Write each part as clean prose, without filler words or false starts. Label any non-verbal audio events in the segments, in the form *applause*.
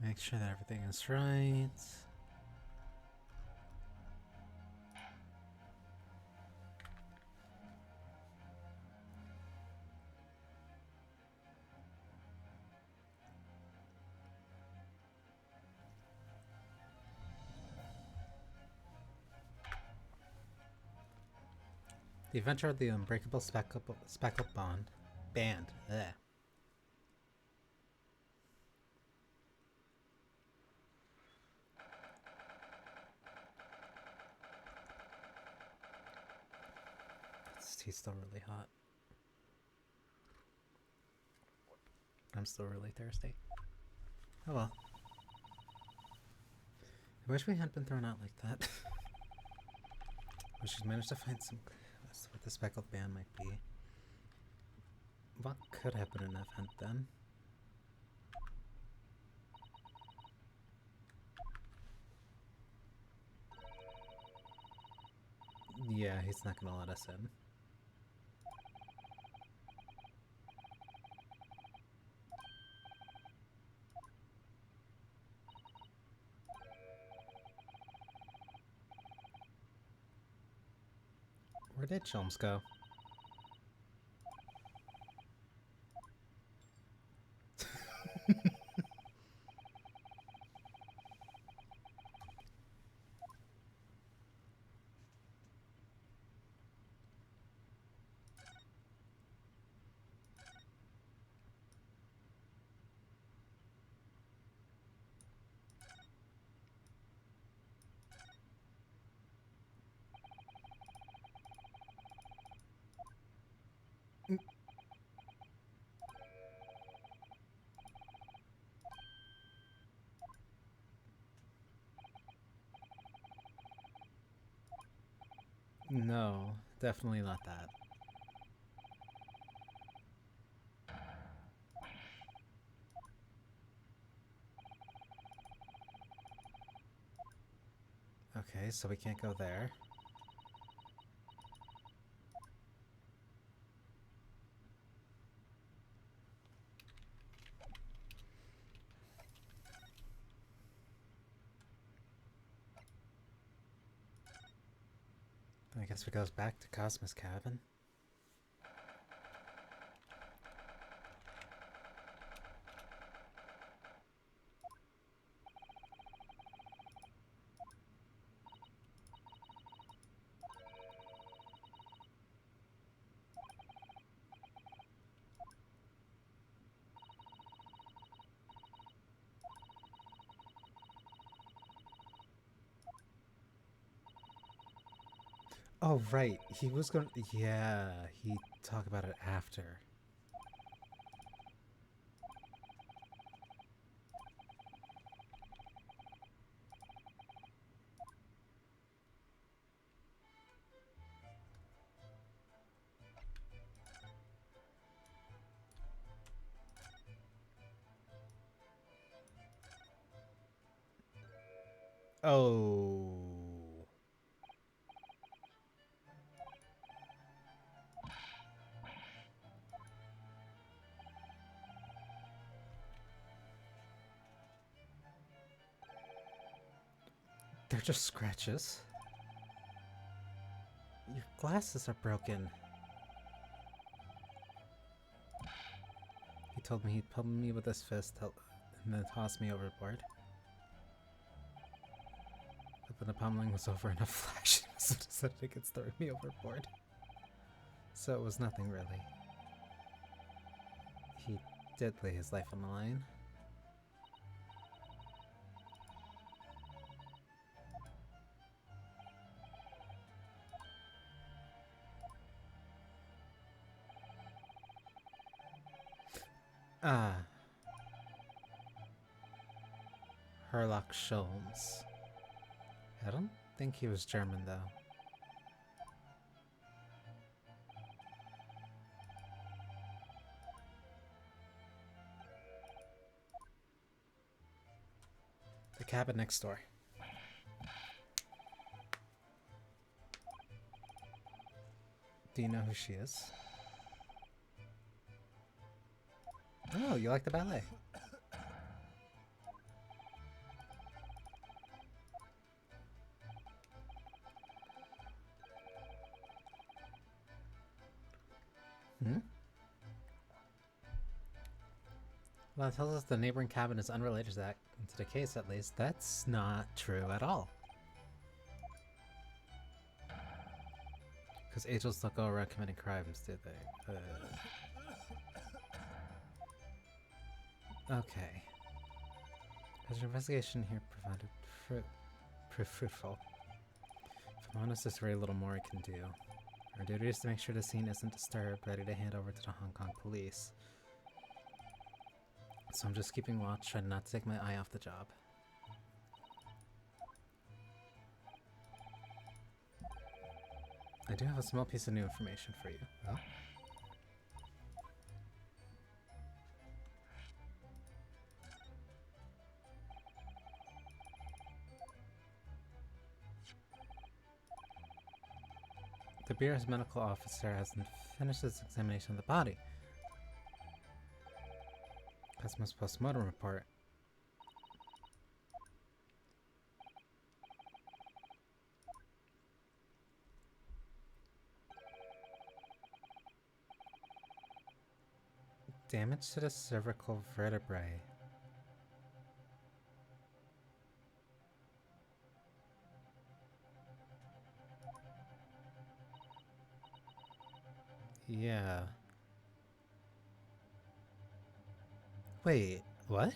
Make sure that everything is right. The Adventure of the Unbreakable Speckled Band. Ugh. This tea's still really hot. I'm still really thirsty. Oh well. I wish we hadn't been thrown out like that. We should manage to find some clues what the speckled band might be. What could have been an event then? Yeah, he's not gonna let us in. Where did Chelms go? No, definitely not that. Okay, so we can't go there. I guess we goes back to Cosmos Cabin. Oh, right. He was going to... Yeah, he'd talk about it after. Oh. They're just scratches. Your glasses are broken. He told me he'd pummel me with his fist and then toss me overboard. But when the pummeling was over in a flash, he must have decided against throwing me overboard. So it was nothing really. He did lay his life on the line. Ah. Herlock Sholmes. I don't think he was German though. The cabin next door. Do you know who she is? Oh, you like the ballet. Hmm? Well, it tells us the neighboring cabin is unrelated to the case, at least. That's not true at all. Because angels don't go around committing crimes, do they? Okay. Has your investigation here provided fruitful? If I'm honest, there's very little more I can do. Our duty is to make sure the scene isn't disturbed, ready to hand over to the Hong Kong police. So I'm just keeping watch, trying not to take my eye off the job. I do have a small piece of new information for you. Oh? The Bureau's medical officer hasn't finished his examination of the body. Cosmo's post-mortem report. Damage to the cervical vertebrae. Yeah. Wait, what?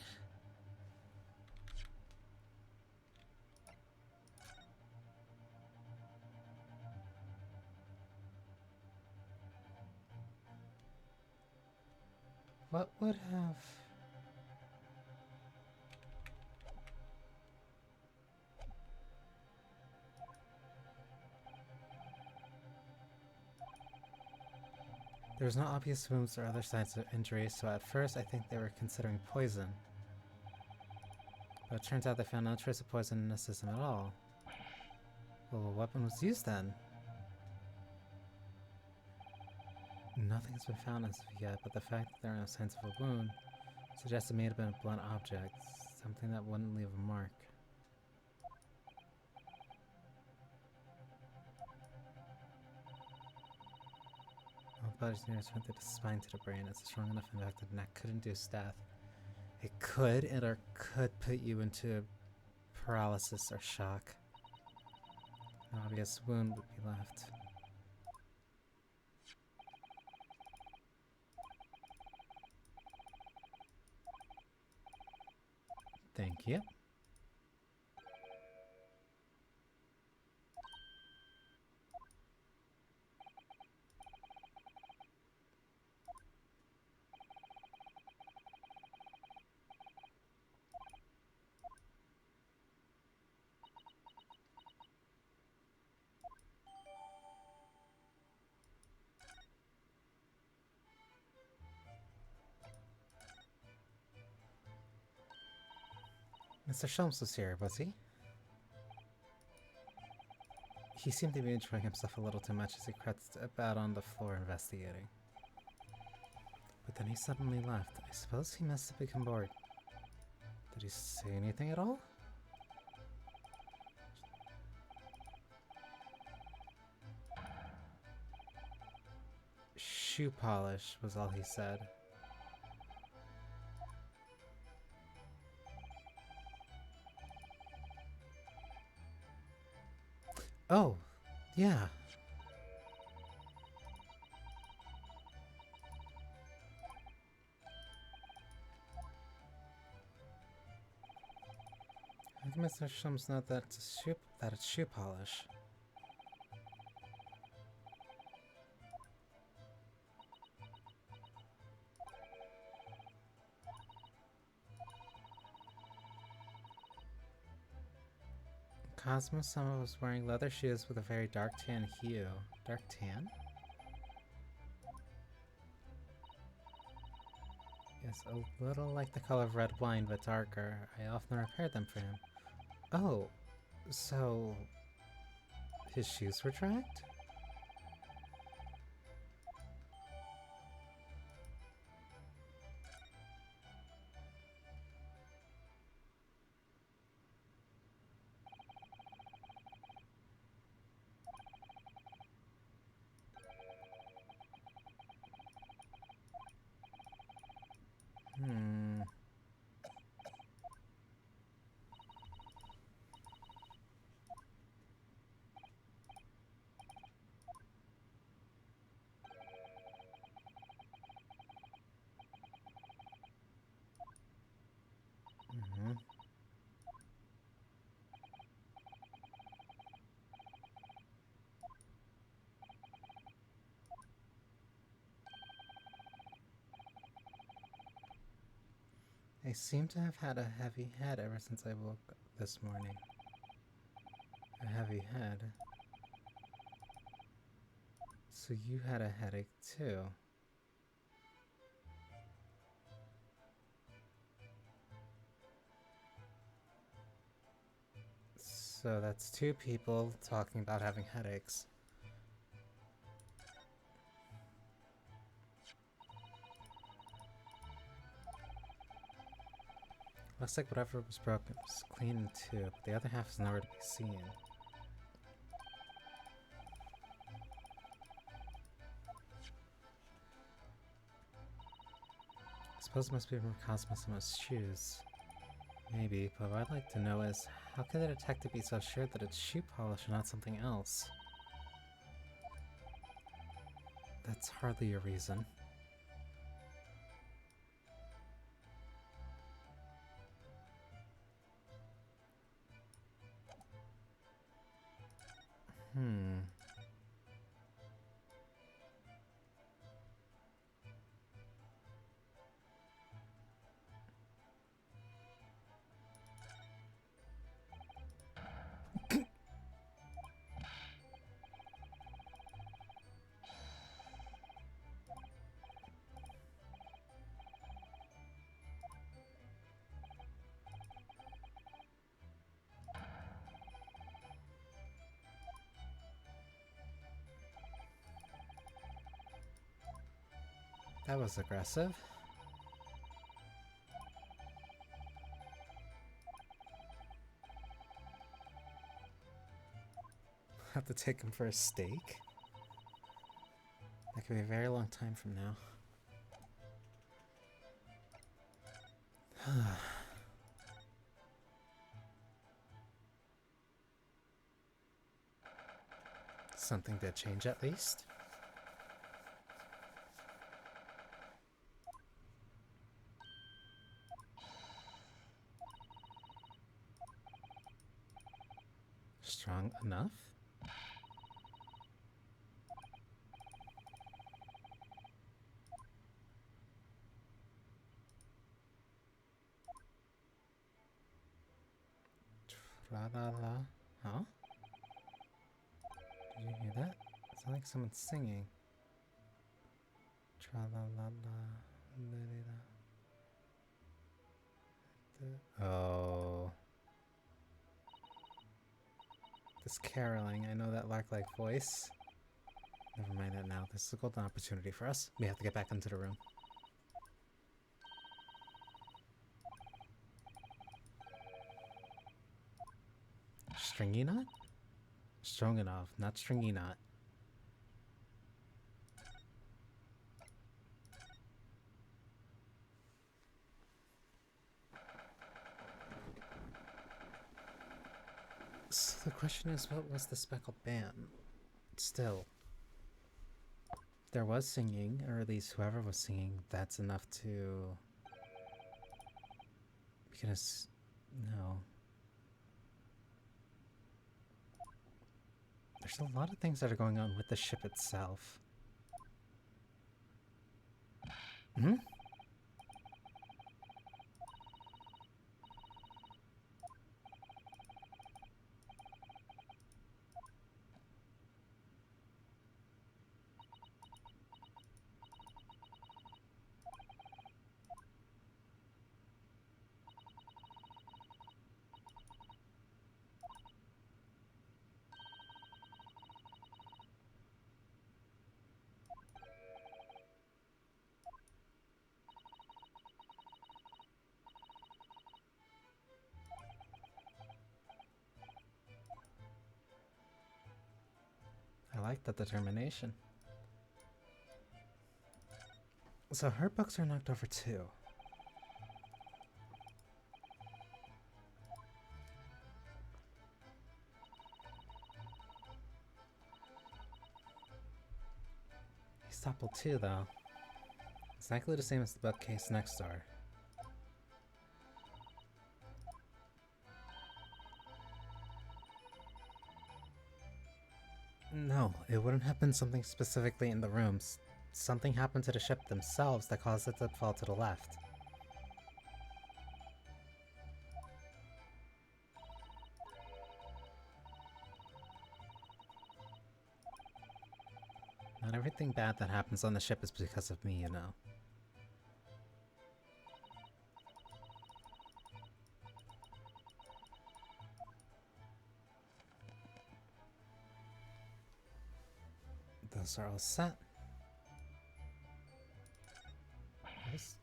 What would have... There's no obvious wounds or other signs of injury, so at first I think they were considering poison. But it turns out they found no trace of poison in the system at all. Well, what weapon was used then? Nothing has been found as of yet, but the fact that there are no signs of a wound suggests it may have been a blunt object, something that wouldn't leave a mark. Well, the body's nearest went through the spine to the brain. It's a strong enough impact that the neck could induce death. It could, or could put you into paralysis or shock. An obvious wound would be left. Thank you. Mr. Sholmes was here, was he? He seemed to be enjoying himself a little too much as he crouched about on the floor investigating. But then he suddenly left. I suppose he must have become bored. Did he say anything at all? Shoe polish was all he said. Oh, yeah. I think Mr. Shum's not that it's shoe polish. Cosmo-sama was wearing leather shoes with a very dark tan hue. Dark tan? Yes, a little like the color of red wine, but darker. I often repaired them for him. Oh, so... his shoes were tracked? I seem to have had a heavy head ever since I woke up this morning. A heavy head. So you had a headache too. So that's two people talking about having headaches. Looks like whatever was broken was clean too, but the other half is nowhere to be seen. I suppose it must be from Cosmos' shoes. Maybe, but what I'd like to know is, how can the detective be so sure that it's shoe polish and not something else? That's hardly a reason. That was aggressive. Have to take him for a steak? That could be a very long time from now. Something did change at least. Strong enough? Tra-la-la. Huh? Did you hear that? It sounds like someone's singing. Tra-la-la-la. Oh. This caroling, I know that lark-like voice. Never mind that now. This is a golden opportunity for us. We have to get back into the room. Stringy knot? Strong enough, not stringy knot. So the question is, what was the speckled band? Still, there was singing, or at least whoever was singing, that's enough to... Because, no. There's a lot of things that are going on with the ship itself. Hmm? I like that determination. So her books are knocked over too. He's toppled too, though. Exactly the same as the bookcase next door. No, it wouldn't have been something specifically in the rooms. Something happened to the ship themselves that caused it to fall to the left. Everything bad that happens on the ship is because of me, you know. Those are all set. Nice.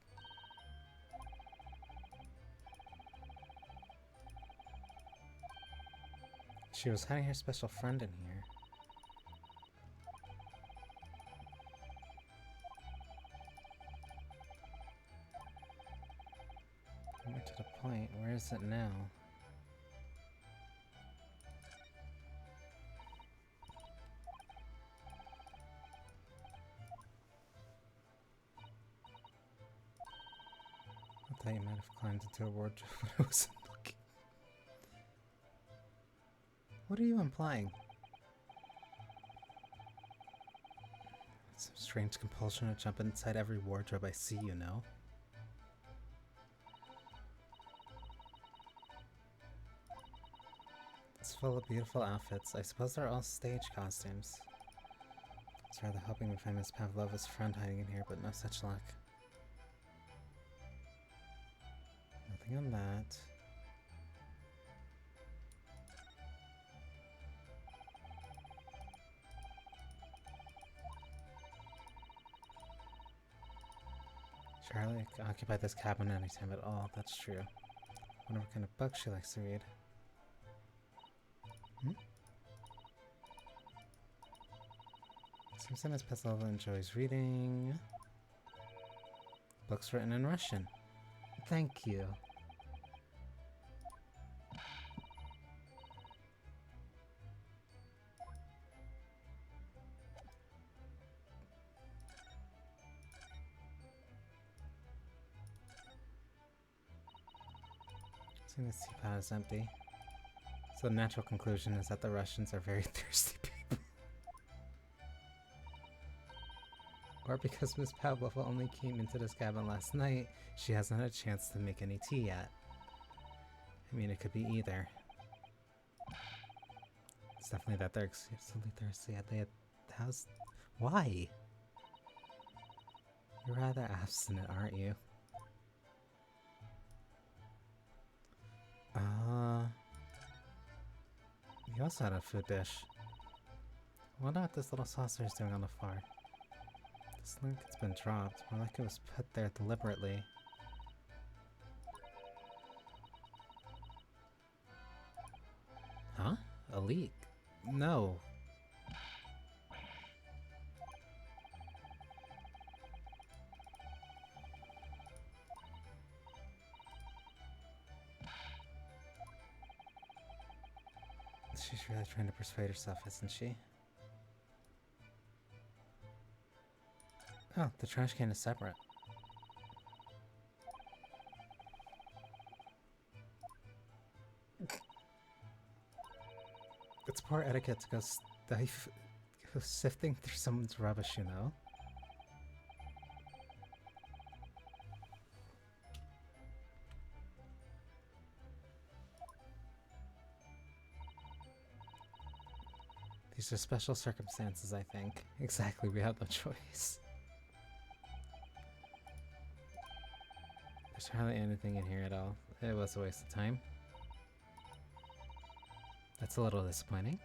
She was hiding her special friend in here. More to the point, where is it now? I thought you might have climbed into a wardrobe when I wasn't looking. What are you implying? Some strange compulsion to jump inside every wardrobe I see, you know? It's full of beautiful outfits. I suppose they're all stage costumes. I was rather hoping we find Miss Pavlova's friend hiding in here, but no such luck. Nothing on that. Charlie can occupy this cabin anytime at all, that's true. Wonder what kind of book she likes to read. Seems that Miss Pavlova enjoys reading books written in Russian. Thank you. Seeing this teapot is empty. So the natural conclusion is that the Russians are very thirsty people. Or because Miss Pavlova only came into this cabin last night, she hasn't had a chance to make any tea yet. I mean, it could be either. It's definitely that they're excessively thirsty. Why? You're rather abstinent, aren't you? You also had a food dish. I wonder what this little saucer is doing on the floor. This link has been dropped, more like it was put there deliberately. Huh? A leak? No. She's really trying to persuade herself, isn't she? Oh, the trash can is separate. It's poor etiquette to go sifting through someone's rubbish, you know? These are special circumstances, I think. Exactly, we have no choice. There's hardly anything in here at all. It was a waste of time. That's a little disappointing.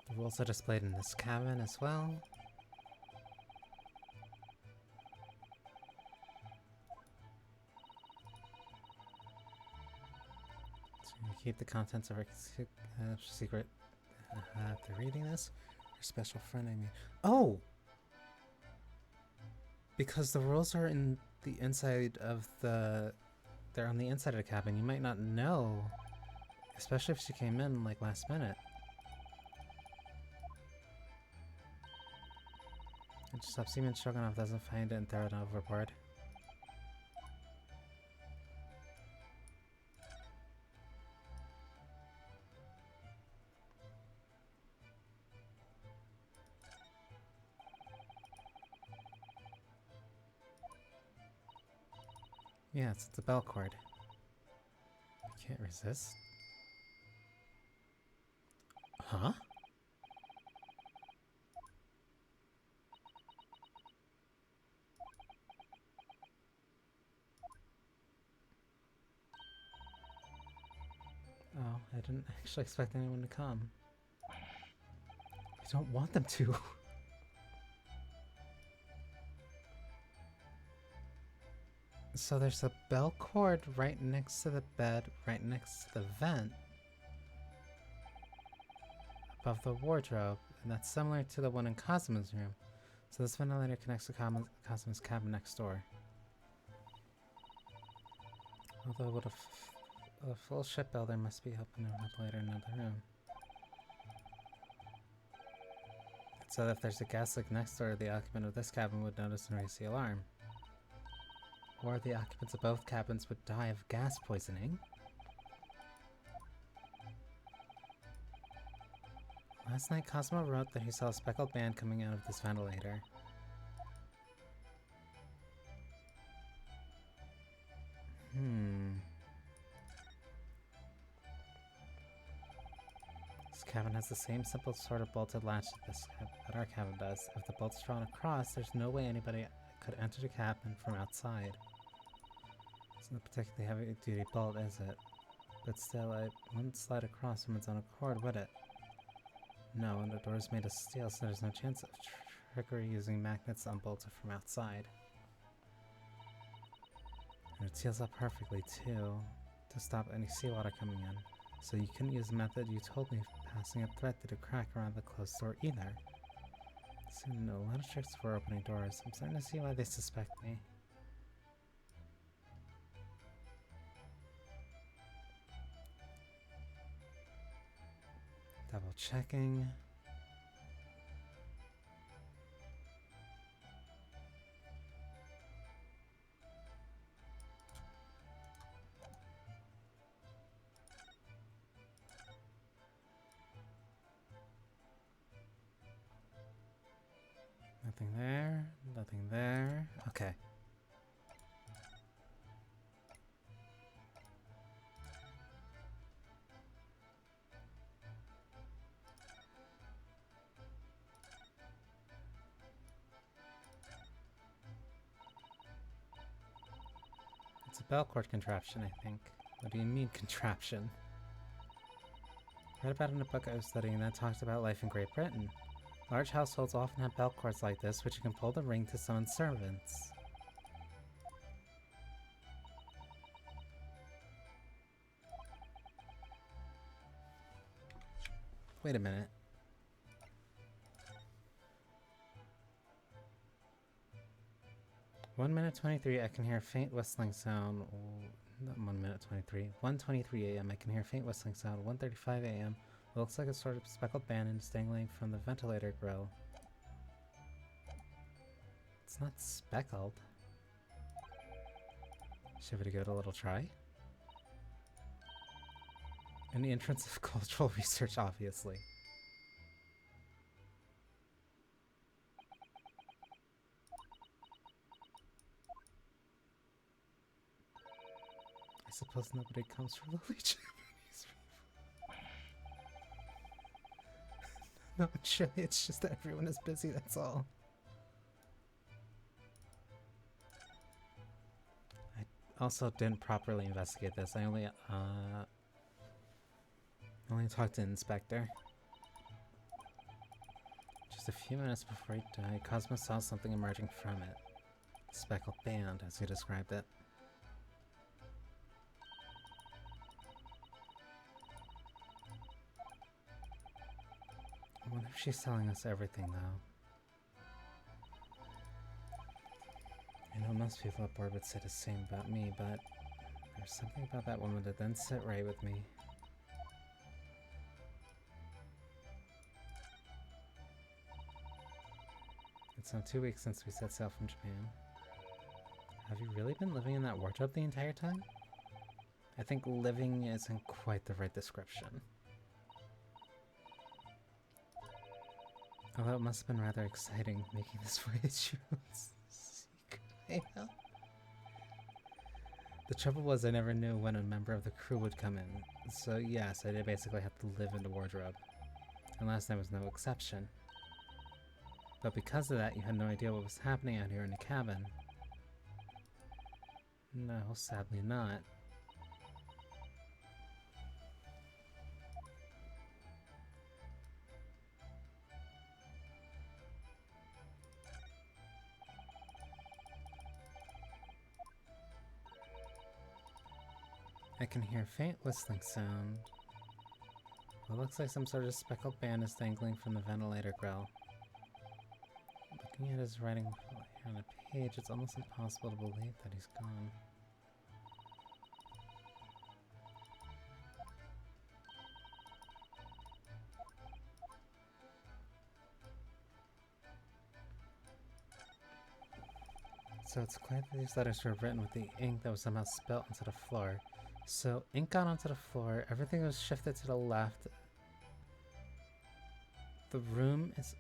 The rules are displayed in this cabin as well. Keep the contents of our secret after reading this. Your special friend, I mean. Oh! Because the rules are in the inside of the... They're on the inside of the cabin. You might not know. Especially if she came in, like, last minute. And just hope Seaman Stroganoff doesn't find it and throw it overboard. Yeah, it's the bell cord. I can't resist. Huh? Oh, I didn't actually expect anyone to come. I don't want them to. So there's a bell cord right next to the bed, right next to the vent, above the wardrobe, and that's similar to the one in Cosmo's room. So this ventilator connects to Cosmo's cabin next door. Although with a full shipbuilder must be helping a ventilator in another room. So if there's a gas leak next door, the occupant of this cabin would notice and raise the alarm. Or the occupants of both cabins would die of gas poisoning. Last night, Cosmo wrote that he saw a speckled band coming out of this ventilator. This cabin has the same simple sort of bolted latch that our cabin does. If the bolt's drawn across, there's no way anybody could enter the cabin from outside. It's not a particularly heavy-duty bolt, is it? But still, it wouldn't slide across from its own accord, would it? No, and the door's made of steel, so there's no chance of trickery using magnets unbolted from outside. And it seals up perfectly, too, to stop any seawater coming in. So you couldn't use the method you told me, passing a thread through the crack around the closed door either. So no, a lot of tricks for opening doors. I'm starting to see why they suspect me. Double checking. Nothing there, nothing there. Okay. It's a bell cord contraption, I think. What do you mean, contraption? Read about it in a book I was studying that talked about life in Great Britain. Large households often have bell cords like this, which you can pull the ring to summon servants. Wait a minute. One minute 23, I can hear a faint whistling sound. Not 1 minute 23. 1:23 a.m. I can hear a faint whistling sound. 1:35 a.m. It looks like a sort of speckled band and is dangling from the ventilator grill. It's not speckled. Should we give it a little try? In the entrance of cultural research, obviously. I suppose nobody comes from the Legion. No, actually, it's just that everyone is busy, that's all. I also didn't properly investigate this. I only talked to Inspector. Just a few minutes before he died, Cosmo saw something emerging from it. A speckled band, as he described it. I wonder if she's telling us everything, though. I know most people aboard would say the same about me, but there's something about that woman that didn't sit right with me. It's now 2 weeks since we set sail from Japan. Have you really been living in that wardrobe the entire time? I think living isn't quite the right description. Although it must have been rather exciting making this voyage secret. The trouble was I never knew when a member of the crew would come in, so yes, I did basically have to live in the wardrobe. And last night was no exception. But because of that, you had no idea what was happening out here in the cabin. No, sadly not. I can hear faint whistling sound. It looks like some sort of speckled band is dangling from the ventilator grill. Looking at his writing here on a page, it's almost impossible to believe that he's gone. So it's clear that these letters were written with the ink that was somehow spilt onto the floor. So ink got onto the floor, everything was shifted to the left. The room is...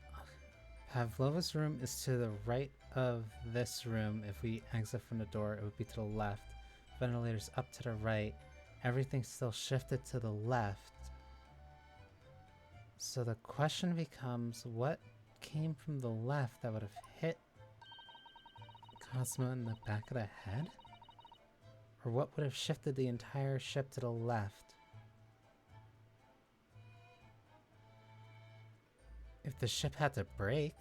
Pavlova's room is to the right of this room. If we exit from the door, it would be to the left. Ventilator's up to the right. Everything's still shifted to the left. So the question becomes, what came from the left that would have hit Cosmo in the back of the head? Or what would have shifted the entire ship to the left? If the ship had to break...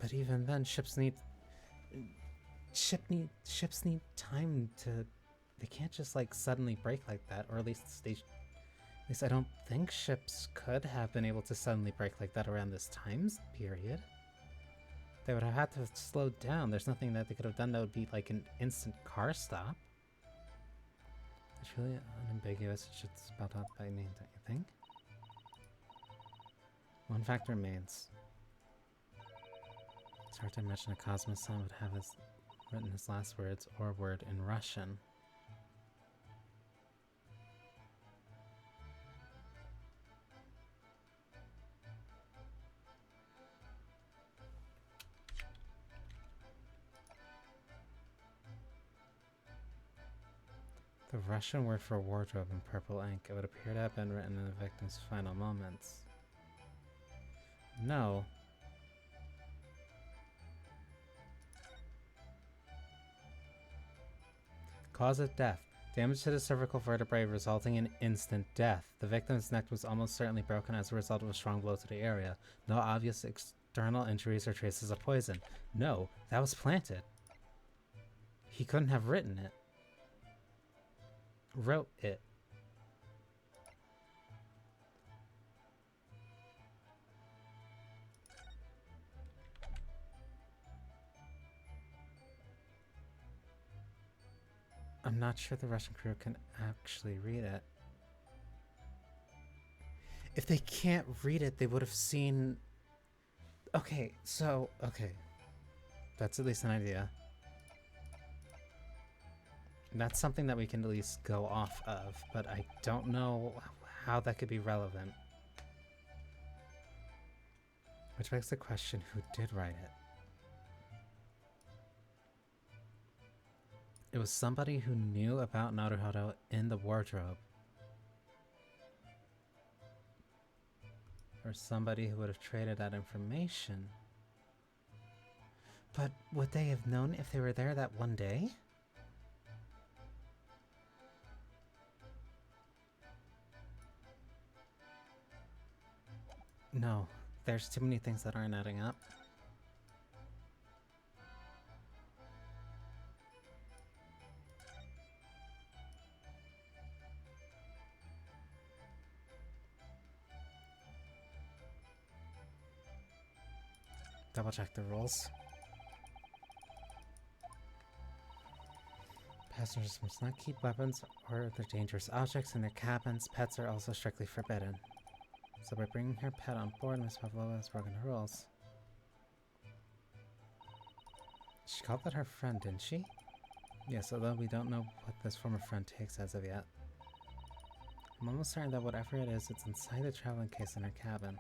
But even then, ships need time to... They can't just like suddenly break like that, or at least I don't think ships could have been able to suddenly break like that around this time period. They would have had to have slowed down. There's nothing that they could have done that would be like an instant car stop. It's really unambiguous. It should spell out by name, don't you think? One fact remains. It's hard to imagine a Cosmos-san would have written his last words or word in Russian. The Russian word for wardrobe in purple ink. It would appear to have been written in the victim's final moments. No. Cause of death. Damage to the cervical vertebrae resulting in instant death. The victim's neck was almost certainly broken as a result of a strong blow to the area. No obvious external injuries or traces of poison. No, that was planted. He couldn't have written it. Wrote it. I'm not sure the Russian crew can actually read it. If they can't read it, they would have seen... Okay, so... Okay. That's at least an idea. That's something that we can at least go off of, but I don't know how that could be relevant. Which begs the question, who did write it? It was somebody who knew about Naruhodo in the wardrobe. Or somebody who would have traded that information. But would they have known if they were there that one day? No, there's too many things that aren't adding up. Double check the rules. Passengers must not keep weapons or other dangerous objects in their cabins. Pets are also strictly forbidden. So by bringing her pet on board, Miss Pavlova has broken the rules. She called that her friend, didn't she? Yes, although we don't know what this form of friend takes as of yet. I'm almost certain that whatever it is, it's inside the traveling case in her cabin.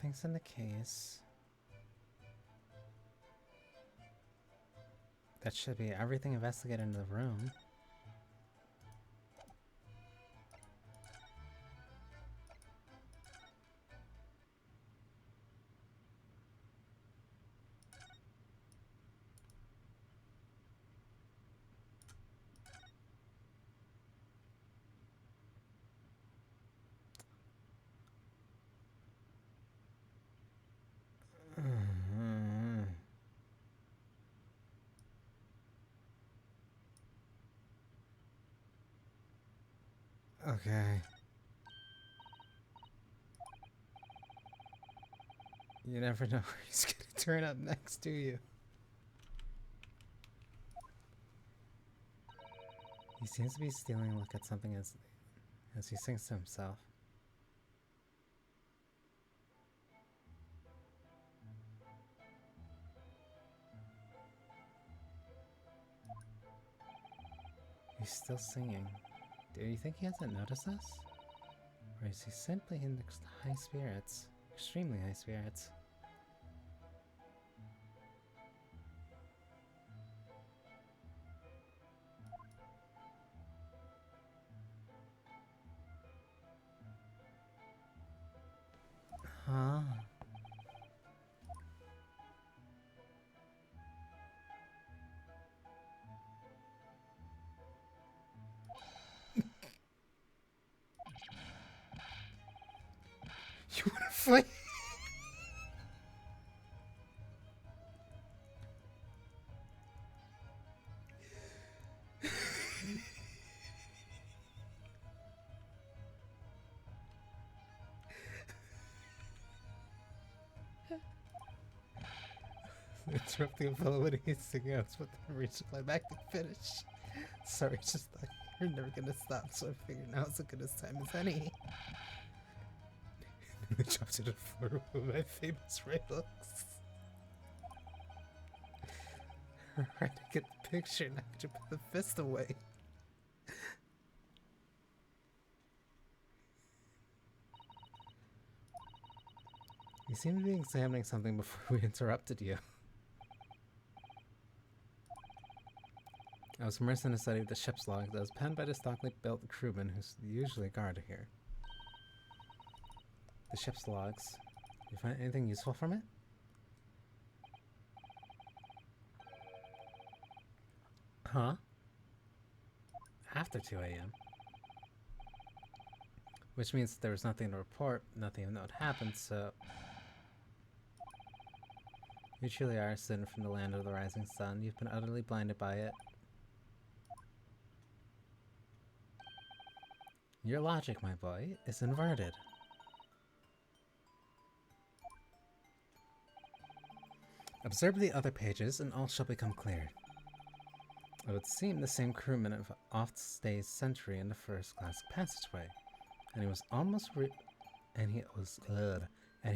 Nothing's in the case. That should be everything investigated in the room. Okay. You never know where he's gonna turn up next, do you? He seems to be stealing a look at something as he sings to himself. He's still singing. Do you think he hasn't noticed us? Or is he simply in high spirits? Extremely high spirits. Huh? You wanna fight? Interrupting a fellow when he's singing, I was about to reach the climactic finish. Sorry, just thought you're never gonna stop, so I figured now's as good a time as any. And I dropped to the floor with my famous right hooks. Right, I get the picture, now could you put the fist away? You seem to be examining something before we interrupted you. I was immersed in a study of the ship's log that was penned by the stockily built crewman who's usually guard here. The ship's logs. You find anything useful from it? Huh? After 2 a.m. Which means there was nothing to report, nothing of note happened, so... You truly are a student from the land of the rising sun. You've been utterly blinded by it. Your logic, my boy, is inverted. Observe the other pages, and all shall become clear. It would seem the same crewman of oft stays sentry in the first-class passageway, and he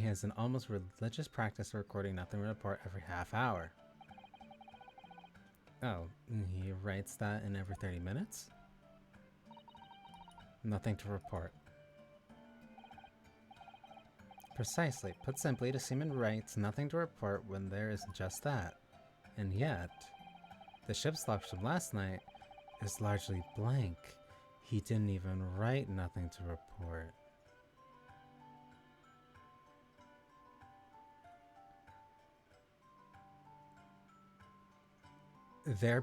has an almost religious practice of recording nothing to report every half hour. Oh, he writes that in every 30 minutes? Nothing to report. Precisely. Put simply, the seaman writes nothing to report when there is just that. And yet, the ship's log from last night is largely blank. He didn't even write nothing to report. There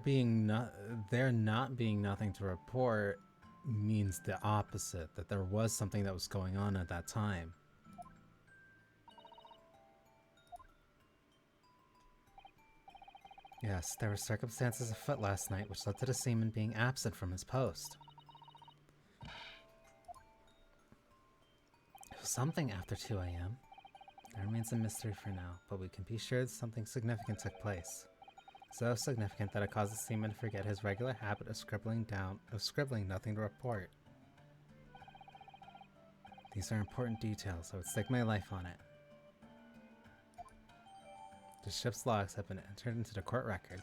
not being nothing to report means the opposite, that there was something that was going on at that time. Yes, there were circumstances afoot last night which led to the seaman being absent from his post. It was something after 2 a.m. That remains a mystery for now, but we can be sure that something significant took place. So significant that it caused the seaman to forget his regular habit of scribbling nothing to report. These are important details, I would stake my life on it. The ship's logs have been entered into the court record.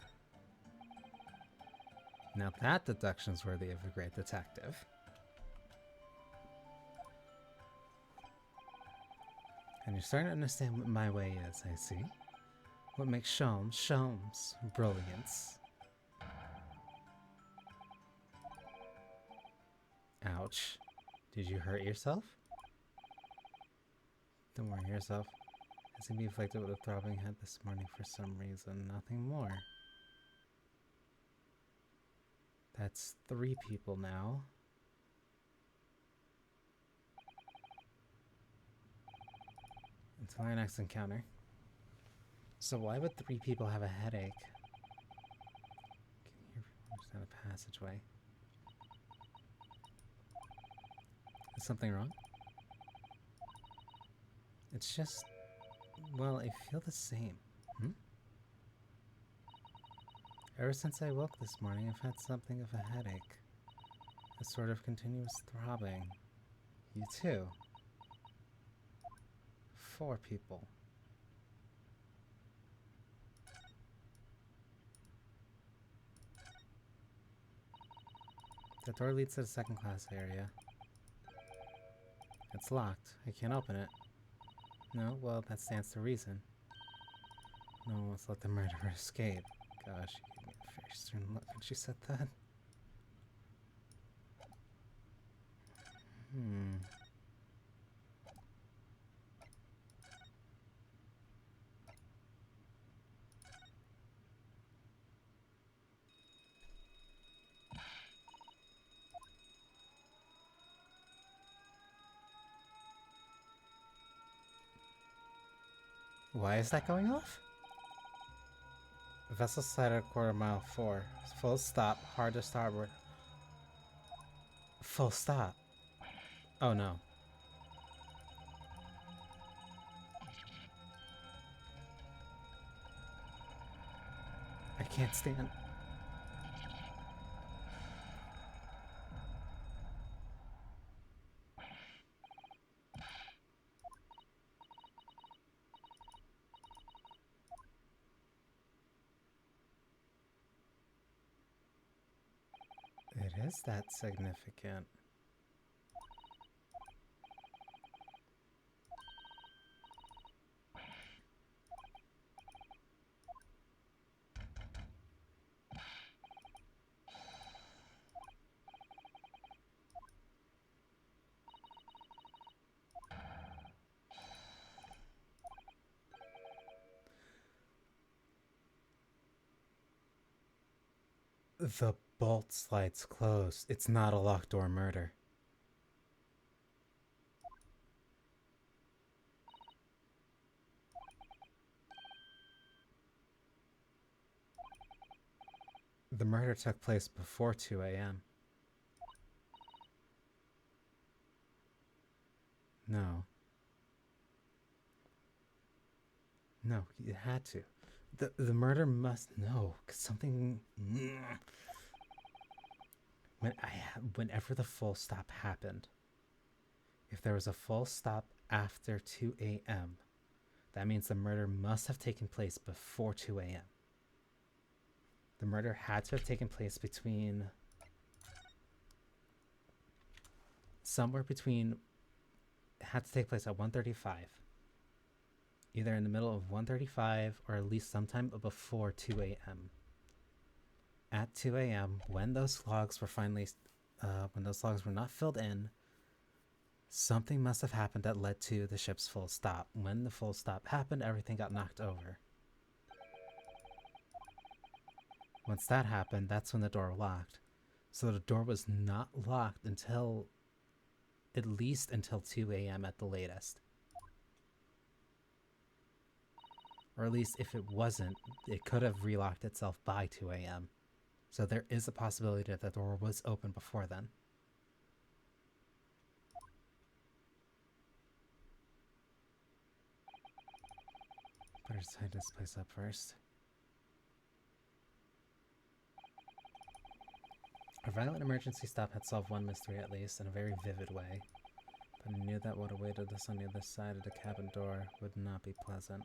Now that deduction's worthy of a great detective. And you're starting to understand what my way is, I see. What makes Sholmes brilliance. Ouch. Did you hurt yourself? Don't worry yourself. I seem to be afflicted with a throbbing head this morning for some reason. Nothing more. That's 3 people now. Until our next encounter. So why would 3 people have a headache? Can you understand a passageway? Is something wrong? It's just... well, I feel the same. Ever since I woke this morning, I've had something of a headache. A sort of continuous throbbing. You too. 4 people. The door leads to the second class area. It's locked. I can't open it. No, well, that stands to reason. No one wants to let the murderer escape. Gosh, she gave me a very stern look when she said that. Why is that going off? Vessel sighted at quarter mile 4. Full stop, hard to starboard. Full stop. Oh no. I can't stand. It is that significant. The bolt slides closed. It's not a locked door murder. The murder took place before 2 a.m. No. No, it had to. The murder must know, 'cause something... Whenever the full stop happened, if there was a full stop after 2 a.m., that means the murder must have taken place before 2 a.m. The murder had to have taken place between... somewhere between... It had to take place at 1:35. Either in the middle of 1:35 or at least sometime before 2 a.m. At 2 a.m., when those logs were finally... when those logs were not filled in, something must have happened that led to the ship's full stop. When the full stop happened, everything got knocked over. Once that happened, that's when the door locked. So the door was not locked until... at least until 2 a.m. at the latest. Or at least if it wasn't, it could have relocked itself by 2 a.m. So there is a possibility that the door was open before then. Better tie this place up first. A violent emergency stop had solved one mystery at least, in a very vivid way. But I knew that what awaited us on the other side of the cabin door would not be pleasant.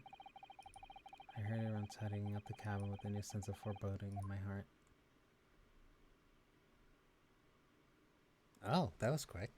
I hurried around tidying up the cabin with a new sense of foreboding in my heart. Oh, that was quick.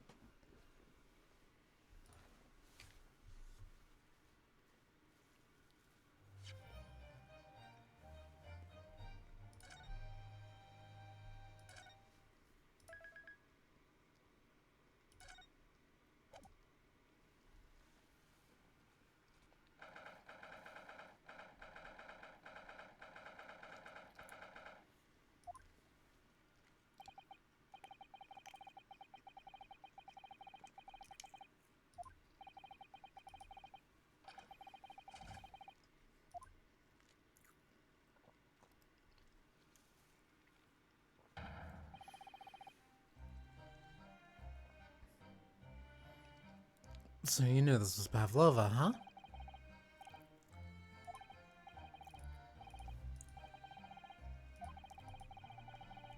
So you knew this was Pavlova, huh?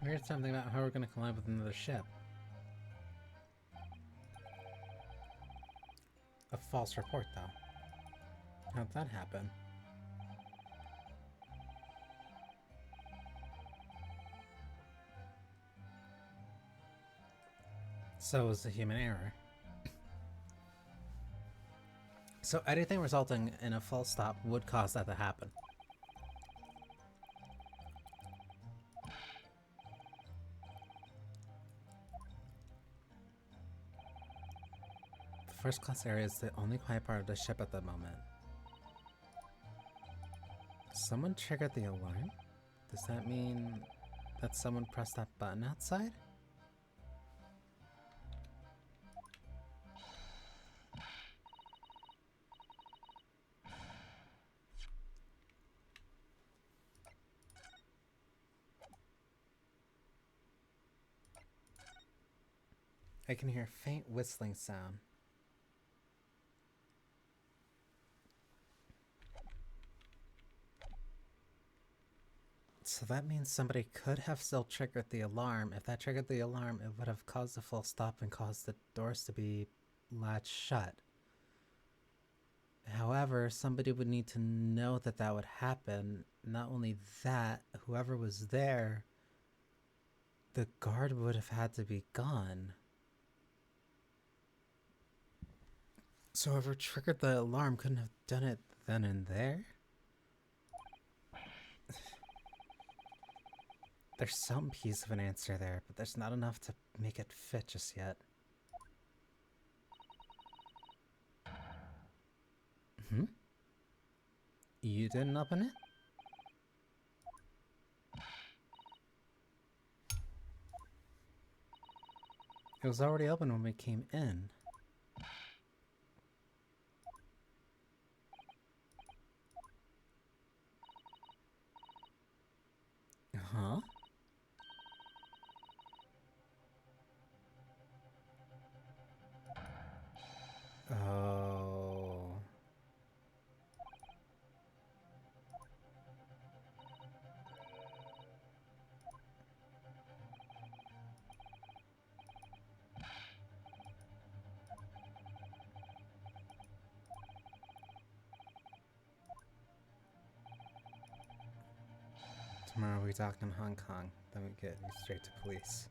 We heard something about how we're gonna collide with another ship. A false report, though. How'd that happen? So was the human error. So anything resulting in a full stop would cause that to happen. The first class area is the only quiet part of the ship at the moment. Someone triggered the alarm? Does that mean that someone pressed that button outside? I can hear a faint whistling sound. So that means somebody could have still triggered the alarm. If that triggered the alarm, it would have caused a full stop and caused the doors to be latched shut. However, somebody would need to know that that would happen. Not only that, whoever was there, the guard would have had to be gone. So whoever triggered the alarm couldn't have done it then and there? There's some piece of an answer there, but there's not enough to make it fit just yet. Hmm? You didn't open it? It was already open when we came in. Huh? Oh. Tomorrow we dock in Hong Kong, then we get straight to police.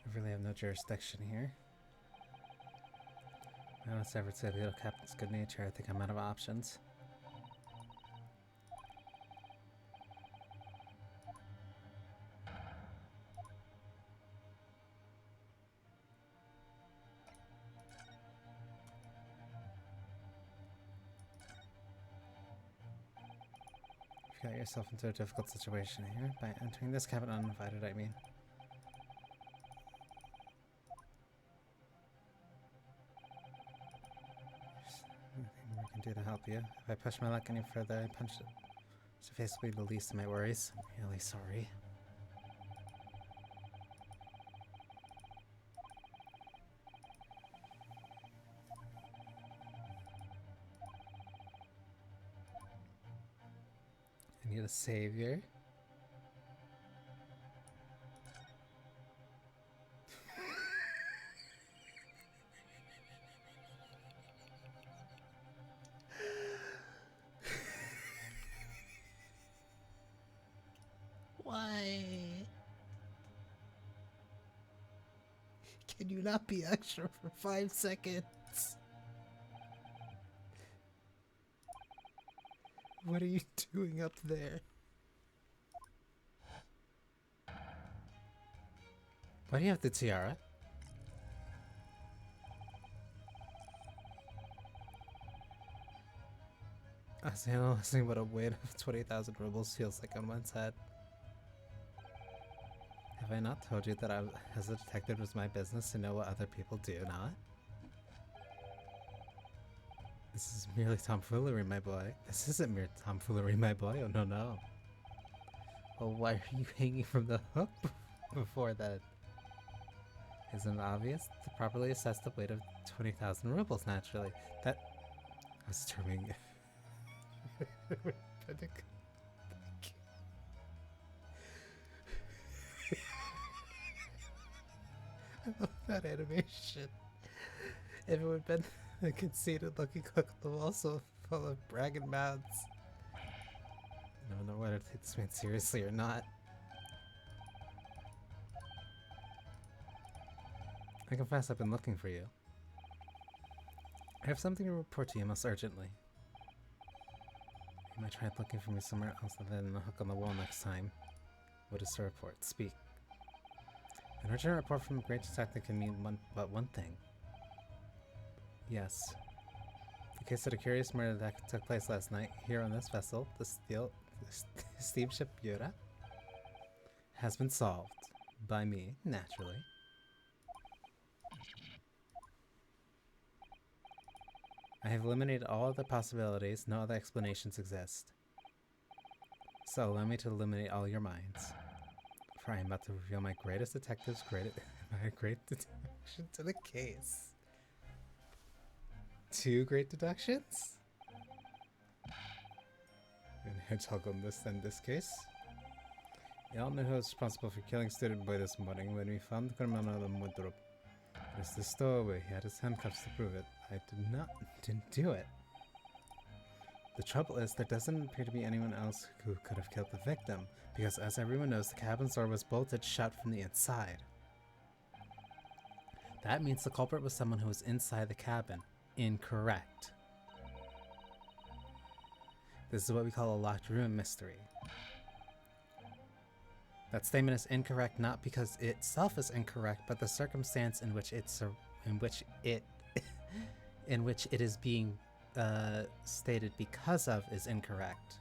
I really have no jurisdiction here. I don't ever say the little captain's good nature. I think I'm out of options. You got yourself into a difficult situation here by entering this cabin uninvited, I mean. There's nothing more I can do to help you. If I push my luck any further, I punch it. It's basically the least of my worries. I'm really sorry. I need a savior. Why? Can you not be extra for 5 seconds? What are you doing up there? Why do you have the tiara? I was analyzing what a weight of 20,000 rubles feels like on one's head. Have I not told you that as a detective, it was my business to know what other people do not? This is merely tomfoolery, my boy. This isn't mere tomfoolery, my boy. Oh, no, no. Well, why are you hanging from the hook before that? Isn't it obvious? To properly assess the weight of 20,000 rubles, naturally. That... I was determining... I love that animation. If it would have been a conceited looking hook on the wall so full of bragging mouths. I don't know whether to take this man seriously or not. I confess I've been looking for you. I have something to report to you most urgently. You might try looking for me somewhere else other than the hook on the wall next time. What is the report? Speak. An urgent report from a great detective can mean but one thing. Yes. The case of the curious murder that took place last night here on this vessel, the steamship Yura, has been solved. By me, naturally. I have eliminated all other possibilities. No other explanations exist. So allow me to eliminate all your minds. For I am about to reveal my greatest detective's great deduction to the case. 2 great deductions? And hedgehog on this in this case. We all know who was responsible for killing student boy this morning when we found the criminal in the wardrobe. But it's the stowaway. He had his handcuffs to prove it. I didn't do it. The trouble is, there doesn't appear to be anyone else who could have killed the victim, because as everyone knows, the cabin's door was bolted shut from the inside. That means the culprit was someone who was inside the cabin. Incorrect. This is what we call a locked room mystery. That statement is incorrect not because it itself is incorrect, but the circumstance in which it is being stated because of is incorrect.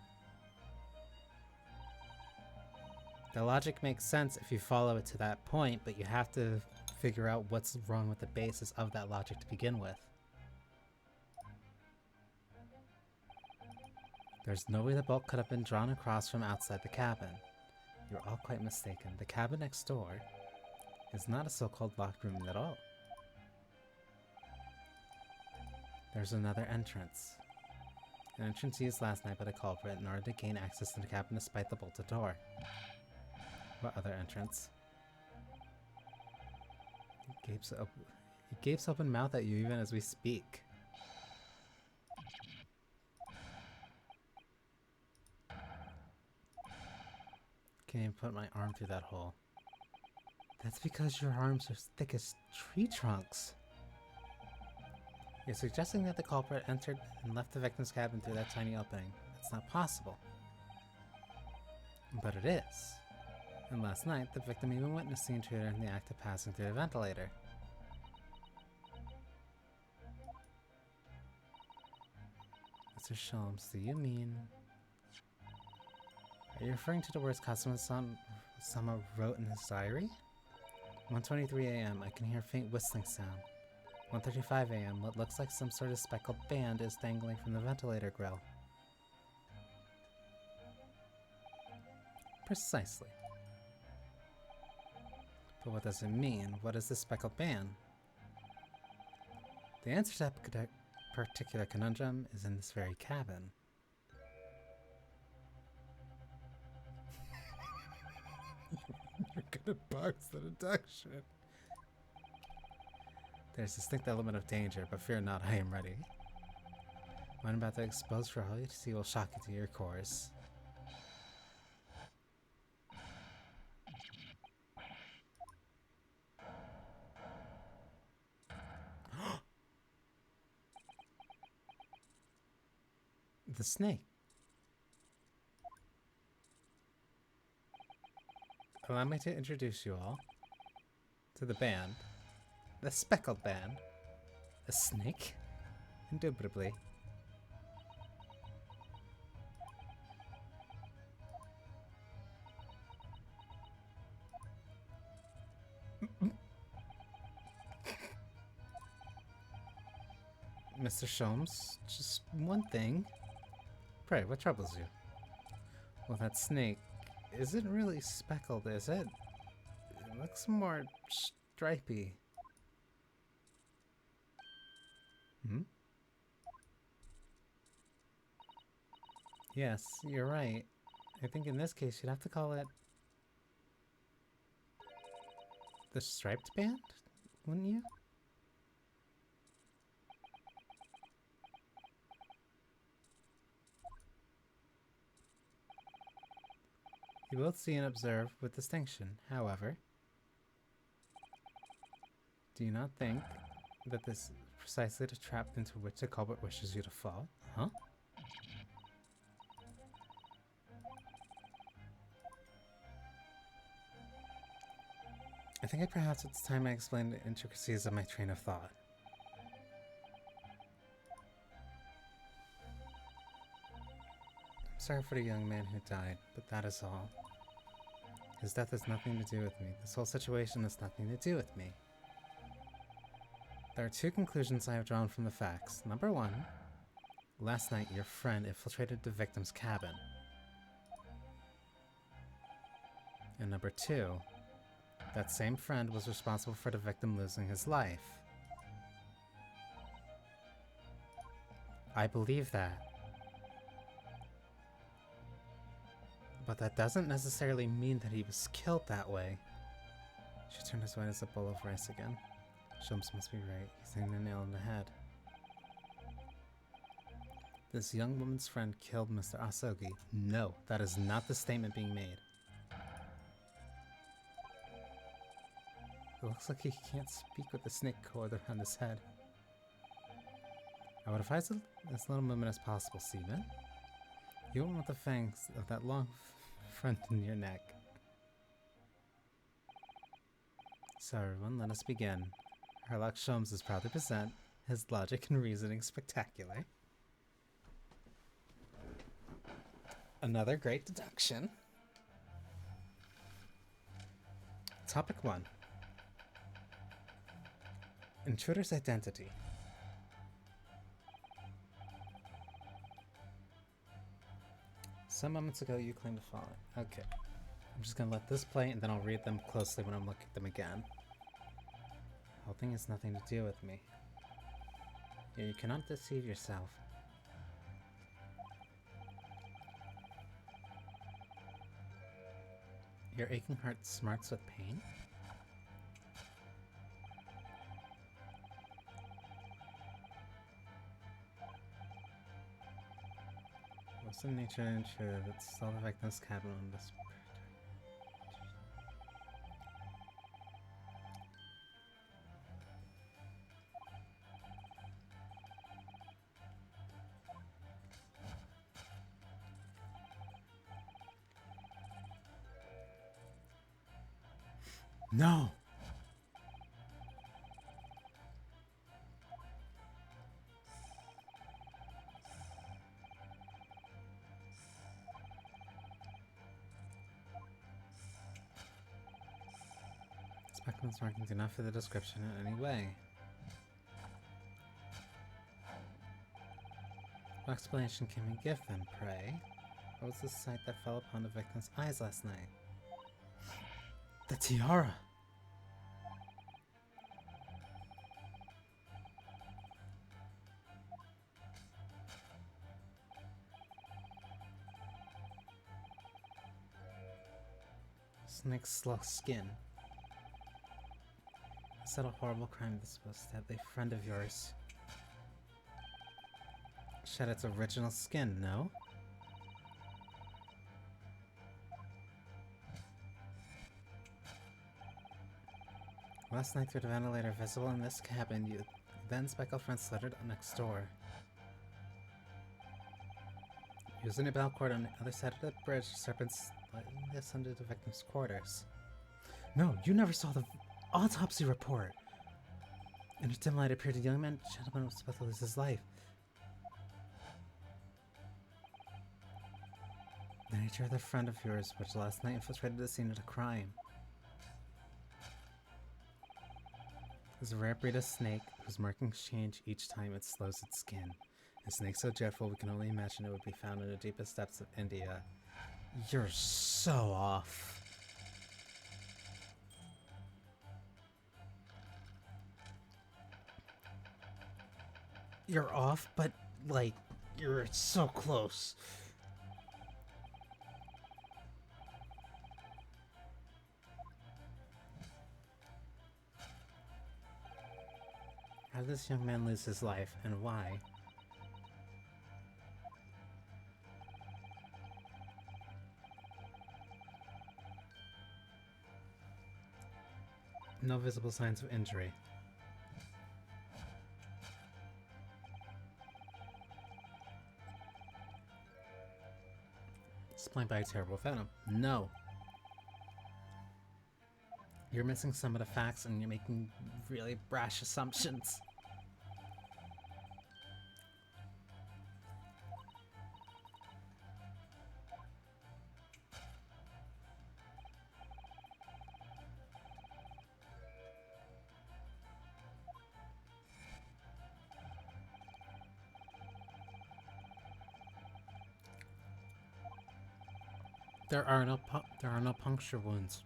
The logic makes sense if you follow it to that point, but you have to figure out what's wrong with the basis of that logic to begin with. There's no way the bolt could have been drawn across from outside the cabin. You're all quite mistaken. The cabin next door is not a so-called locked room at all. There's another entrance. An entrance used last night by the culprit in order to gain access to the cabin despite the bolted door. What other entrance? He gapes open mouth at you even as we speak. Can't even put my arm through that hole. That's because your arms are thick as tree trunks. You're suggesting that the culprit entered and left the victim's cabin through that tiny opening. That's not possible. But it is. And last night, the victim even witnessed the intruder in the act of passing through the ventilator. Mr. Sholmes, do you mean... Are you referring to the words Kasuma wrote in his diary? 1:23 a.m. I can hear a faint whistling sound. 1:35 a.m. What looks like some sort of speckled band is dangling from the ventilator grill. Precisely. But what does it mean? What is this speckled band? The answer to that particular conundrum is in this very cabin. You're gonna box the deduction. There's a distinct element of danger, but fear not, I am ready. What I'm about to expose for all you to see will shock you to your cores. The snake. Allow me to introduce you all to the band. The speckled band. A snake? Indubitably. Mr. Sholmes, just one thing. Pray, what troubles you? Well, that snake isn't really speckled, is it? It looks more stripy. Hmm? Yes, you're right. I think in this case you'd have to call it the striped band, wouldn't you? You both see and observe with distinction. However, do you not think that this is precisely the trap into which the culprit wishes you to fall? Huh? I think perhaps it's time I explain the intricacies of my train of thought. I'm sorry for the young man who died, but that is all. His death has nothing to do with me. This whole situation has nothing to do with me. There are two conclusions I have drawn from the facts. Number one, last night your friend infiltrated the victim's cabin. And number two, that same friend was responsible for the victim losing his life. I believe that. But that doesn't necessarily mean that he was killed that way. She turned as white as a bowl of rice again. Shums must be right. He's hitting the nail on the head. This young woman's friend killed Mr. Asogi. No, that is not the statement being made. It looks like he can't speak with the snake cord around his head. I would advise as little movement as possible, Seaman. You won't want the fangs of that long front in your neck. So everyone, let us begin. Herlock Sholmes is proud to present his logic and reasoning spectacular. Another great deduction. Topic 1. Intruder's identity. Some moments ago you claimed to follow it. Okay. I'm just gonna let this play and then I'll read them closely when I'm looking at them again. The whole thing has nothing to do with me. Yeah, you cannot deceive yourself. Your aching heart smarts with pain? What's the nature and true that stole the victim's cabin on this? No! Speckman's markings do not fit the description in any way. What explanation can we give then, pray? What was the sight that fell upon the victim's eyes last night? The tiara! Snake's slow skin. Is that a horrible crime that's supposed to have a friend of yours shed its original skin, no? Last night through the ventilator visible in this cabin, you then speckled friend slithered next door. Using a bell cord on the other side of the bridge, the serpents this under the victim's quarters. No, you never saw the autopsy report! In a dim light appeared a young man, gentleman was supposed to lose his life. The nature of the friend of yours, which last night infiltrated the scene of the crime. Is a rare breed of snake whose markings change each time it slows its skin. A snake so dreadful we can only imagine it would be found in the deepest depths of India. You're so off. You're off, but, like, you're so close. How did this young man lose his life, and why? No visible signs of injury. Explained by a terrible venom. No. You're missing some of the facts and you're making really brash assumptions. There are no puncture wounds.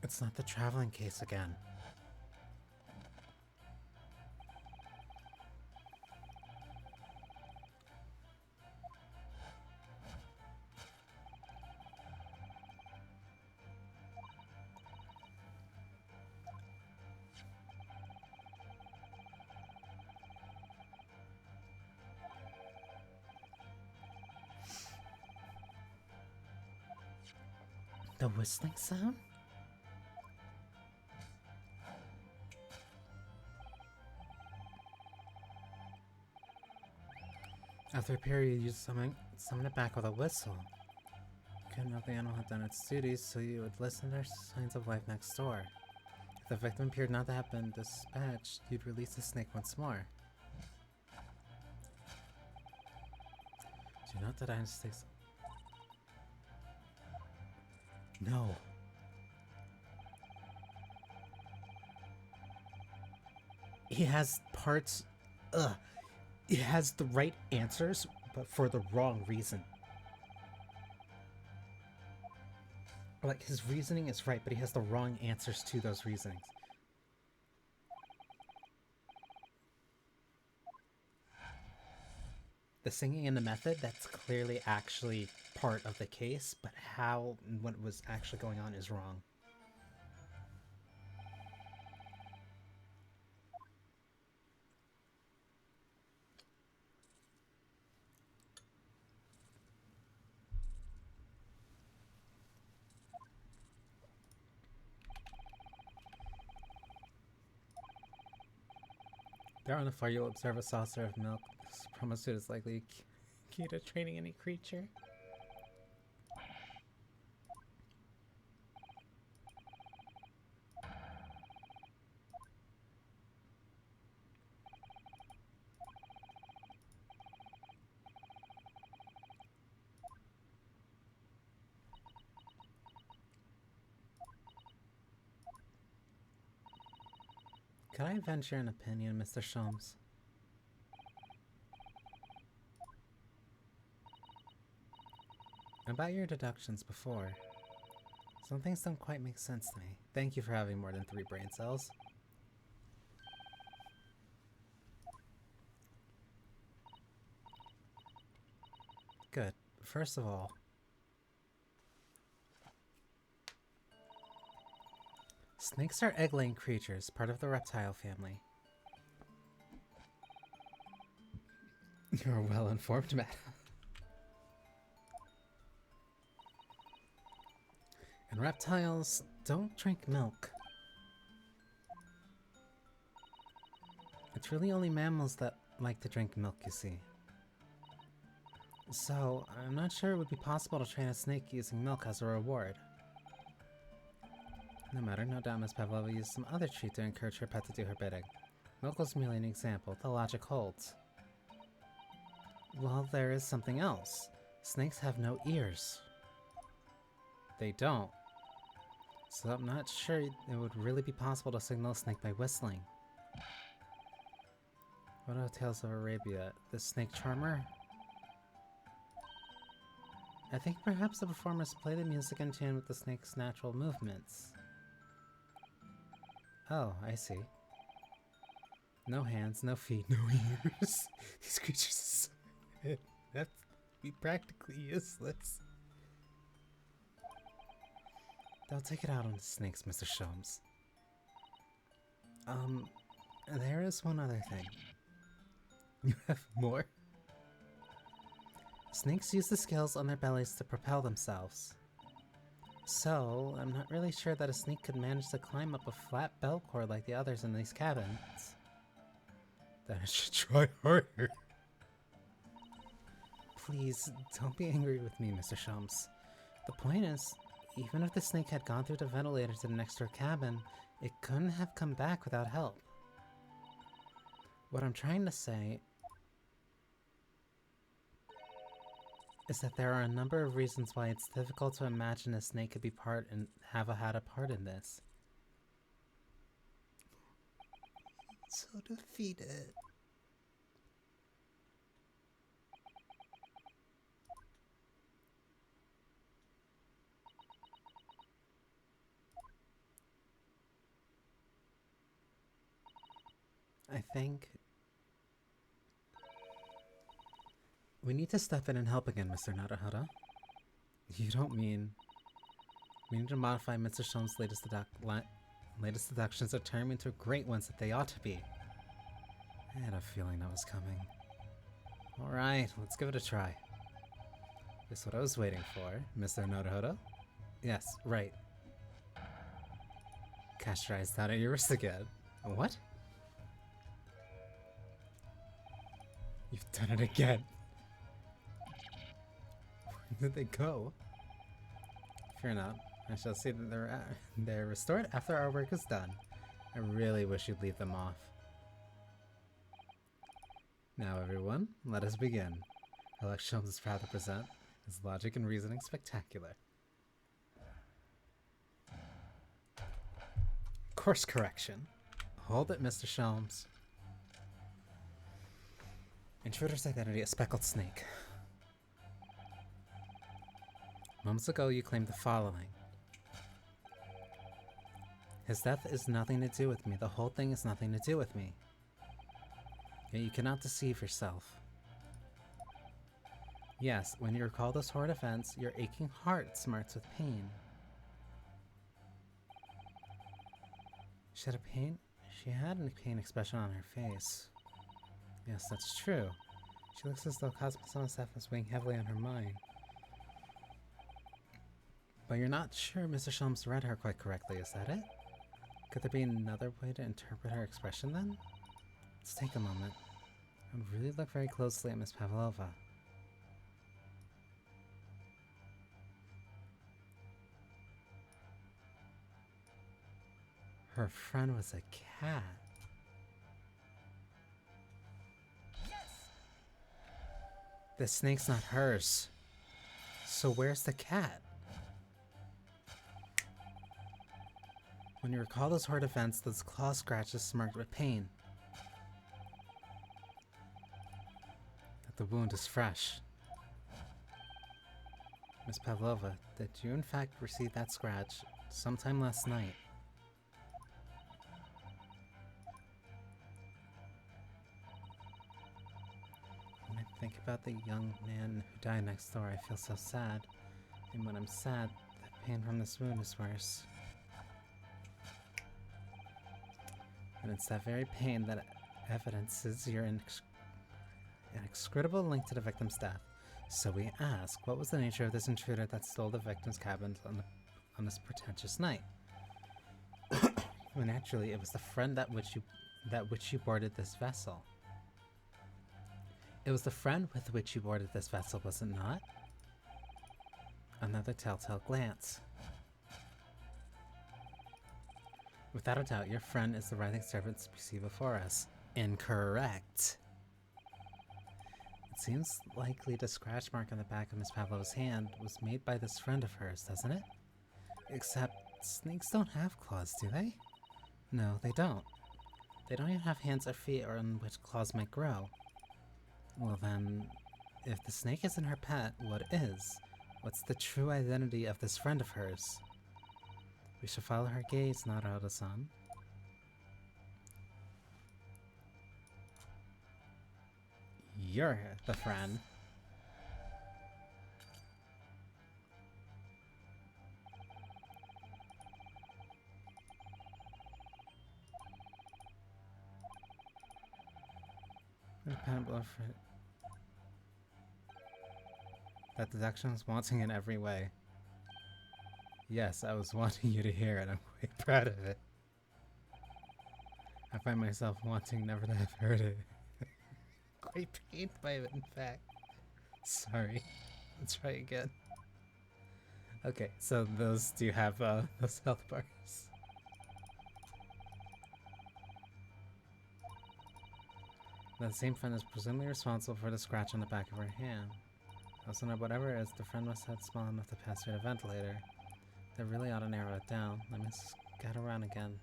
It's not the traveling case again. The whistling sound? After a period, you summon it back with a whistle. You couldn't know if the animal had done its duties, so you would listen to signs of life next door. If the victim appeared not to have been dispatched, you'd release the snake once more. Do not that I mistakes. No. He has parts. He has the right answers, but for the wrong reason. Like, his reasoning is right, but he has the wrong answers to those reasonings. The singing and the method, that's clearly actually part of the case, but how and what was actually going on is wrong. There on the far, you'll observe a saucer of milk. This promised is likely key to training any creature. Could I venture an opinion, Mr. Shums? About your deductions before. Some things don't quite make sense to me. Thank you for having more than 3 brain cells. Good. First of all, snakes are egg-laying creatures, part of the reptile family. You're well informed, madam. And reptiles don't drink milk. It's really only mammals that like to drink milk, you see. So, I'm not sure it would be possible to train a snake using milk as a reward. No matter, no doubt Miss Pavlova used some other treat to encourage her pet to do her bidding. Milko's merely an example. The logic holds. Well, there is something else. Snakes have no ears. They don't. So I'm not sure it would really be possible to signal a snake by whistling. What about Tales of Arabia? The snake charmer? I think perhaps the performers play the music in tune with the snake's natural movements. Oh, I see. No hands, no feet, no ears. These creatures that's be practically useless. Don't take it out on the snakes, Mr. Sholmes. There is one other thing. You have more? Snakes use the scales on their bellies to propel themselves. So, I'm not really sure that a snake could manage to climb up a flat bell cord like the others in these cabins. Then I should try harder. Please, don't be angry with me, Mr. Sholmes. The point is, even if the snake had gone through the ventilator to the next door cabin, it couldn't have come back without help. What I'm trying to say is that there are a number of reasons why it's difficult to imagine a snake could be had a part in this. So defeated. I think we need to step in and help again, Mr. Naruhodo. You don't mean we need to modify Mr. Sholmes' latest deductions to turn them into great ones that they ought to be. I had a feeling that was coming. Alright, let's give it a try. This is what I was waiting for, Mr. Naruhodo. Yes, right. Cast your eyes down at your wrist again. What? You've done it again. Where did they go? Fear not. I shall see that they're restored after our work is done. I really wish you'd leave them off. Now everyone, let us begin. Alex Sholmes is proud to present his logic and reasoning spectacular. Course correction. Hold it, Mr. Sholmes. Intruder's identity, a speckled snake. Moments ago, you claimed the following. His death is nothing to do with me. The whole thing is nothing to do with me. Yet you cannot deceive yourself. Yes, when you recall those horrid events, your aching heart smarts with pain. She had a pain expression on her face. Yes, that's true. She looks as though cosmic stuff is weighing heavily on her mind. But you're not sure Mr. Sholmes read her quite correctly, is that it? Could there be another way to interpret her expression then? Let's take a moment. I would really look very closely at Miss Pavlova. Her friend was a cat. The snake's not hers. So where's the cat? When you recall those horrid events, those claw scratches smirked with pain. That the wound is fresh. Miss Pavlova, did you in fact receive that scratch sometime last night? When I think about the young man who died next door, I feel so sad. And when I'm sad, the pain from this wound is worse. And it's that very pain that evidences your inexcredible link to the victim's death. So we ask, what was the nature of this intruder that stole the victim's cabin on this pretentious night? Well, naturally, it was the friend that which you boarded this vessel. It was the friend with which you boarded this vessel, was it not? Another telltale glance. Without a doubt, your friend is the writhing serpent we see before us. Incorrect. It seems likely the scratch mark on the back of Miss Pavlova's hand was made by this friend of hers, doesn't it? Except snakes don't have claws, do they? No, they don't. They don't even have hands or feet on which claws might grow. Well then, if the snake isn't her pet, what is? What's the true identity of this friend of hers? We should follow her gaze, Narada-san. You're the friend. That deduction was wanting in every way. Yes, I was wanting you to hear it. I'm quite proud of it. I find myself wanting never to have heard it. Quite pained by it, in fact. Sorry. Let's try again. Okay, so those do have those health bars. The same friend is presumably responsible for the scratch on the back of her hand. Also, no, whatever it is, the friend must have small enough to pass through the ventilator. They really ought to narrow it down. Let me scat around again.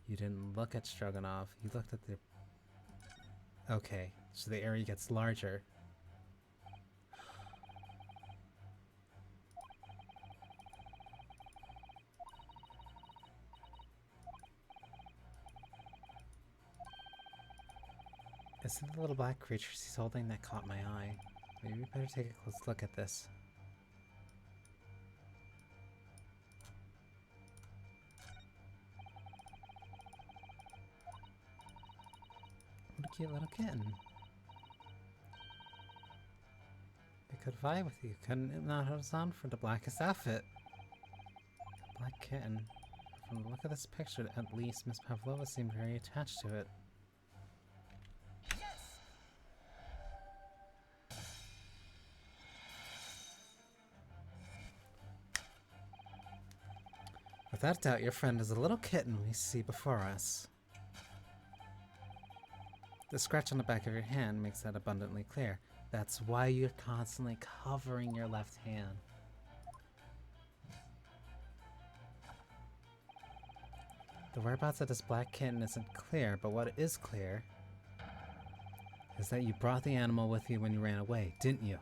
You didn't look at Stroganoff. You looked at the... Okay, so the area gets larger. Is it the little black creature he's holding that caught my eye? Maybe we better take a close look at this. What a cute little kitten. It could vie with you, couldn't it, Naruto-san, for the blackest outfit? The black kitten. From the look of this picture, at least Miss Pavlova seemed very attached to it. Without doubt, your friend is a little kitten we see before us. The scratch on the back of your hand makes that abundantly clear. That's why you're constantly covering your left hand. The whereabouts of this black kitten isn't clear, but what is clear is that you brought the animal with you when you ran away, didn't you?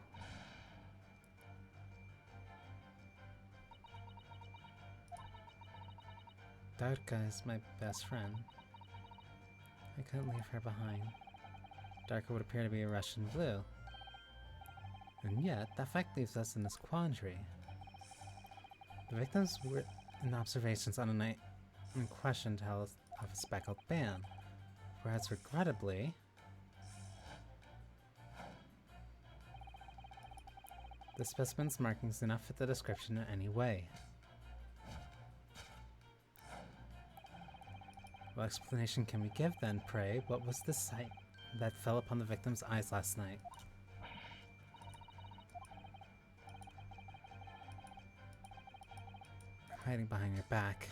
Darka is my best friend. I couldn't leave her behind. Darka would appear to be a Russian blue. And yet, that fact leaves us in this quandary. The victims were in observations on the night in question tell us of a speckled band, whereas regrettably, the specimen's markings do not fit the description in any way. What explanation can we give then, pray? What was the sight that fell upon the victim's eyes last night? Hiding behind your back.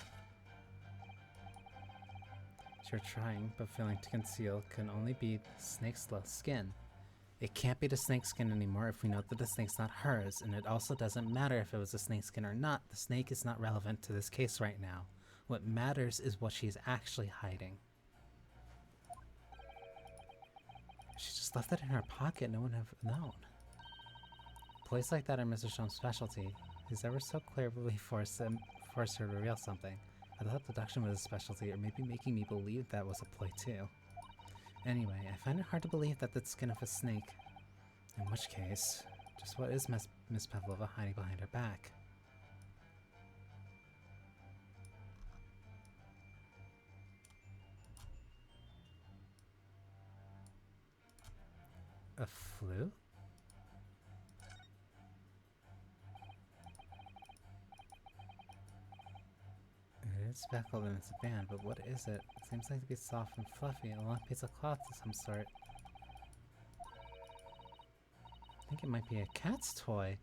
You're trying, but failing to conceal, can only be the snake's skin. It can't be the snake's skin anymore if we know that the snake's not hers, and it also doesn't matter if it was a snake's skin or not. The snake is not relevant to this case right now. What matters is what she's actually hiding. If she just left it in her pocket, no one would have known. Plays like that are Mr. Shum's specialty. He's ever so cleverly forced her to reveal something. I thought deduction was a specialty, or maybe making me believe that was a ploy too. Anyway, I find it hard to believe that the skin of a snake. In which case, just what is Miss Pavlova hiding behind her back? A flute? It is speckled and it's a band, but what is it? It seems like to be soft and fluffy, a long piece of cloth of some sort. I think it might be a cat's toy.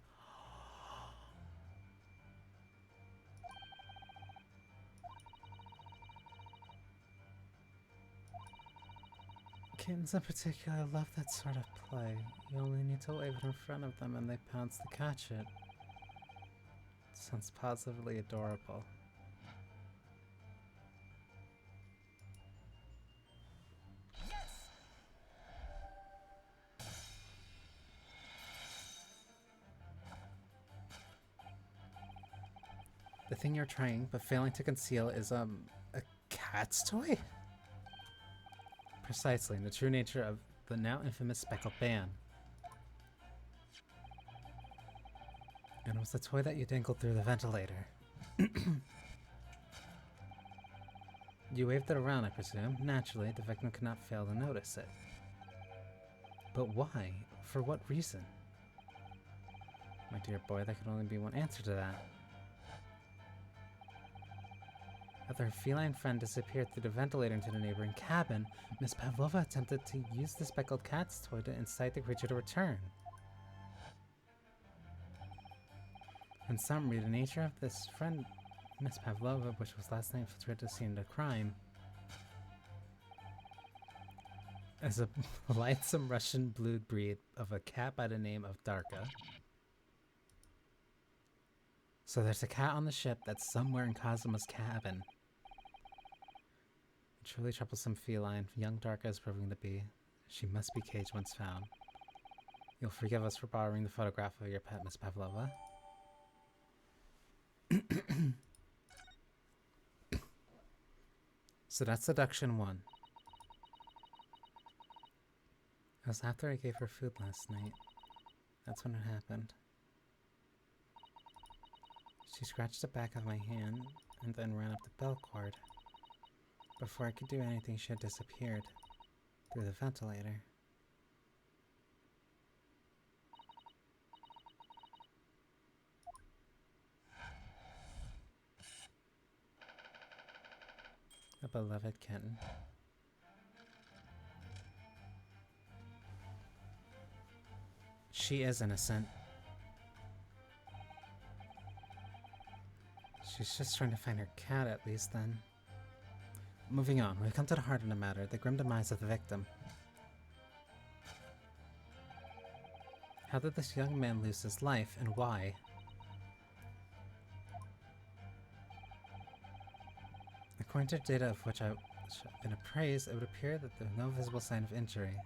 Kittens in particular love that sort of play. You only need to wave it in front of them and they pounce to catch it. Sounds positively adorable. The thing you're trying but failing to conceal is a cat's toy? Precisely, in the true nature of the now infamous speckled ban. And it was the toy that you dangled through the ventilator. You waved it around, I presume. Naturally, the victim could not fail to notice it. But why? For what reason? My dear boy, there can only be one answer to that. After her feline friend disappeared through the ventilator into the neighboring cabin, Miss Pavlova attempted to use the speckled cat's toy to incite the creature to return. In summary, the nature of this friend, Miss Pavlova, which was last night infiltrated the scene of the crime, is a lightsome Russian blue breed of a cat by the name of Darka. So there's a cat on the ship that's somewhere in Kazuma's cabin. A truly troublesome feline, young Darka is proving to be. She must be caged once found. You'll forgive us for borrowing the photograph of your pet, Miss Pavlova. So that's seduction 1. It was after I gave her food last night. That's when it happened. She scratched the back of my hand and then ran up the bell cord. Before I could do anything, she had disappeared through the ventilator. A beloved kitten. She is innocent. She's just trying to find her cat, at least, then. Moving on, we've come to the heart of the matter, the grim demise of the victim. How did this young man lose his life, and why? According to data of which I've been appraised, it would appear that there's no visible sign of injury.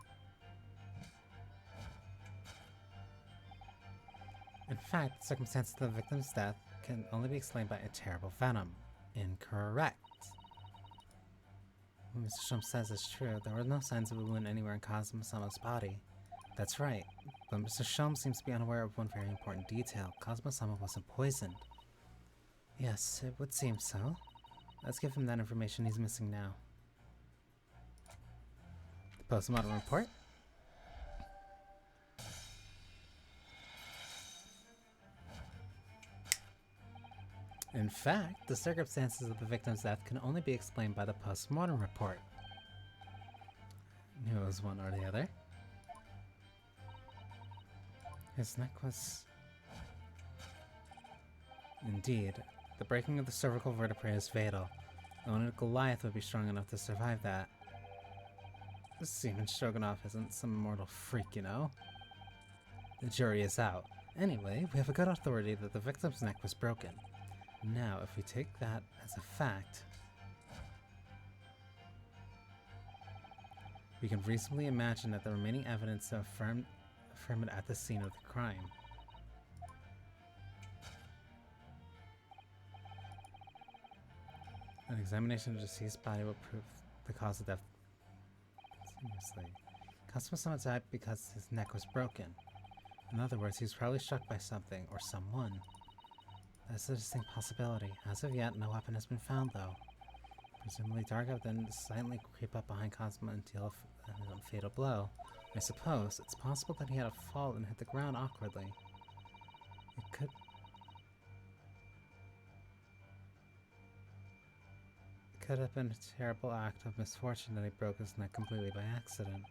In fact, the circumstances of the victim's death can only be explained by a terrible venom. Incorrect. What Mr. Shump says is true. There were no signs of a wound anywhere in Kazuma-sama's body. That's right, but Mr. Shump seems to be unaware of one very important detail. Kazuma-sama wasn't poisoned. Yes, it would seem so. Let's give him that information he's missing now. The postmortem report? In fact, the circumstances of the victim's death can only be explained by the post-mortem report. Knew it was one or the other. His neck was... Indeed, the breaking of the cervical vertebrae is fatal. Only a Goliath would be strong enough to survive that. This Seaman Stroganoff isn't some immortal freak, you know? The jury is out. Anyway, we have a good authority that the victim's neck was broken. Now, if we take that as a fact, we can reasonably imagine that the remaining evidence to affirm it at the scene of the crime. An examination of the deceased body will prove the cause of death continuously. Kazuma-sama died because his neck was broken. In other words, he was probably struck by something or someone. That's a distinct possibility. As of yet, no weapon has been found, though. Presumably, Darga would then silently creep up behind Kazuma and deal a fatal blow. I suppose it's possible that he had a fall and hit the ground awkwardly. It could have been a terrible act of misfortune that he broke his neck completely by accident.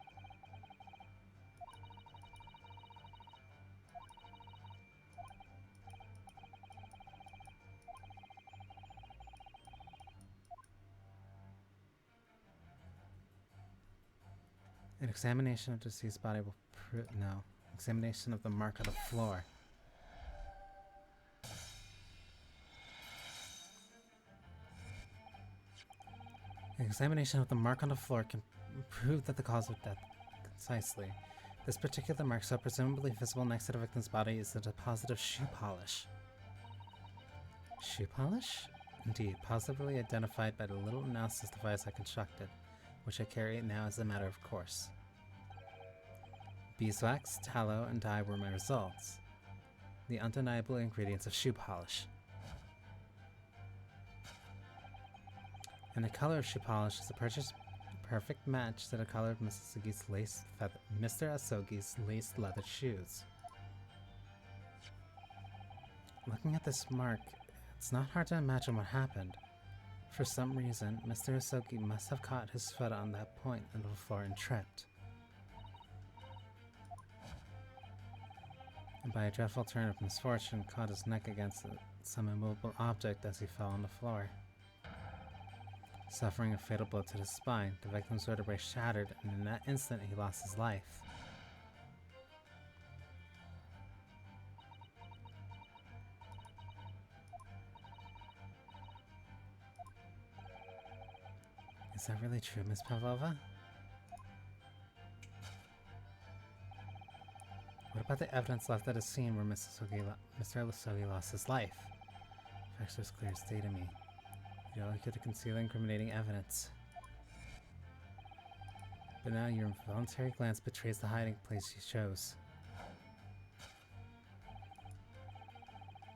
An examination of the deceased body will prove... No. Examination of the mark on the floor. An examination of the mark on the floor can prove that the cause of death concisely. This particular mark, so presumably visible next to the victim's body, is a deposit of shoe polish. Shoe polish? Indeed, positively identified by the little analysis device I constructed, which I carry now as a matter of course. Beeswax, tallow, and dye were my results. The undeniable ingredients of shoe polish. And the color of shoe polish is a perfect match to the color of Mr. Asogi's laced leather shoes. Looking at this mark, it's not hard to imagine what happened. For some reason, Mr. Asogi must have caught his foot on that point in the floor and tripped. And by a dreadful turn of misfortune, caught his neck against some immovable object as he fell on the floor. Suffering a fatal blow to the spine, the victim's vertebrae shattered, and in that instant he lost his life. Is that really true, Miss Pavlova? What about the evidence left at the scene where Mr. Asogi lost his life? Facts are as clear as day to me. You only could conceal incriminating evidence. But now your involuntary glance betrays the hiding place you chose.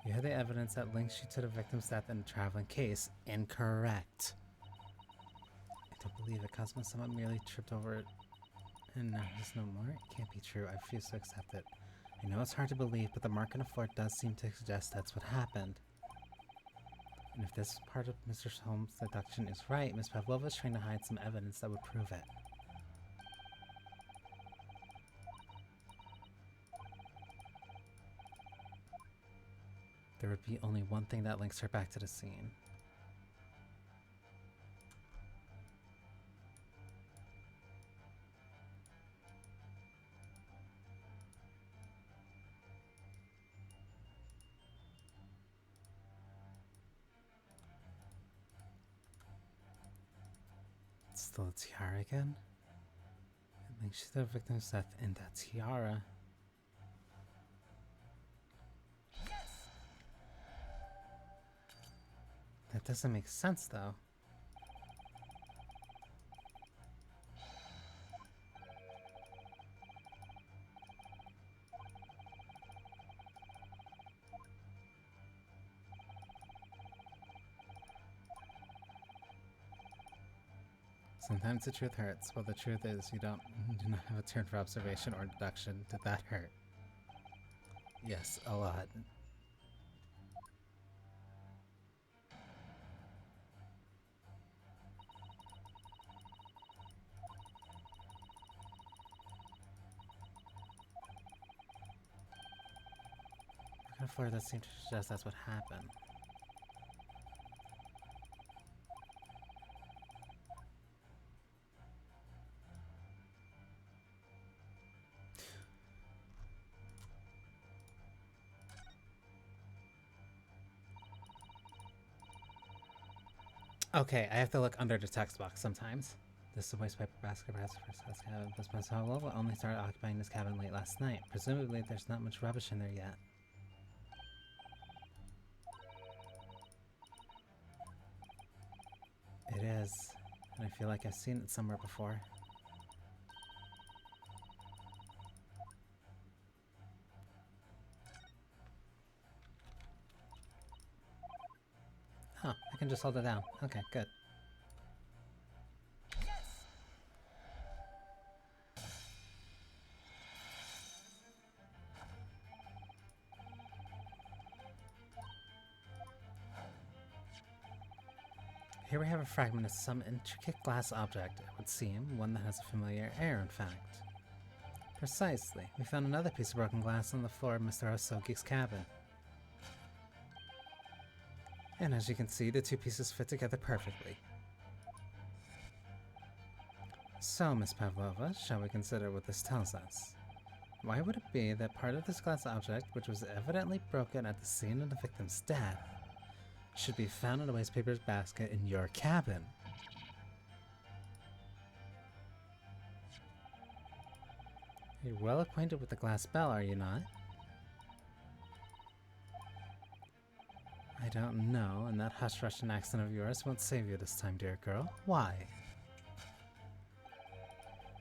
You had the evidence that links you to the victim's death in a traveling case. Incorrect. I don't believe it. Cosmo someone merely tripped over it and now he's no more. It can't be true. I refuse to accept it. I know it's hard to believe, but the mark on the floor does seem to suggest that's what happened. And if this part of Mr. Holmes' deduction is right, Miss Pavlova is trying to hide some evidence that would prove it. There would be only one thing that links her back to the scene. Still a tiara again? It links you to the victim's death in that tiara. That doesn't make sense, though. Sometimes the truth hurts. Well, the truth is you do not have a turn for observation or deduction. Did that hurt? Yes, a lot. On the floor, that seems to suggest that's what happened. Okay, I have to look under the text box sometimes. This is a waste paper basket for house cabin. This Miss Pavlova only started occupying this cabin late last night. Presumably, there's not much rubbish in there yet. It is, and I feel like I've seen it somewhere before. Oh, I can just hold it down. Okay, good. Here we have a fragment of some intricate glass object, it would seem, one that has a familiar air, in fact. Precisely. We found another piece of broken glass on the floor of Mr. Asogi's cabin. And as you can see, the two pieces fit together perfectly. So, Miss Pavlova, shall we consider what this tells us? Why would it be that part of this glass object, which was evidently broken at the scene of the victim's death, should be found in a waste paper basket in your cabin? You're well acquainted with the glass bell, are you not? I don't know, and that hush Russian accent of yours won't save you this time, dear girl. Why?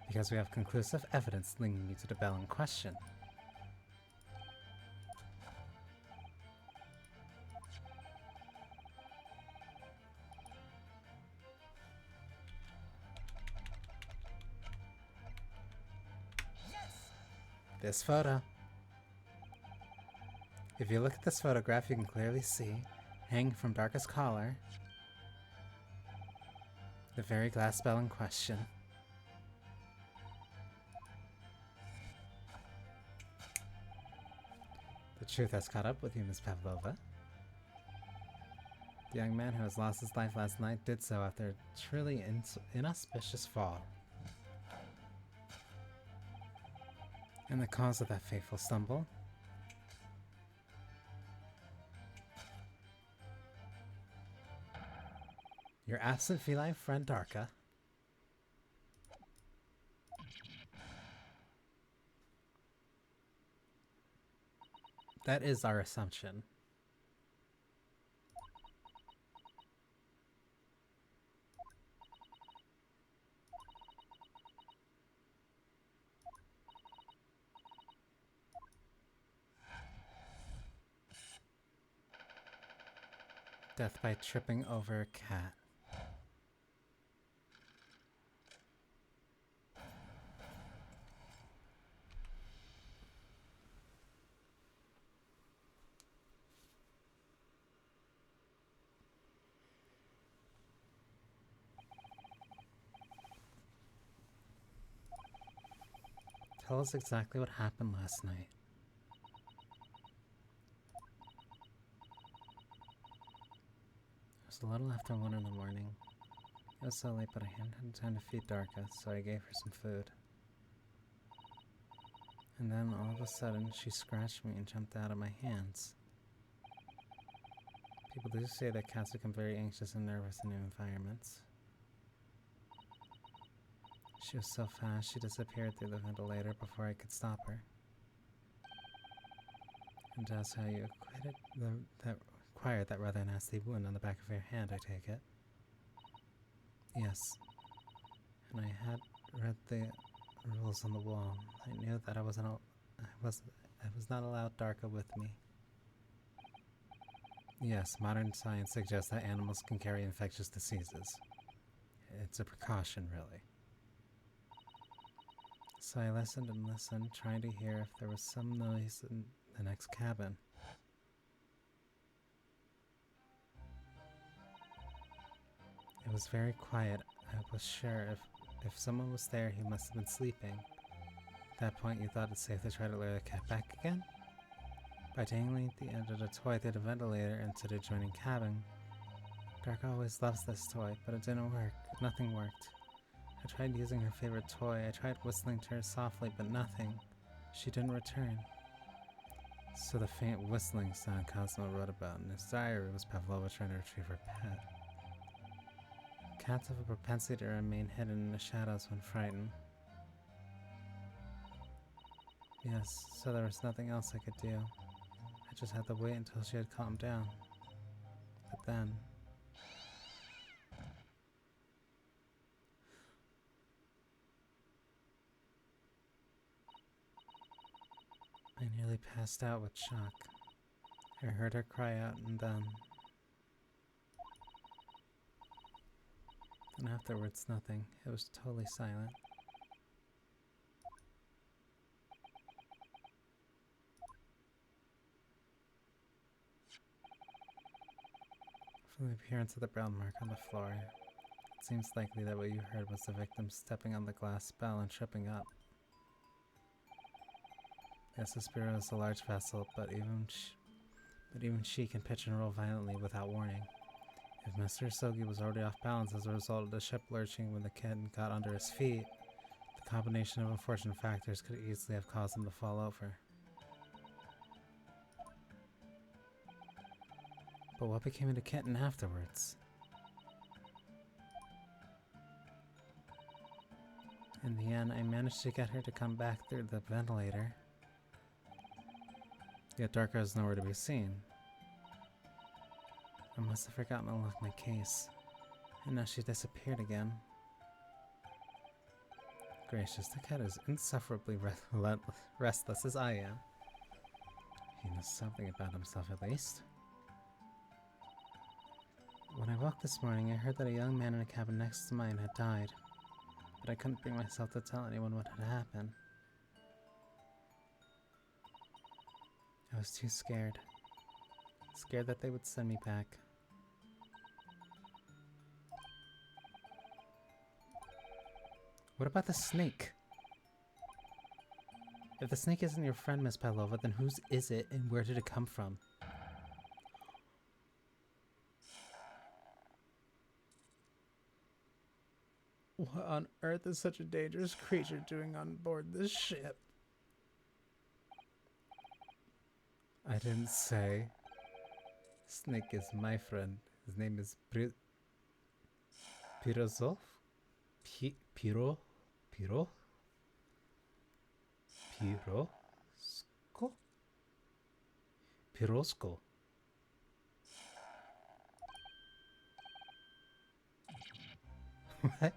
Because we have conclusive evidence linking you to the bell in question. This photo. If you look at this photograph, you can clearly see, hanging from Darka's collar, the very glass bell in question. The truth has caught up with you, Miss Pavlova. The young man who has lost his life last night did so after a truly inauspicious fall. And the cause of that fateful stumble? Your absent feline friend Darka. That is our assumption. Death by tripping over a cat. Tell us exactly what happened last night. It was a little after 1 in the morning. It was so late, but I hadn't had time to feed Darka, so I gave her some food. And then, all of a sudden, she scratched me and jumped out of my hands. People do say that cats become very anxious and nervous in new environments. She was so fast, she disappeared through the ventilator before I could stop her. And that's how you acquired that rather nasty wound on the back of your hand, I take it. Yes. And I had read the rules on the wall. I knew that I was not allowed Darka with me. Yes, modern science suggests that animals can carry infectious diseases. It's a precaution, really. So I listened and listened, trying to hear if there was some noise in the next cabin. It was very quiet. I was sure if someone was there, he must have been sleeping. At that point, you thought it safe to try to lure the cat back again? By dangling the end of the toy through the ventilator into the adjoining cabin. Darka always loves this toy, but it didn't work. Nothing worked. I tried using her favorite toy. I tried whistling to her softly, but nothing. She didn't return. So the faint whistling sound Cosmo wrote about in his diary was Pavlova trying to retrieve her pet. Cats have a propensity to remain hidden in the shadows when frightened. Yes, so there was nothing else I could do. I just had to wait until she had calmed down. But then... I nearly passed out with shock. I heard her cry out and then afterwards nothing. It was totally silent. From the appearance of the brown mark on the floor, it seems likely that what you heard was the victim stepping on the glass bell and tripping up. Yes, this bureau is a large vessel, but even she can pitch and roll violently without warning. If Master Sogi was already off balance as a result of the ship lurching when the kitten got under his feet, the combination of unfortunate factors could easily have caused him to fall over. But what became of the kitten afterwards? In the end, I managed to get her to come back through the ventilator. Yet Darko is nowhere to be seen. I must have forgotten to lock my case, and now she disappeared again. Gracious, the cat is insufferably restless as I am. He knows something about himself at least. When I woke this morning, I heard that a young man in a cabin next to mine had died, but I couldn't bring myself to tell anyone what had happened. I was too scared. Scared that they would send me back. What about the snake? If the snake isn't your friend, Miss Pavlova, then whose is it and where did it come from? What on earth is such a dangerous creature doing on board this ship? I didn't say. Snake is my friend. His name is Pirozov? Piro? Pirosko? What?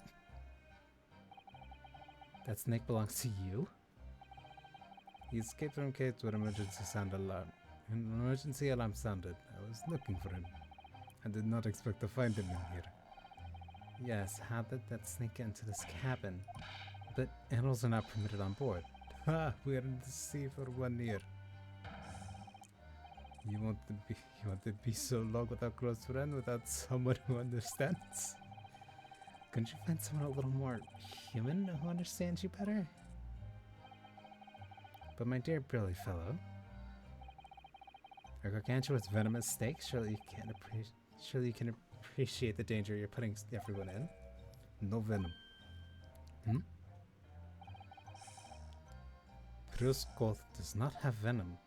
That snake belongs to you? He escaped from cage when emergency sound alarm. An emergency alarm sounded. I was looking for him. I did not expect to find him in here. Yes, how did that snake get into this cabin? But animals are not permitted on board. Ha! We are in the sea for 1 year. You want to be so long without a close friend, without someone who understands? Couldn't you find someone a little more human who understands you better? But my dear burly fellow, a gargantuous venomous snake, surely you can appreciate the danger you're putting everyone in. No venom. Pruskov does not have venom.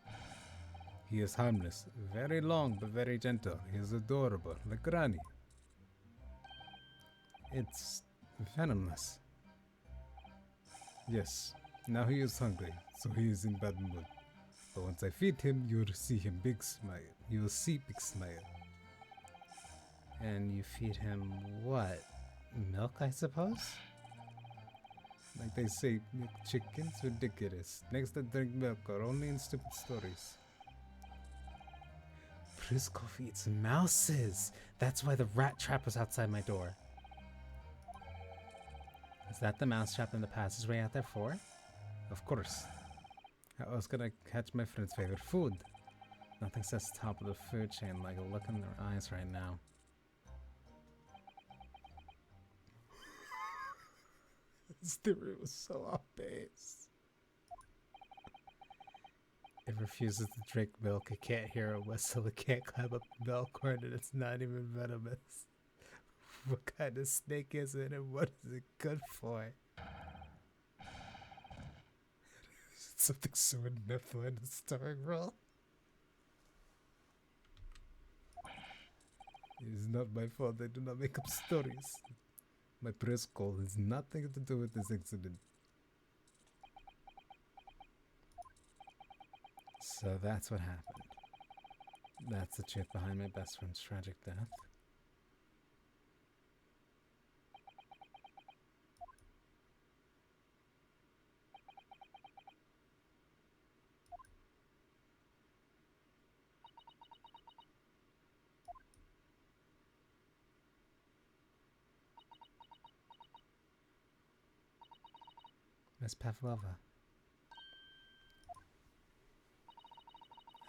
He is harmless, very long but very gentle. He is adorable, like Granny. It's venomless. Yes, now he is hungry, so he is in bad mood. But once I feed him, you'll see him big smile. You will see big smile. And you feed him what? Milk, I suppose? Like they say, milk chickens ridiculous. Next that drink milk are only in stupid stories. Pruskov eats mouses! That's why the rat trap was outside my door. Is that the mouse trap in the passageway out there for? Of course. I was gonna catch my friend's favorite food. Nothing says top of the food chain like a look in their eyes right now. This theory was so off base. It refuses to drink milk, it can't hear a whistle, it can't climb up a milk horn, and it's not even venomous. What kind of snake is it and what is it good for? Something so inevitable in the starring role. It is not my fault, I do not make up stories. My press call has nothing to do with this incident. So that's what happened. That's the truth behind my best friend's tragic death. Miss Pavlova,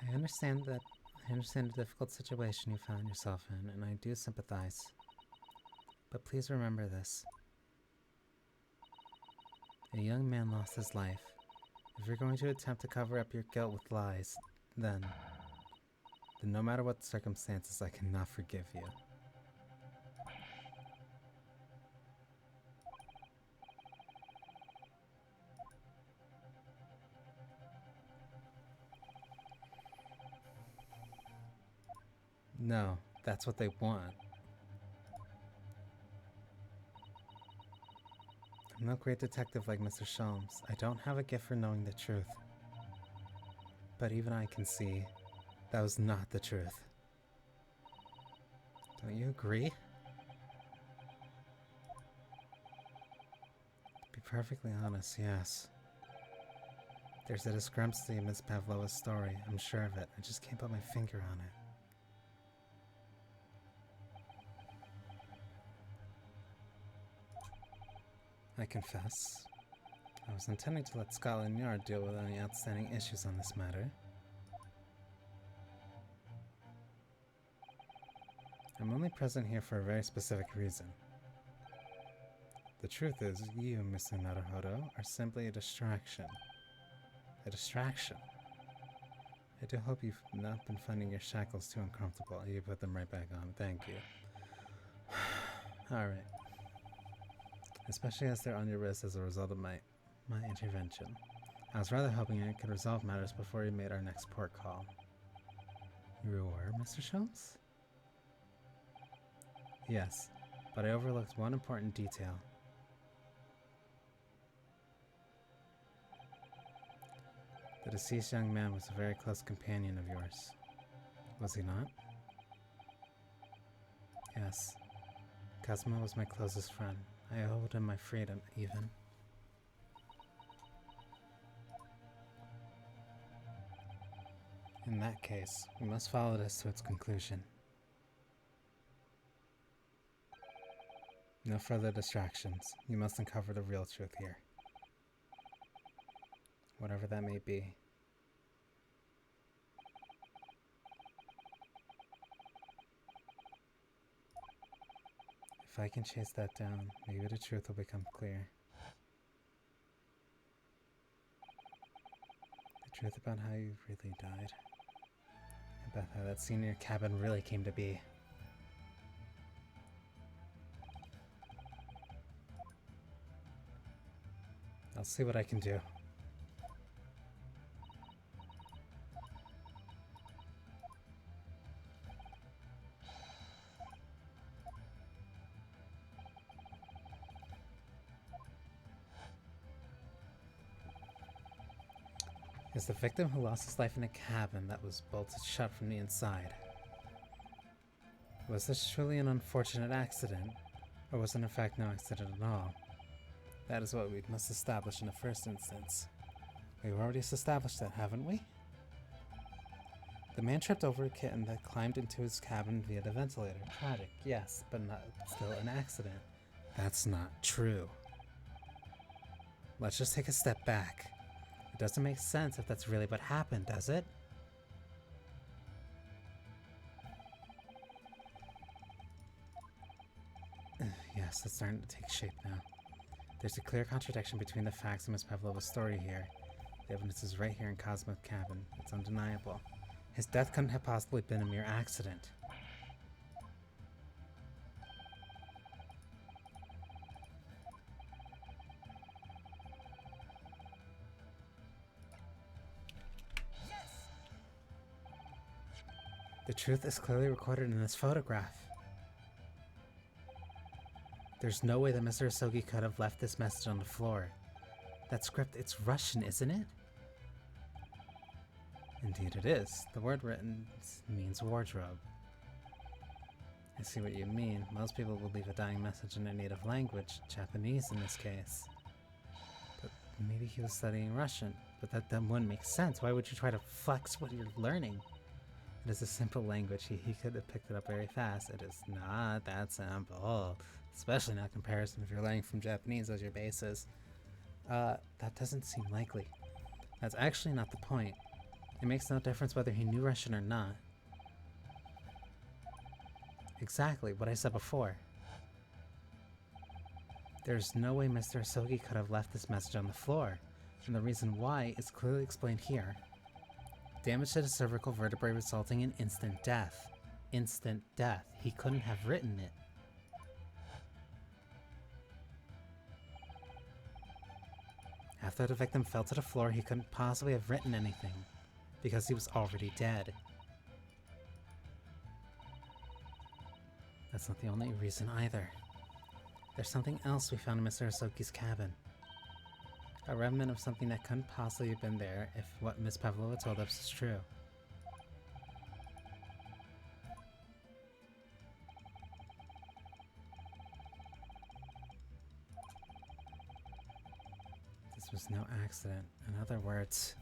I understand the difficult situation you found yourself in, and I do sympathize. But please remember this. A young man lost his life. If you're going to attempt to cover up your guilt with lies, then no matter what the circumstances, I cannot forgive you. No, that's what they want. I'm no great detective like Mr. Sholmes. I don't have a gift for knowing the truth. But even I can see that was not the truth. Don't you agree? To be perfectly honest, yes. There's a discrepancy in Miss Pavlova's story. I'm sure of it. I just can't put my finger on it. I confess. I was intending to let Scotland Yard deal with any outstanding issues on this matter. I'm only present here for a very specific reason. The truth is, you, Mr. Naruhodo, are simply a distraction. A distraction. I do hope you've not been finding your shackles too uncomfortable. You put them right back on. Thank you. Alright. Especially as they're on your wrist as a result of my intervention. I was rather hoping I could resolve matters before we made our next port call. You were, Mr. Sholmes? Yes, but I overlooked one important detail. The deceased young man was a very close companion of yours. Was he not? Yes. Cosmo was my closest friend. I owed him my freedom, even. In that case, we must follow this to its conclusion. No further distractions. You must uncover the real truth here. Whatever that may be. If I can chase that down, maybe the truth will become clear. The truth about how you really died. About how that scene in your cabin really came to be. I'll see what I can do. Is the victim who lost his life in a cabin that was bolted shut from the inside. Was this truly an unfortunate accident, or was it in fact no accident at all? That is what we must establish in the first instance. We've already established that, haven't we? The man tripped over a kitten that climbed into his cabin via the ventilator. Tragic, yes, but not still an accident. That's not true. Let's just take a step back. It doesn't make sense if that's really what happened, does it? Yes, it's starting to take shape now. There's a clear contradiction between the facts and Miss Pavlova's story here. The evidence is right here in Cosmo's cabin. It's undeniable. His death couldn't have possibly been a mere accident. The truth is clearly recorded in this photograph. There's no way that Mr. Asogi could have left this message on the floor. That script, it's Russian, isn't it? Indeed it is. The word written means wardrobe. I see what you mean. Most people would leave a dying message in their native language, Japanese in this case. But maybe he was studying Russian. But that wouldn't make sense. Why would you try to flex what you're learning? It is a simple language. He could have picked it up very fast. It is not that simple. Especially not in comparison if you're learning from Japanese as your basis. That doesn't seem likely. That's actually not the point. It makes no difference whether he knew Russian or not. Exactly what I said before. There's no way Mr. Asogi could have left this message on the floor. And the reason why is clearly explained here. Damage to the cervical vertebrae resulting in instant death. Instant death. He couldn't have written it. After the victim fell to the floor, he couldn't possibly have written anything, because he was already dead. That's not the only reason either. There's something else we found in Mr. Asoki's cabin. A remnant of something that couldn't possibly have been there if what Miss Pavlova told us is true. This was no accident. In other words...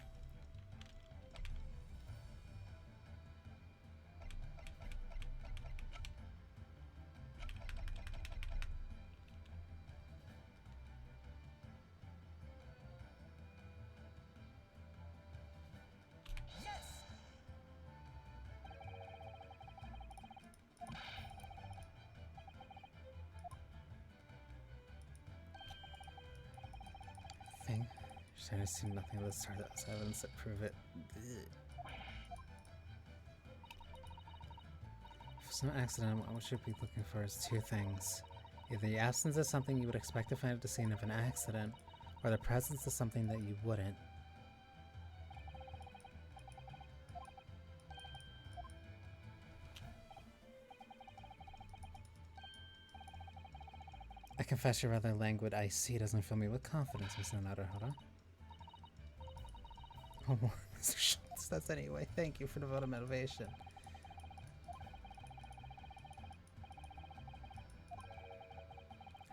I see nothing of the sort of evidence that prove it. If it's no accident, what we should be looking for is two things. Either the absence of something you would expect to find at the scene of an accident, or the presence of something that you wouldn't. I confess your rather languid I see doesn't fill me with confidence, Miss Naruhodo. Oh, Mr. Schultz, that's anyway. Thank you for the vote of motivation.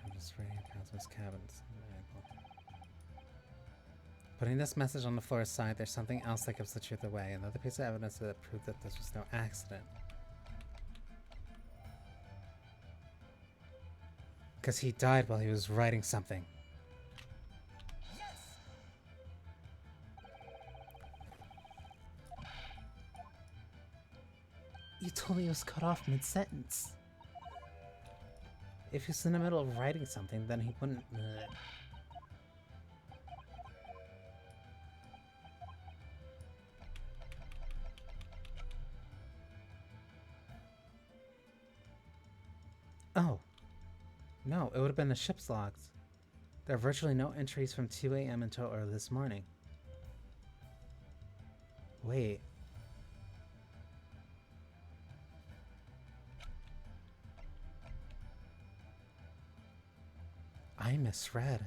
I'm just reading Cosmo's cabin. Putting this message on the floor aside, there's something else that gives the truth away. Another piece of evidence that proved that this was no accident. Because he died while he was writing something. You told me he was cut off mid-sentence. If he was in the middle of writing something, then he wouldn't... Oh. No, it would have been the ship's logs. There are virtually no entries from 2 a.m. until early this morning. Wait. I misread.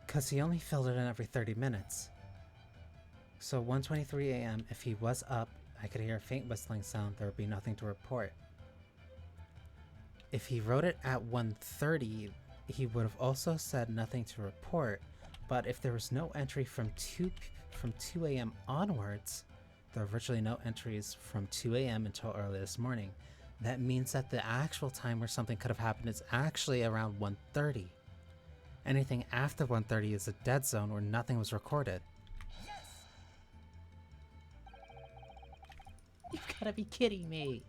Because he only filled it in every 30 minutes. So 1:23 a.m., if he was up, I could hear a faint whistling sound, there would be nothing to report. If he wrote it at 1:30, he would have also said nothing to report, but if there was no entry from 2 a.m. onwards, there are virtually no entries from 2 a.m. until early this morning. That means that the actual time where something could have happened is actually around 1:30. Anything after 1:30 is a dead zone where nothing was recorded. You've gotta be kidding me!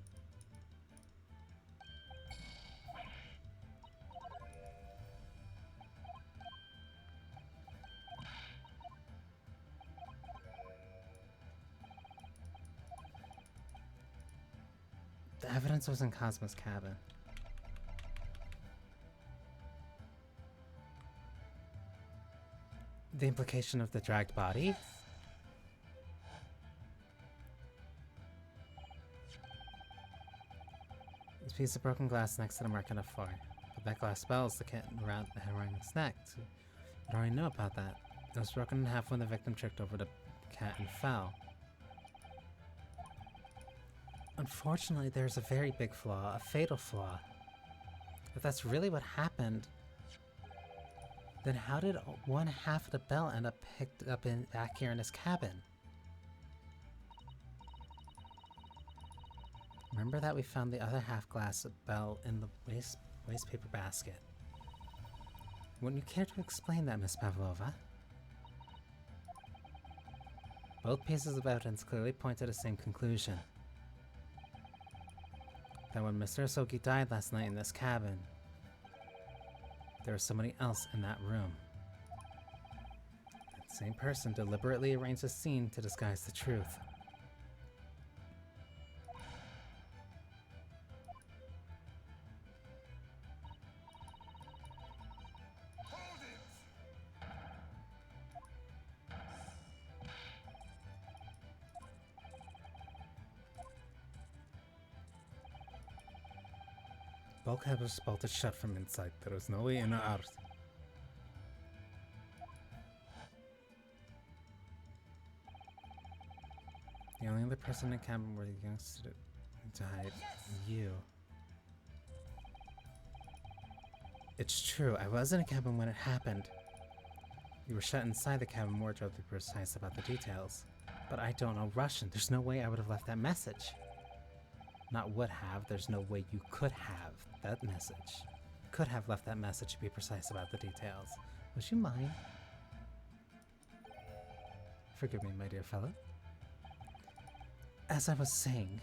The evidence was in Cosmo's cabin. The implication of the dragged body? This piece of broken glass next to the mark on the floor. But that glass spells the kitten around the head around its neck. So you already know about that. It was broken in half when the victim tripped over the cat and fell. Unfortunately, there's a very big flaw, a fatal flaw. If that's really what happened, then how did one half of the bell end up picked up back here in his cabin? Remember that we found the other half glass bell in the waste paper basket. Wouldn't you care to explain that, Miss Pavlova? Both pieces of evidence clearly point to the same conclusion. That when Mr. Asoki died last night in this cabin, there was somebody else in that room. That same person deliberately arranged a scene to disguise the truth. bulkhead was bolted shut from inside. There was no way in or out. The only other person in the cabin where the youngster died. You. It's true, I was in a cabin when it happened. You were shut inside the cabin wardrobe to be precise about the details. But I don't know Russian. There's no way I would have left that message. Not would have, there's no way you could have that message. Could have left that message to be precise about the details. Would you mind? Forgive me, my dear fellow. As I was saying,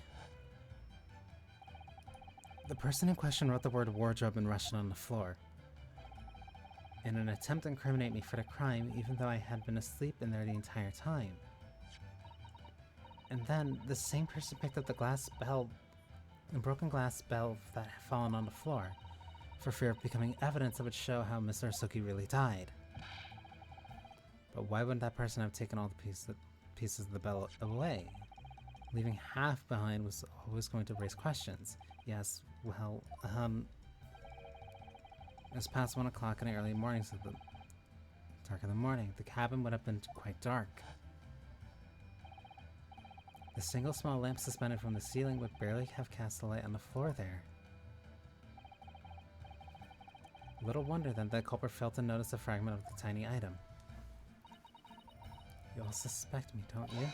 the person in question wrote the word wardrobe in Russian on the floor. In an attempt to incriminate me for the crime, even though I had been asleep in there the entire time. And then, the same person picked up the broken glass bell that had fallen on the floor, for fear of becoming evidence that would show how Mr. Asuki really died. But why wouldn't that person have taken all the pieces of the bell away? Leaving half behind was always going to raise questions. Yes, well, it was past 1 o'clock in the early mornings of the dark of the morning. The cabin would have been quite dark. The single small lamp suspended from the ceiling would barely have cast a light on the floor there. Little wonder then that the culprit failed to notice a fragment of the tiny item. You all suspect me, don't you?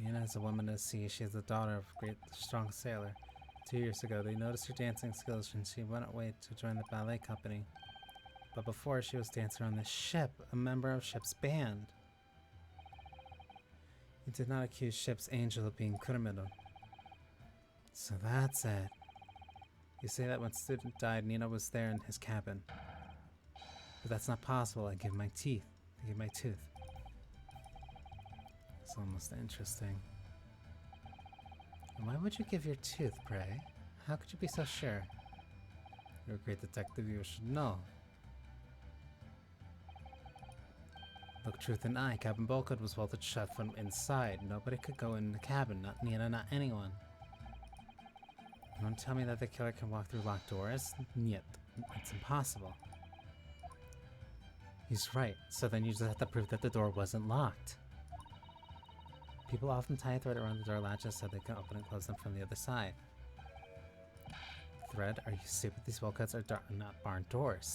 Nina is a woman to see. She is the daughter of a great, strong sailor. 2 years ago, they noticed her dancing skills and she went away to join the ballet company. But before, she was dancer on the ship, a member of ship's band. He did not accuse ship's angel of being criminal. So that's it. You say that when student died, Nina was there in his cabin. But that's not possible. I give my teeth. I give my tooth. It's almost interesting. And why would you give your tooth, pray? How could you be so sure? You're a great detective, you should know. Look truth in eye, cabin bulkhead was bolted shut from inside. Nobody could go in the cabin, not Nina, not anyone. You want to tell me that the killer can walk through locked doors? Yet, it's impossible. He's right, so then you just have to prove that the door wasn't locked. People often tie a thread around the door latches so they can open and close them from the other side. Thread? Are you stupid? These bulkheads are not barn doors.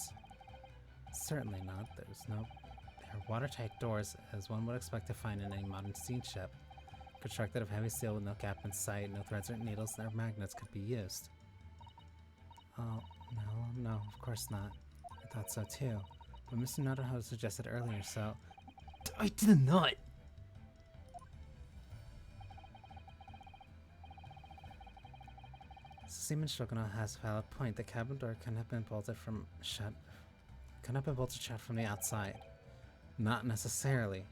Certainly not. They are watertight doors, as one would expect to find in any modern steamship. Constructed of heavy steel with no gap in sight, no threads or needles or magnets could be used. Oh, no, of course not. I thought so too. But Mr. Nodaho suggested earlier, so... I did not! Seaman Shogunov has a valid point. The cabin door couldn't have been bolted shut from the outside. Not necessarily.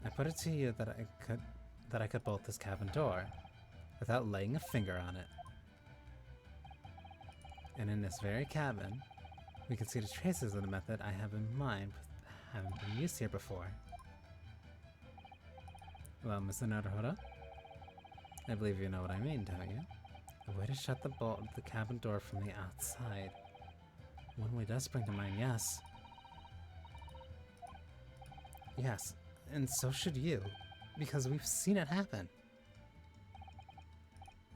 I put it to you that I could bolt this cabin door without laying a finger on it. And in this very cabin, we can see the traces of the method I have in mind, but haven't been used here before. Well, Mr. Naruhodo? I believe you know what I mean, don't you? A way to shut the cabin door from the outside. One way does spring to mind, yes. Yes, and so should you, because we've seen it happen.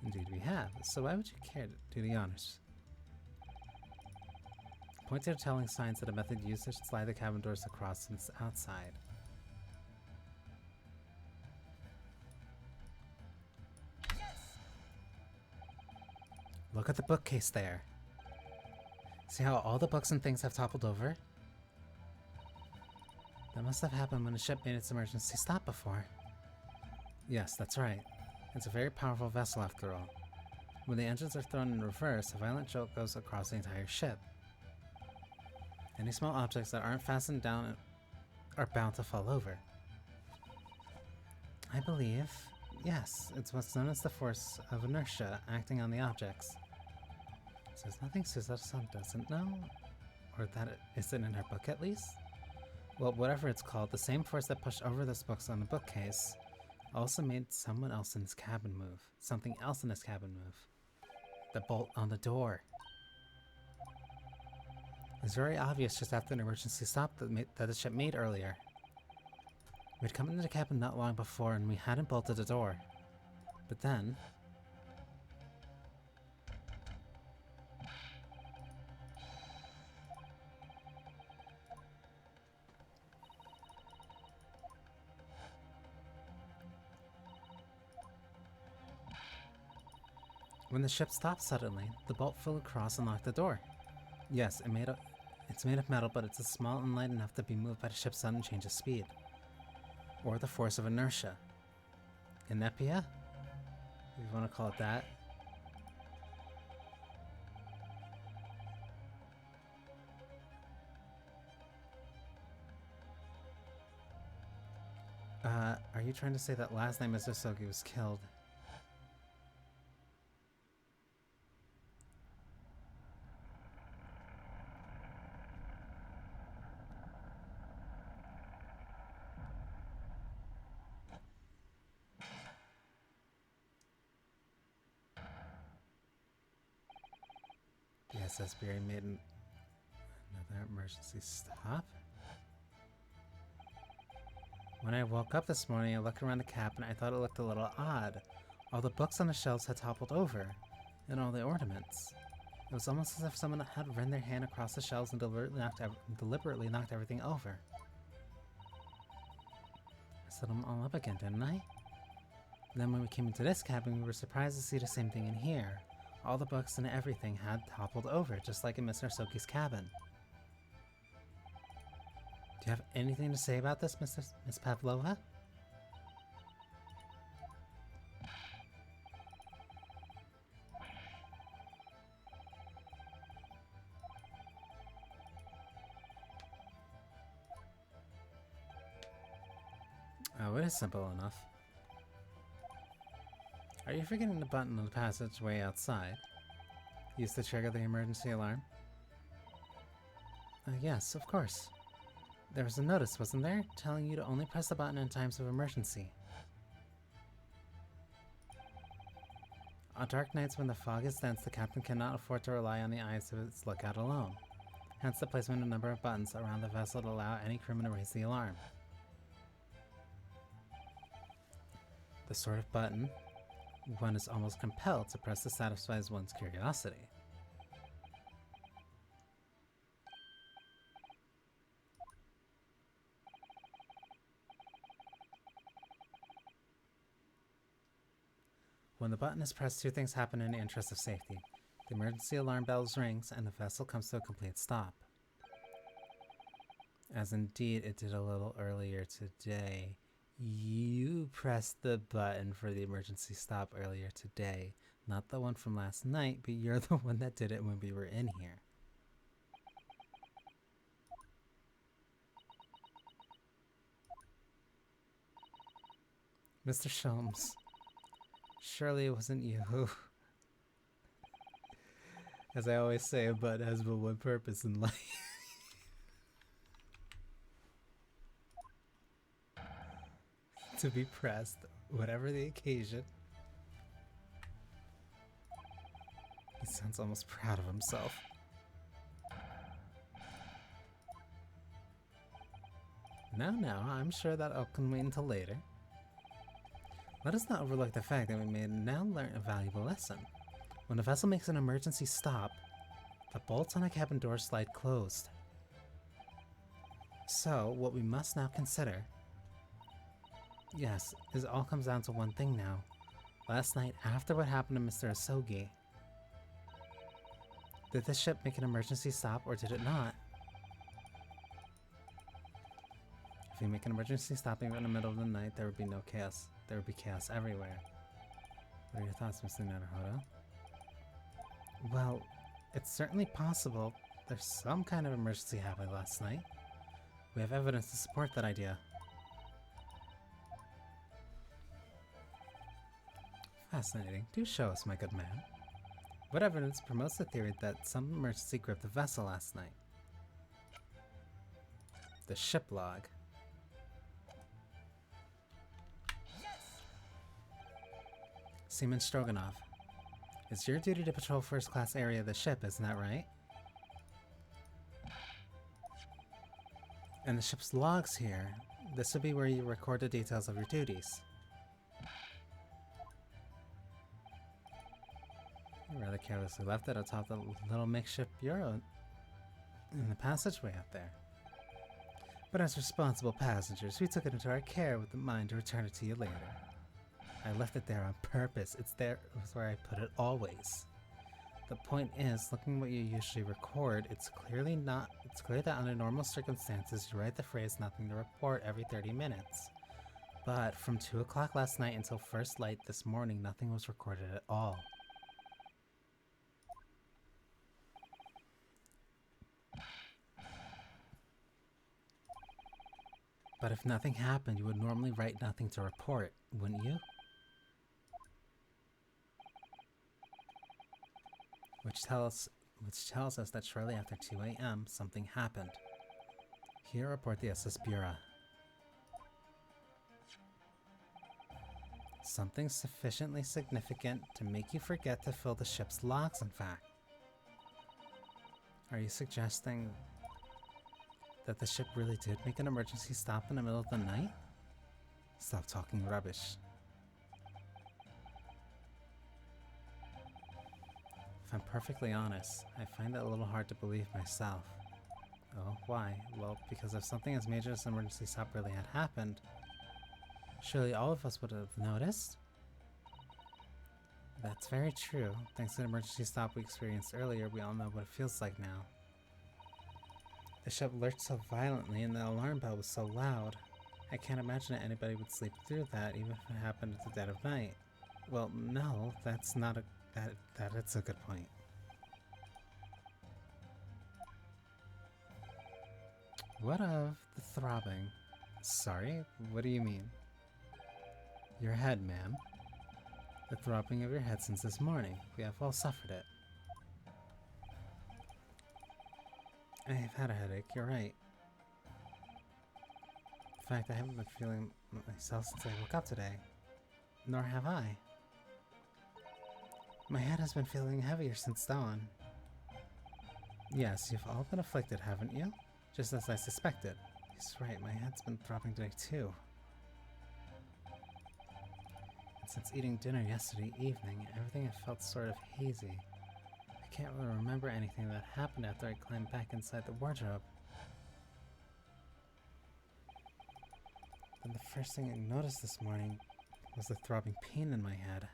Indeed we have, so why would you care to do the honors? Point to the telling signs that a method used to slide the cabin doors across from the outside. Look at the bookcase there. See how all the books and things have toppled over? That must have happened when the ship made its emergency stop before. Yes, that's right. It's a very powerful vessel after all. When the engines are thrown in reverse, a violent jolt goes across the entire ship. Any small objects that aren't fastened down are bound to fall over. I believe, yes, it's what's known as the force of inertia acting on the objects. Says nothing Suzuki-san doesn't know. Or that it isn't in her book at least? Well, whatever it's called, the same force that pushed over those books on the bookcase also made someone else in his cabin move. Something else in his cabin move. The bolt on the door. It's very obvious just after an emergency stop that the ship made earlier. We'd come into the cabin not long before and we hadn't bolted the door. But then... when the ship stopped suddenly, the bolt flew across and locked the door. Yes, it's made of metal, but it's small and light enough to be moved by the ship's sudden change of speed. Or the force of inertia. Inepia? If you want to call it that. Are you trying to say that last night Mr. Sogi was killed? The SS Berry made another emergency stop? When I woke up this morning, I looked around the cabin and I thought it looked a little odd. All the books on the shelves had toppled over, and all the ornaments. It was almost as if someone had run their hand across the shelves and deliberately knocked everything over. I set them all up again, didn't I? Then when we came into this cabin, we were surprised to see the same thing in here. All the books and everything had toppled over, just like in Mr. Soki's cabin. Do you have anything to say about this, Miss Pavlova? Oh, it is simple enough. Are you forgetting the button on the passageway outside? Used to trigger the emergency alarm? Yes, of course. There was a notice, wasn't there, telling you to only press the button in times of emergency. On dark nights when the fog is dense, the captain cannot afford to rely on the eyes of its lookout alone. Hence the placement of a number of buttons around the vessel to allow any crewman to raise the alarm. The sort of button one is almost compelled to press to satisfy one's curiosity. When the button is pressed, two things happen in the interest of safety. The emergency alarm bell rings and the vessel comes to a complete stop. As indeed it did a little earlier today. You pressed the button for the emergency stop earlier today. Not the one from last night, but you're the one that did it when we were in here. Mr. Sholmes. Surely it wasn't you who... As I always say, a button has but one purpose in life. To be pressed, whatever the occasion. He sounds almost proud of himself. No, I'm sure that all can wait until later. Let us not overlook the fact that we may now learn a valuable lesson. When a vessel makes an emergency stop, the bolts on the cabin door slide closed. So, what we must now consider, yes, it all comes down to one thing now. Last night, after what happened to Mr. Asogi, did this ship make an emergency stop or did it not? If you make an emergency stop even in the middle of the night, there would be no chaos. There would be chaos everywhere. What are your thoughts, Mr. Naruhodo? Well, it's certainly possible there's some kind of emergency happened last night. We have evidence to support that idea. Fascinating. Do show us, my good man. What evidence promotes the theory that some emergency gripped the vessel last night? the ship log. Seaman Stroganoff. It's your duty to patrol first-class area of the ship, isn't that right? And the ship's logs here. This would be where you record the details of your duties. You rather carelessly left it atop the little makeshift bureau in the passageway up there. But as responsible passengers, we took it into our care with the mind to return it to you later. I left it there on purpose. It was where I put it always. The point is, looking at what you usually record, it's clear that under normal circumstances you write the phrase "nothing to report" every 30 minutes. But from 2 o'clock last night until first light this morning, nothing was recorded at all. But if nothing happened, you would normally write "nothing to report," wouldn't you? Which tells us that shortly after 2 a.m. something happened. Here report the SS Bureau. Something sufficiently significant to make you forget to fill the ship's logs, in fact. Are you suggesting that the ship really did make an emergency stop in the middle of the night? Stop talking rubbish. If I'm perfectly honest, I find it a little hard to believe myself. Oh, why? Well, because if something as major as an emergency stop really had happened, surely all of us would have noticed. That's very true. Thanks to the emergency stop we experienced earlier, we all know what it feels like now. The ship lurched so violently and the alarm bell was so loud. I can't imagine that anybody would sleep through that, even if it happened at the dead of night. Well, no, that's not a... That's a good point. What of the throbbing? Sorry, what do you mean? Your head, ma'am. The throbbing of your head since this morning. We have all suffered it. I have had a headache, you're right. In fact, I haven't been feeling myself since I woke up today. Nor have I. My head has been feeling heavier since dawn. Yes, you've all been afflicted, haven't you? Just as I suspected. He's right, my head's been throbbing today too. And since eating dinner yesterday evening, everything has felt sort of hazy. I can't really remember anything that happened after I climbed back inside the wardrobe. Then the first thing I noticed this morning was the throbbing pain in my head.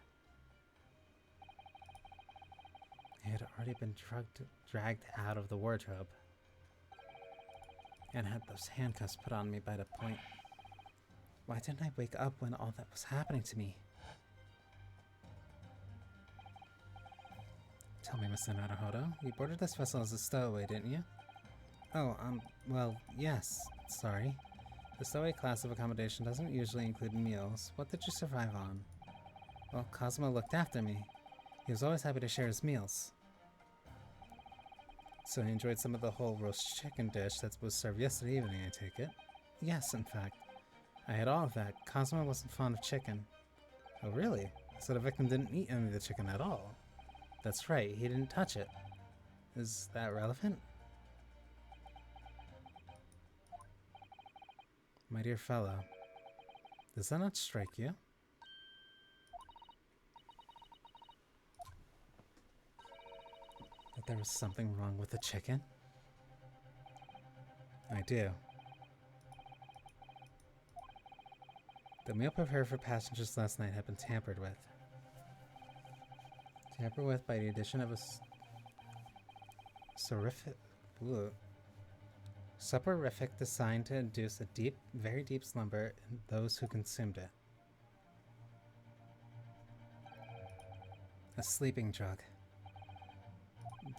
I had already been dragged out of the wardrobe and had those handcuffs put on me by the point. Why didn't I wake up when all that was happening to me? Tell me, Mr. Naruhodo, you boarded this vessel as a stowaway, didn't you? Oh, well, yes. Sorry. The stowaway class of accommodation doesn't usually include meals. What did you survive on? Well, Cosmo looked after me. He was always happy to share his meals. So he enjoyed some of the whole roast chicken dish that was served yesterday evening, I take it? Yes, in fact. I had all of that. Cosmo wasn't fond of chicken. Oh, really? So the victim didn't eat any of the chicken at all? That's right, he didn't touch it. Is that relevant? My dear fellow, does that not strike you? That there was something wrong with the chicken? I do. The meal prepared for passengers last night had been tampered with. Tampered with by the addition of a soporific designed to induce a deep, very deep slumber in those who consumed it. A sleeping drug.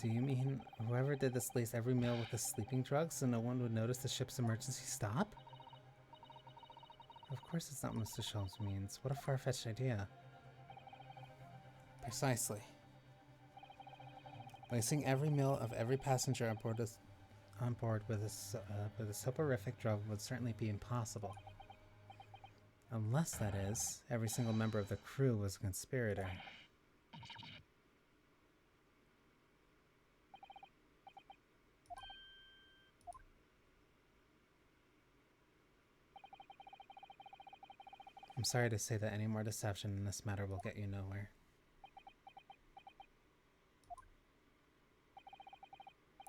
Do you mean whoever did this laced every meal with a sleeping drug so no one would notice the ship's emergency stop? Of course it's not what Mr. Sholmes means. What a far-fetched idea. Precisely. Lacing every meal of every passenger on board with a soporific drug would certainly be impossible. Unless, that is, every single member of the crew was a conspirator. I'm sorry to say that any more deception in this matter will get you nowhere.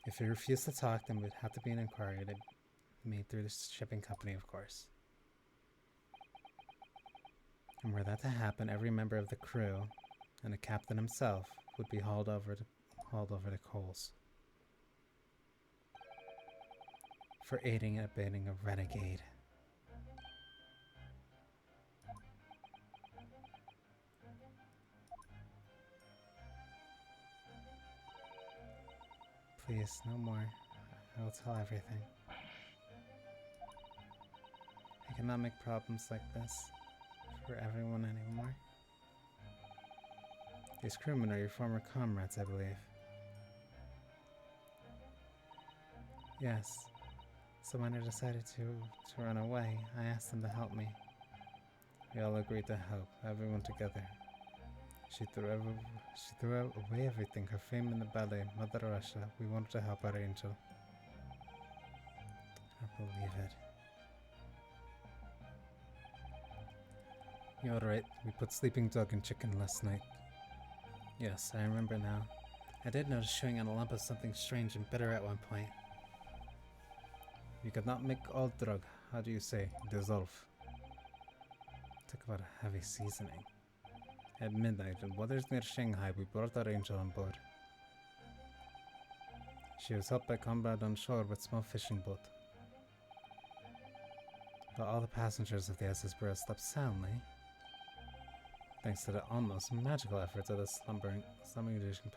If you refuse to talk, then would have to be an inquiry made through the shipping company, of course. And were that to happen, every member of the crew, and the captain himself, would be hauled over to coals. For aiding and abetting a renegade. Please, no more. I will tell everything. I cannot make problems like this for everyone anymore. These crewmen are your former comrades, I believe. Yes. So when I decided to run away, I asked them to help me. We all agreed to help, everyone together. She threw away everything, her fame in the ballet, Mother Russia. We wanted to help our angel. I believe it. You're right, we put sleeping dog and chicken last night. Yes, I remember now. I did notice chewing on a lump of something strange and bitter at one point. You could not make all drug, how do you say, dissolve. Talk about a heavy seasoning. At midnight, in waters near Shanghai, we brought our angel on board. She was helped by comrade on shore with small fishing boat. But all the passengers of the SS Burrow slept soundly, thanks to the almost magical efforts of the slumbering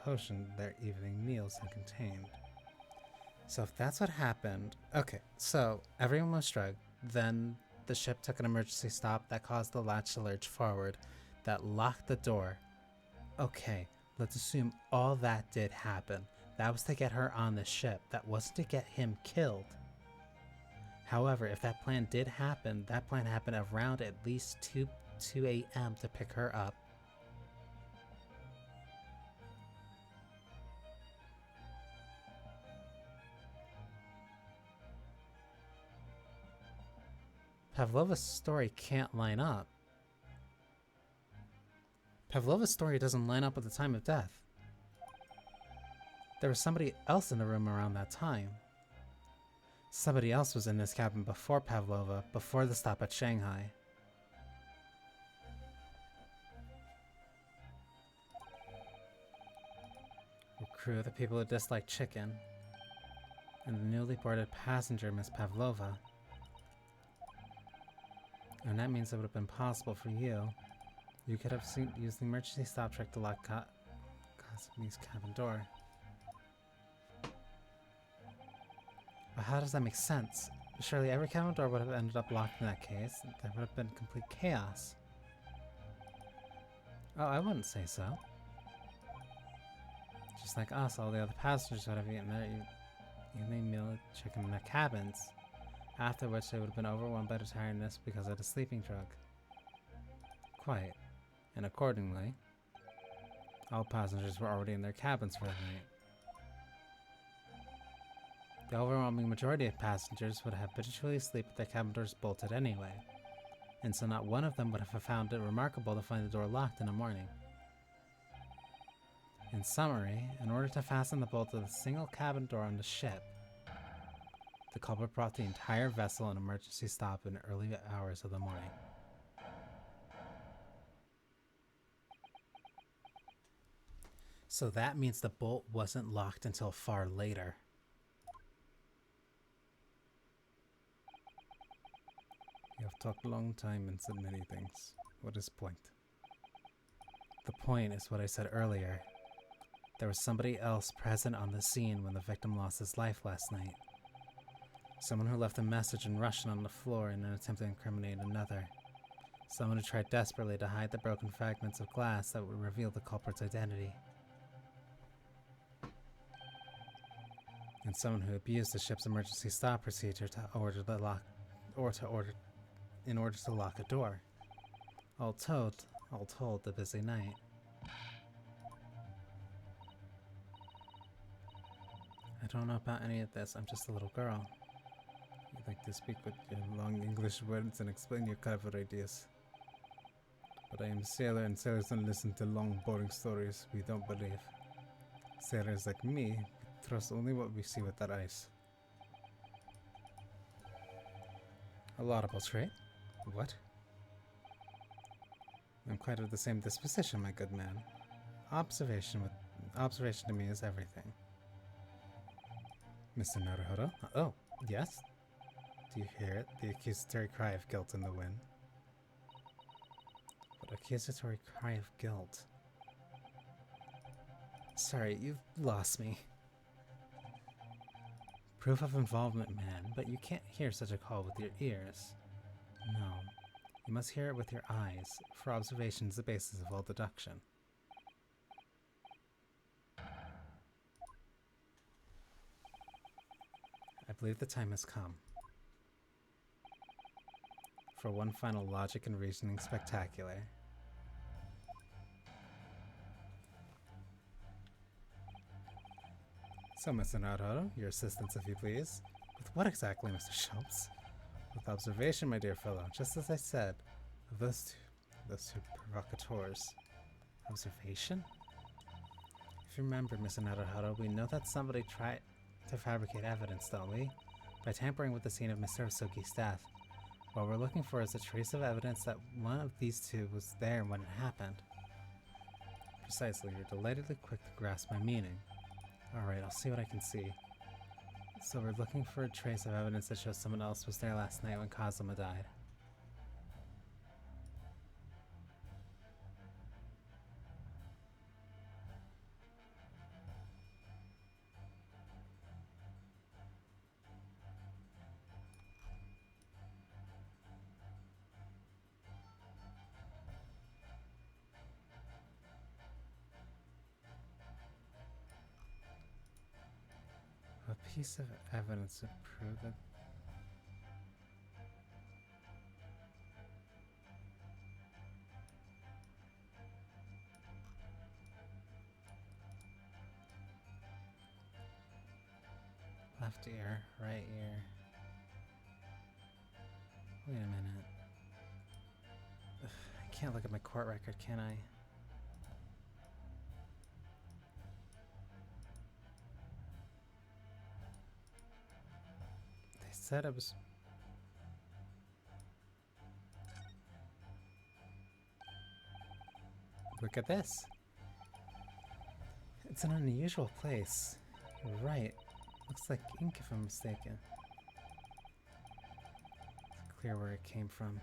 potion their evening meals had contained. So if that's what happened, okay, so everyone was drugged, then the ship took an emergency stop that caused the latch to lurch forward, that locked the door. Okay, let's assume all that did happen. That was to get her on the ship. That wasn't to get him killed. However, if that plan did happen, that plan happened around at least 2 a.m. to pick her up. Pavlova's story can't line up. Pavlova's story doesn't line up with the time of death. There was somebody else in the room around that time. Somebody else was in this cabin before Pavlova, before the stop at Shanghai. The crew, the people who dislike chicken, and the newly boarded passenger, Miss Pavlova. And that means it would have been possible for you. You could have used the emergency stop trick to lock Cosme's cabin door. But how does that make sense? Surely every cabin door would have ended up locked in that case. There would have been complete chaos. Oh, I wouldn't say so. Just like us, all the other passengers would have eaten their evening meal chicken in their cabins. After which they would have been overwhelmed by the tiredness because of the sleeping drug. Quite. And accordingly, all passengers were already in their cabins for the night. The overwhelming majority of passengers would have habitually sleep with their cabin doors bolted anyway, and so not one of them would have found it remarkable to find the door locked in the morning. In summary, in order to fasten the bolt of the single cabin door on the ship, the culprit brought the entire vessel an emergency stop in the early hours of the morning. So that means the bolt wasn't locked until far later. You have talked a long time and said many things. What is point? The point is what I said earlier. There was somebody else present on the scene when the victim lost his life last night. Someone who left a message in Russian on the floor in an attempt to incriminate another. Someone who tried desperately to hide the broken fragments of glass that would reveal the culprit's identity. and someone who abused the ship's emergency stop procedure in order to lock a door. All told, a busy night. I don't know about any of this. I'm just a little girl. You'd like to speak with your long English words and explain your clever ideas. But I am a sailor, and sailors don't listen to long, boring stories we don't believe. Sailors like me trust only what we see with our eyes. A laudable trait? What? I'm quite of the same disposition, my good man. Observation to me is everything. Mr. Naruhodo? Oh, yes? Do you hear it? The accusatory cry of guilt in the wind. What accusatory cry of guilt? Sorry, you've lost me. Proof of involvement, man, but you can't hear such a call with your ears. No, you must hear it with your eyes, for observation is the basis of all deduction. I believe the time has come for one final logic and reasoning spectacular. So, Mr. Naruhodo, your assistance, if you please. With what exactly, Mr. Schultz? With observation, my dear fellow, just as I said. Of those two provocateurs. Observation? If you remember, Mr. Naruhodo, we know that somebody tried to fabricate evidence, don't we? By tampering with the scene of Mr. Osoki's death. What we're looking for is a trace of evidence that one of these two was there when it happened. Precisely, you're delightedly quick to grasp my meaning. Alright, I'll see what I can see. So we're looking for a trace of evidence that shows someone else was there last night when Kazuma died. A piece of evidence to prove that. Left ear, right ear. Wait a minute. Ugh, I can't look at my court record, can I? Said I was. Look at this. It's an unusual place. You're right. Looks like ink if I'm mistaken. It's clear where it came from.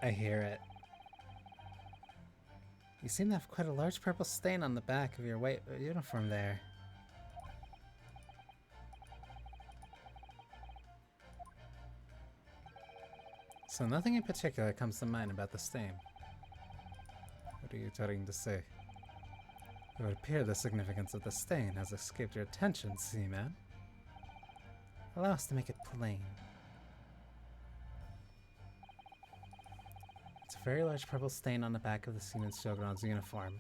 I hear it. You seem to have quite a large purple stain on the back of your white uniform there. So nothing in particular comes to mind about the stain. What are you trying to say? It would appear the significance of the stain has escaped your attention, Seaman. Allow us to make it plain. It's a very large purple stain on the back of the Seaman Shogun's uniform,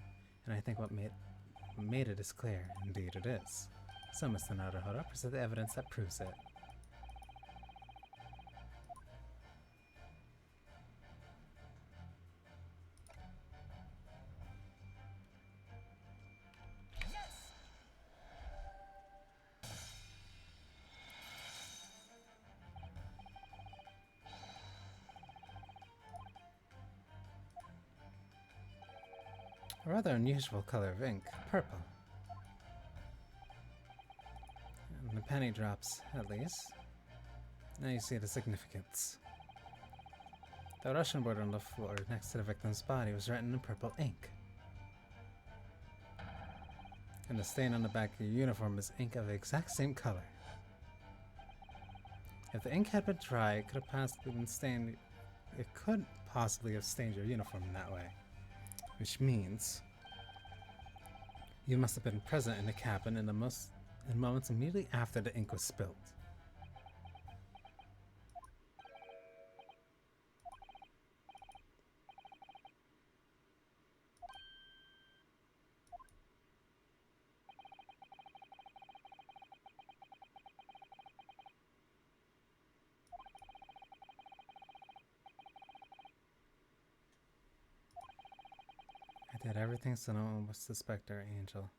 and I think what made it is clear. Indeed it is. So, Mr. Naruhodo, present the evidence that proves it. A rather unusual color of ink, purple. And the penny drops, at least. Now you see the significance. The Russian border on the floor next to the victim's body was written in purple ink. And the stain on the back of your uniform is ink of the exact same color. If the ink had been dry, it could have possibly been stained. It could possibly have stained your uniform in that way. Which means you must have been present in the cabin in moments immediately after the ink was spilled. I did everything so no one would suspect our angel.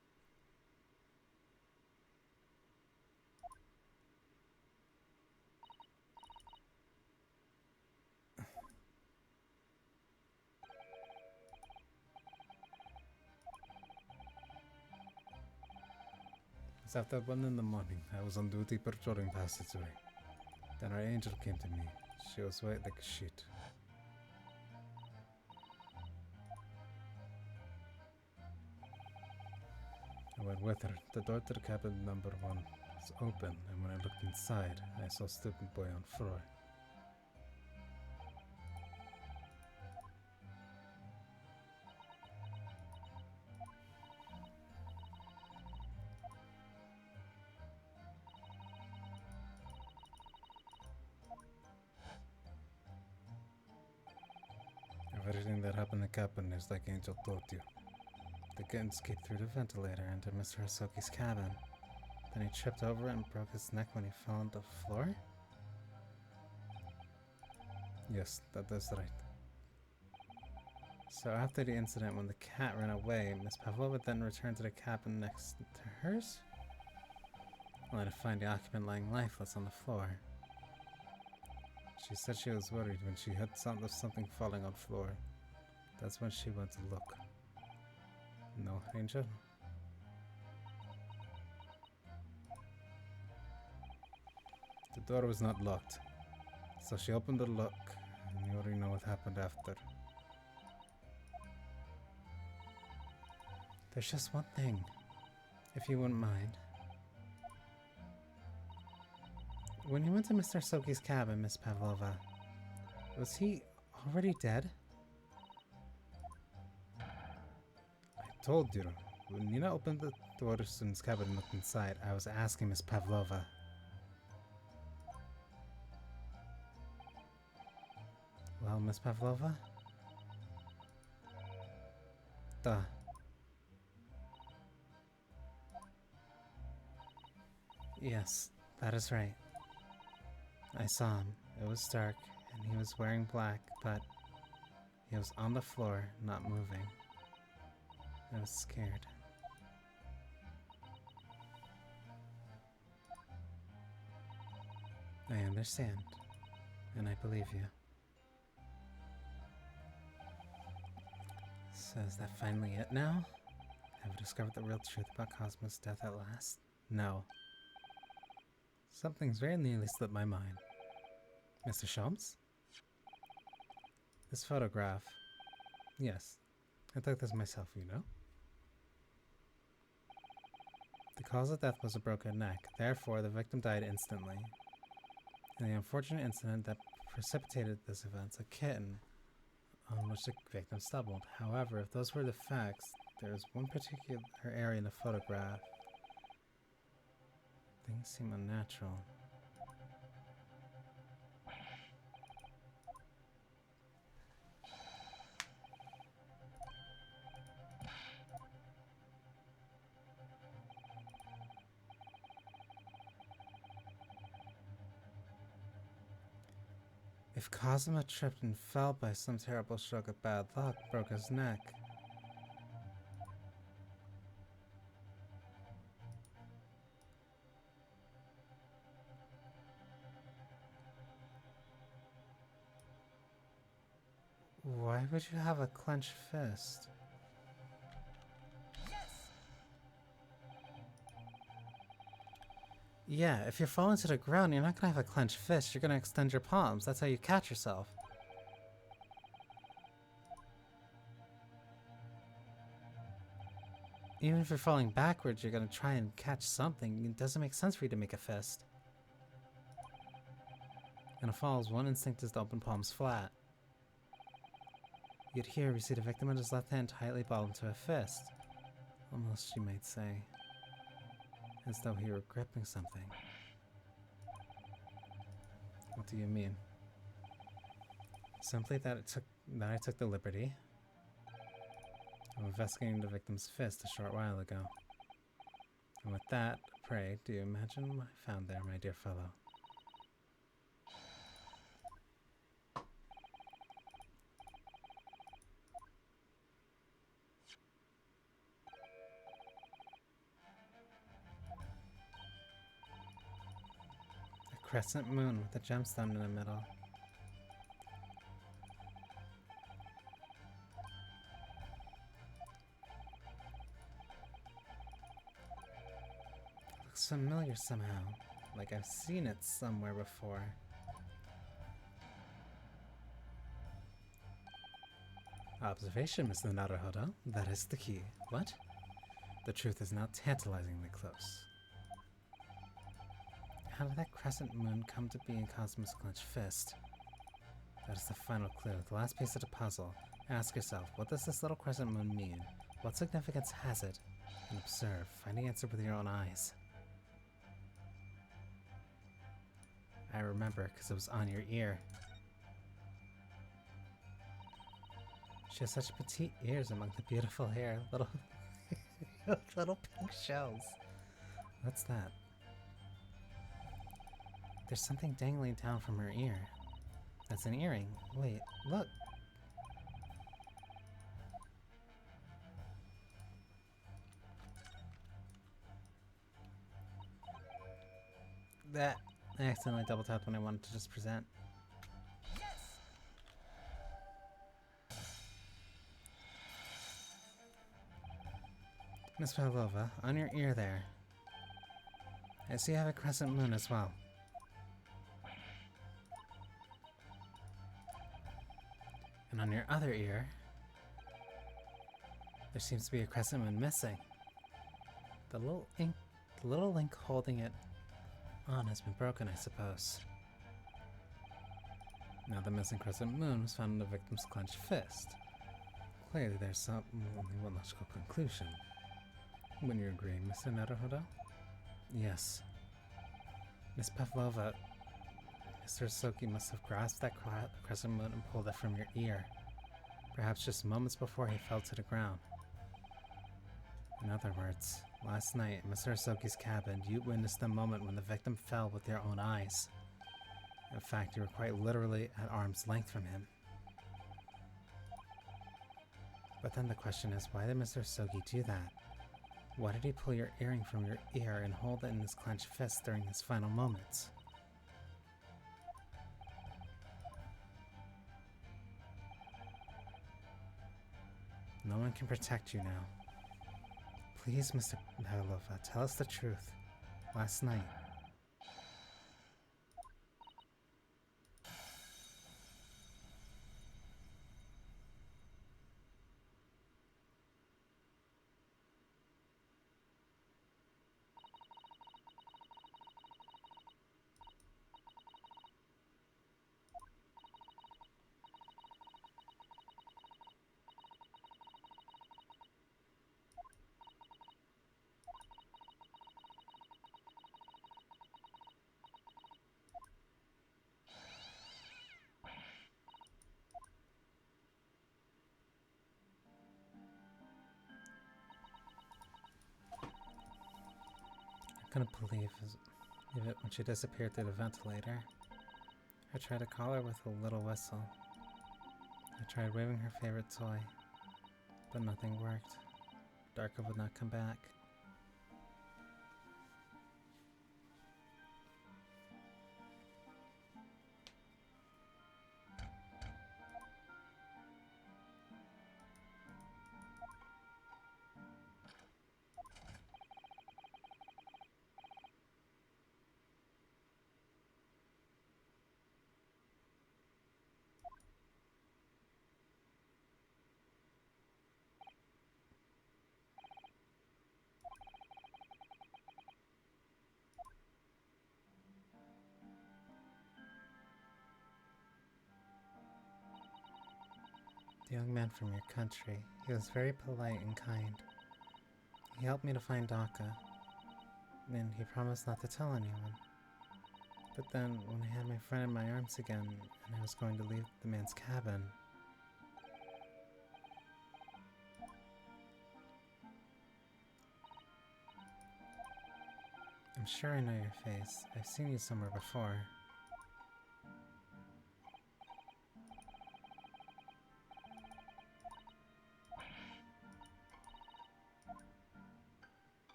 It's after 1 in the morning. I was on duty patrolling passageway. Then our angel came to me. She was white like a sheet. I went with her. The door to the cabin number 1 was open, and when I looked inside, I saw a stupid boy on floor. Everything that happened in the cabin is like Angel told you. The kitten escaped through the ventilator into Mr. Hisoki's cabin. Then he tripped over it and broke his neck when he fell on the floor? Yes, that is right. So after the incident when the cat ran away, Miss Pavlova then returned to the cabin next to hers? Only to find the occupant lying lifeless on the floor. She said she was worried when she heard sound of something falling on the floor. That's when she went to look. No, Angel? The door was not locked, so she opened the lock, and you already know what happened after. There's just one thing, if you wouldn't mind. When you went to Mr. Soki's cabin, Miss Pavlova, was he already dead? I told you. When Nina opened the door to Student's cabin and looked inside, I was asking Miss Pavlova. Well, Miss Pavlova? Duh. Yes, that is right. I saw him. It was dark, and he was wearing black, but he was on the floor, not moving. I was scared. I understand, and I believe you. So is that finally it now? Have we discovered the real truth about Cosmo's death at last? No. Something's very nearly slipped my mind. Mr. Shultz? This photograph. Yes, I took this myself, you know? The cause of death was a broken neck, therefore the victim died instantly. In the unfortunate incident that precipitated this event, a kitten on which the victim stumbled. However, if those were the facts, there is one particular area in the photograph. Things seem unnatural. If Cosmo tripped and fell by some terrible stroke of bad luck, broke his neck. Why would you have a clenched fist? Yeah, if you're falling to the ground, you're not gonna have a clenched fist. You're gonna extend your palms. That's how you catch yourself. Even if you're falling backwards, you're gonna try and catch something. It doesn't make sense for you to make a fist. In a falls, one instinct is to open palms flat. Yet here we see the victim with his left hand tightly balled into a fist. Almost, you might say, as though he were gripping something. What do you mean? Simply that I took the liberty of investigating the victim's fist a short while ago. And with that, pray, do you imagine what I found there, my dear fellow? A crescent moon with a gemstone in the middle. Looks familiar somehow, like I've seen it somewhere before. Observation, Mr. Naruhodo. That is the key. What? The truth is now tantalizingly close. How did that crescent moon come to be in Cosmo's clenched fist? That is the final clue, the last piece of the puzzle. Ask yourself, what does this little crescent moon mean? What significance has it? And observe, find the answer with your own eyes. I remember, because it was on your ear. She has such petite ears among the beautiful hair. Little pink shells. What's that? There's something dangling down from her ear. That's an earring. Wait, look. That I accidentally double tapped when I wanted to just present. Miss Pavlova, on your ear there. I see you have a crescent moon as well. And on your other ear, there seems to be a crescent moon missing. The little link holding it on has been broken, I suppose. Now the missing crescent moon was found in the victim's clenched fist. Clearly there's only one logical conclusion. Wouldn't you agree, Mr. Naruhodo? Yes. Miss Pavlova, Mr. Soki must have grasped that crescent moon and pulled it from your ear. Perhaps just moments before he fell to the ground. In other words, last night in Mr. Soki's cabin, you witnessed the moment when the victim fell with your own eyes. In fact, you were quite literally at arm's length from him. But then the question is, why did Mr. Soki do that? Why did he pull your earring from your ear and hold it in his clenched fist during his final moments? No one can protect you now. Please, Mr. Pavlova, tell us the truth. Last night. I couldn't believe it when she disappeared through the ventilator. I tried to call her with a little whistle. I tried waving her favorite toy, but nothing worked. Darko would not come back. young man from your country. He was very polite and kind. He helped me to find Daka, and he promised not to tell anyone. But then, when I had my friend in my arms again, and I was going to leave the man's cabin, I'm sure I know your face. I've seen you somewhere before.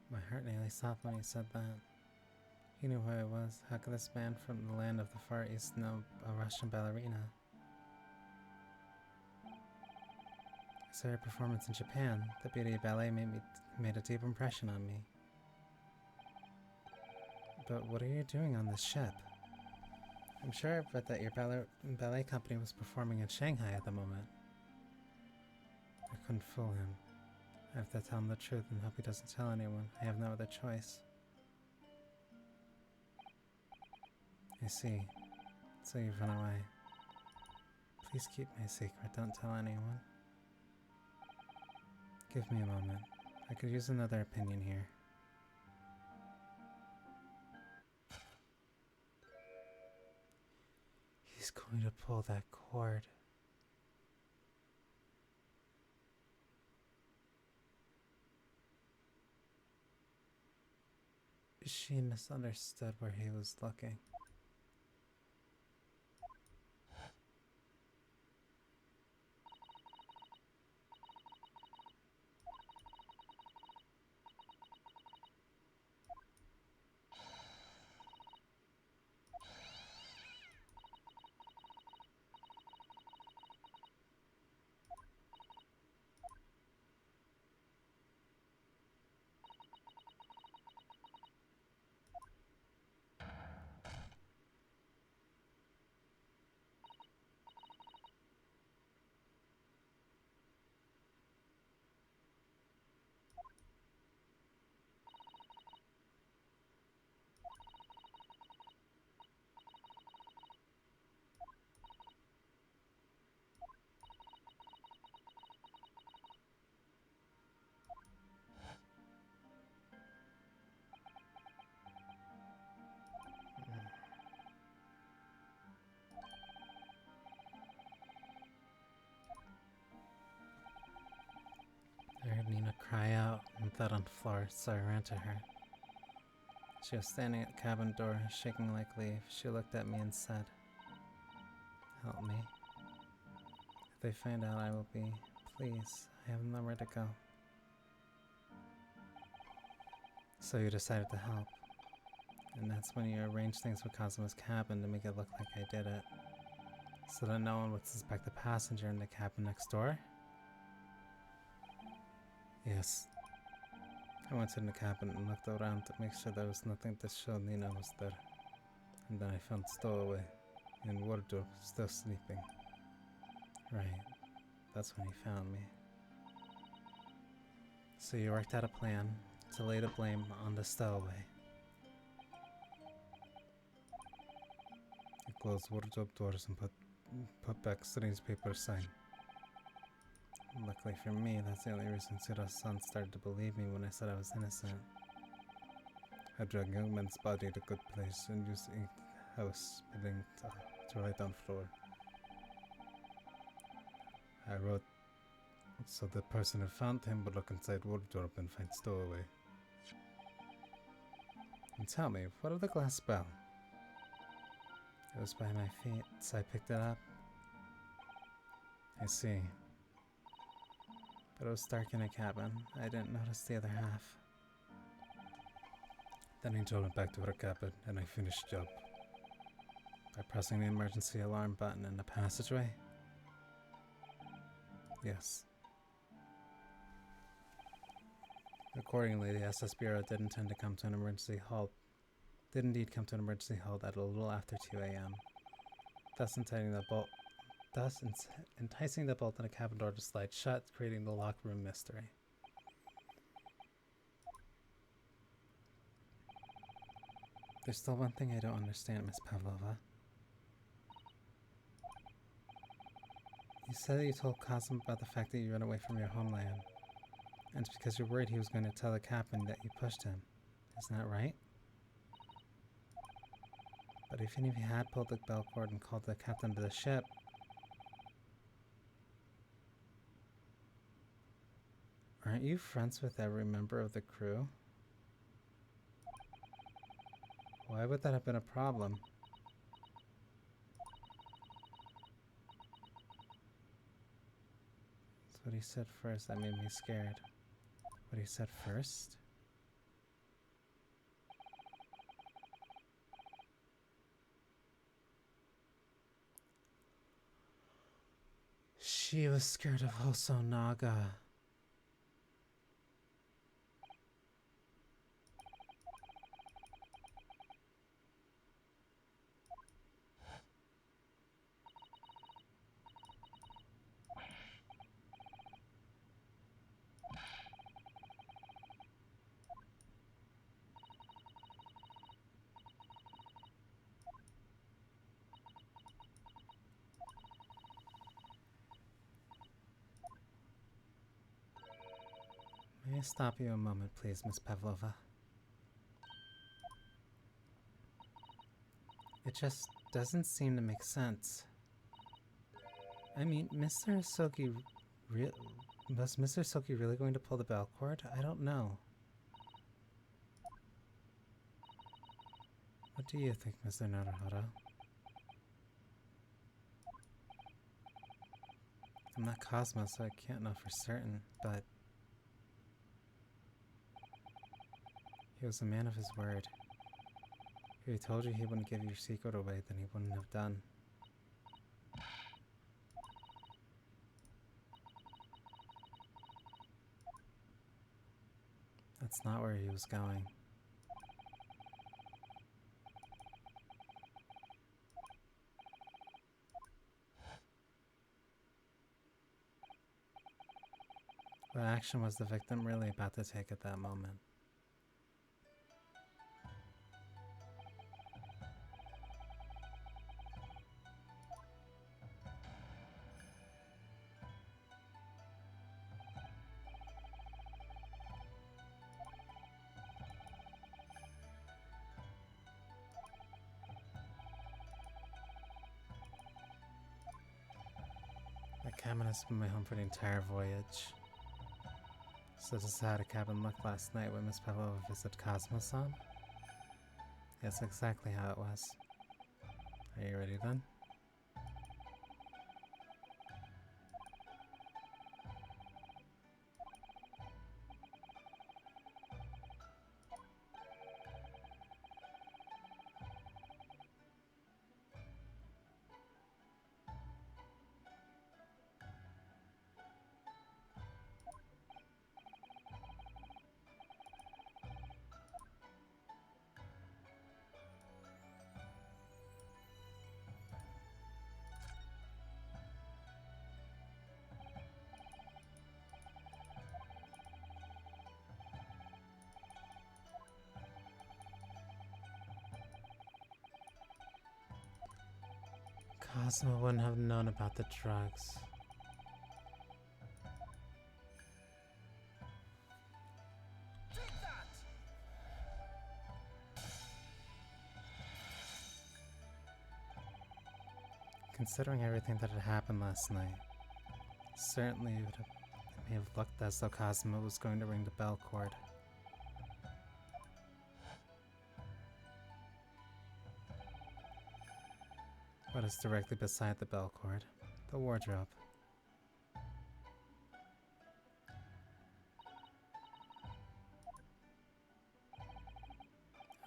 My heart nearly stopped when he said that. He knew who I was. How could this man from the land of the Far East know a Russian ballerina? I saw your performance in Japan. The beauty of ballet made a deep impression on me. But what are you doing on this ship? I'm sure I've read that your ballet company was performing in Shanghai at the moment. I couldn't fool him. I have to tell him the truth and hope he doesn't tell anyone. I have no other choice. I see. So you've run away. Please keep my secret. Don't tell anyone. Give me a moment. I could use another opinion here. He's going to pull that cord. She misunderstood where he was looking. I heard Nina cry out and fell on the floor, so I ran to her. She was standing at the cabin door, shaking like a leaf. She looked at me and said, "Help me. If they find out, I will be. Please, I have nowhere to go." So you decided to help. And that's when you arranged things with Kazuma's cabin to make it look like I did it. So that no one would suspect the passenger in the cabin next door? Yes. I went in the cabin and looked around to make sure there was nothing to show Nina was there. And then I found Stowaway in wardrobe, still sleeping. Right. That's when he found me. So you worked out a plan to lay the blame on the Stowaway. You closed wardrobe doors and put back Srin's paper sign. Luckily for me, that's the only reason Tsura-san started to believe me when I said I was innocent. I dragged young man's body to a good place and used ink house spilling to write on floor. I wrote so the person who found him would look inside wardrobe and find Stowaway. And tell me, what of the glass bell? It was by my feet, so I picked it up. I see. But it was dark in a cabin. I didn't notice the other half. Then Angel went back to her cabin, and I finished the job. By pressing the emergency alarm button in the passageway? Yes. Accordingly, the SS Bureau did intend to come to an emergency halt. Did indeed come to an emergency halt at a little after 2 a.m. Thus enticing the bolt in the cabin door to slide shut, creating the locker room mystery. There's still one thing I don't understand, Miss Pavlova. You said that you told Cosmo about the fact that you ran away from your homeland. And it's because you're worried he was going to tell the captain that you pushed him. Isn't that right? But even if you had pulled the bell cord and called the captain to the ship, aren't you friends with every member of the crew? Why would that have been a problem? That's what he said first. That made me scared. What he said first? She was scared of Hosonaga. May I stop you a moment, please, Miss Pavlova? It just doesn't seem to make sense. I mean, was Mr. Soki really going to pull the bell cord? I don't know. What do you think, Mr. Naruhodo? I'm not Cosmo, so I can't know for certain, but he was a man of his word. If he told you he wouldn't give your secret away, then he wouldn't have done. That's not where he was going. What action was the victim really about to take at that moment? The cabin has been my home for the entire voyage. So this is how the cabin looked last night when Miss Pavlova visited Cosmo-san? Yes, exactly how it was. Are you ready then? Cosmo wouldn't have known about the drugs. Considering everything that had happened last night, certainly it may have looked as though Cosmo was going to ring the bell cord. What is directly beside the bell cord? The wardrobe.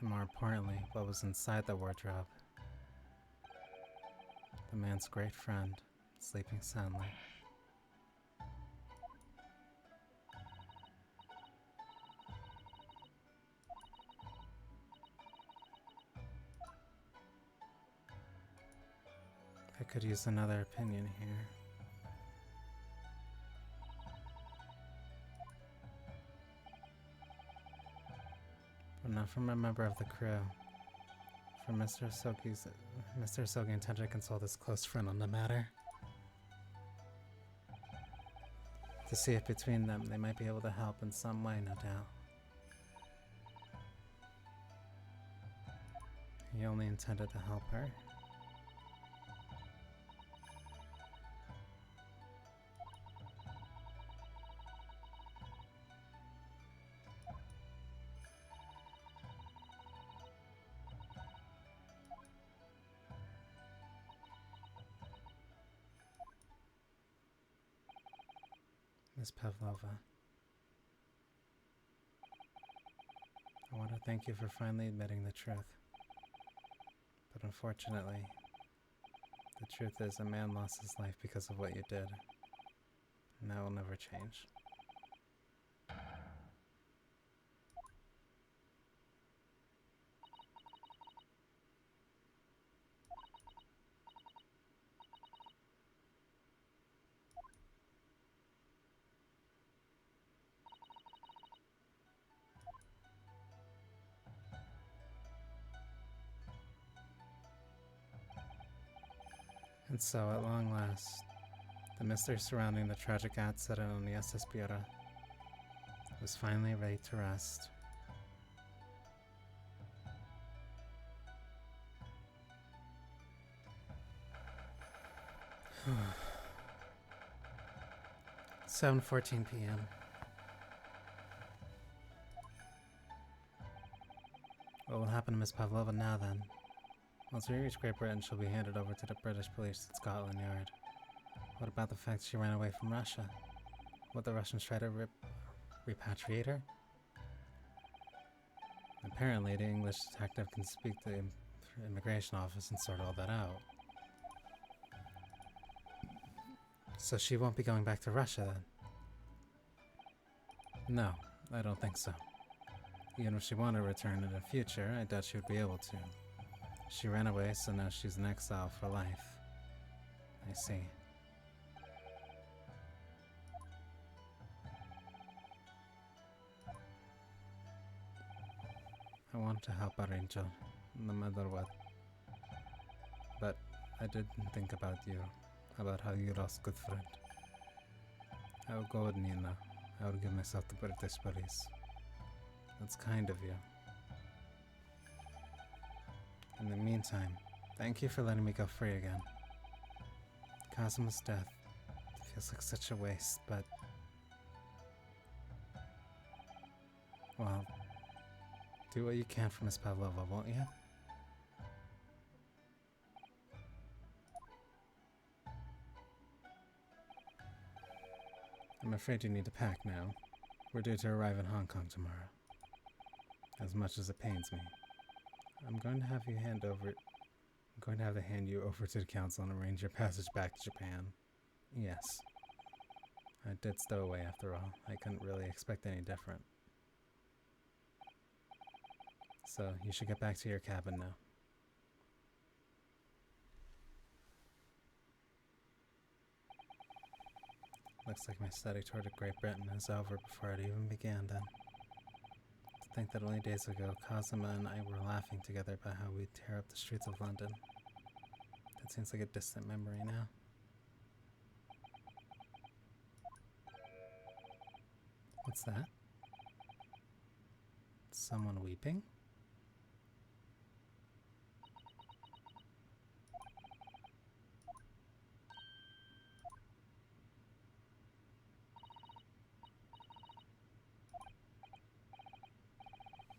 And more importantly, what was inside the wardrobe? The man's great friend, sleeping soundly. I could use another opinion here. But not from a member of the crew. From Mr. Soki intended to consult his close friend on the matter. To see if between them they might be able to help in some way, no doubt. He only intended to help her. Miss Pavlova, I want to thank you for finally admitting the truth. But unfortunately, the truth is a man lost his life because of what you did. And that will never change. And so, at long last, the mystery surrounding the tragic accident on the SS Piera was finally laid to rest. *sighs* 7:14 p.m. What will happen to Miss Pavlova now, then? Once we reach Great Britain, she'll be handed over to the British police at Scotland Yard. What about the fact she ran away from Russia? Would the Russians try to repatriate her? Apparently, the English detective can speak to the immigration office and sort all that out. So she won't be going back to Russia, then? No, I don't think so. Even if she wanted to return in the future, I doubt she would be able to. She ran away, so now she's in exile for life. I see. I want to help our angel, no matter what. But I didn't think about you, about how you lost a good friend. I will go with Nina. I will give myself to British police. That's kind of you. In the meantime, thank you for letting me go free again. Cosmo's death feels like such a waste, but... well, do what you can for Miss Pavlova, won't you? I'm afraid you need to pack now. We're due to arrive in Hong Kong tomorrow. As much as it pains me, I'm going to have to hand you over to the council and arrange your passage back to Japan. Yes. I did stow away after all. I couldn't really expect any different. So, you should get back to your cabin now. Looks like my study tour to Great Britain is over before it even began then. To think that only days ago, Cosima and I were laughing together about how we'd tear up the streets of London. That seems like a distant memory now. What's that? Someone weeping?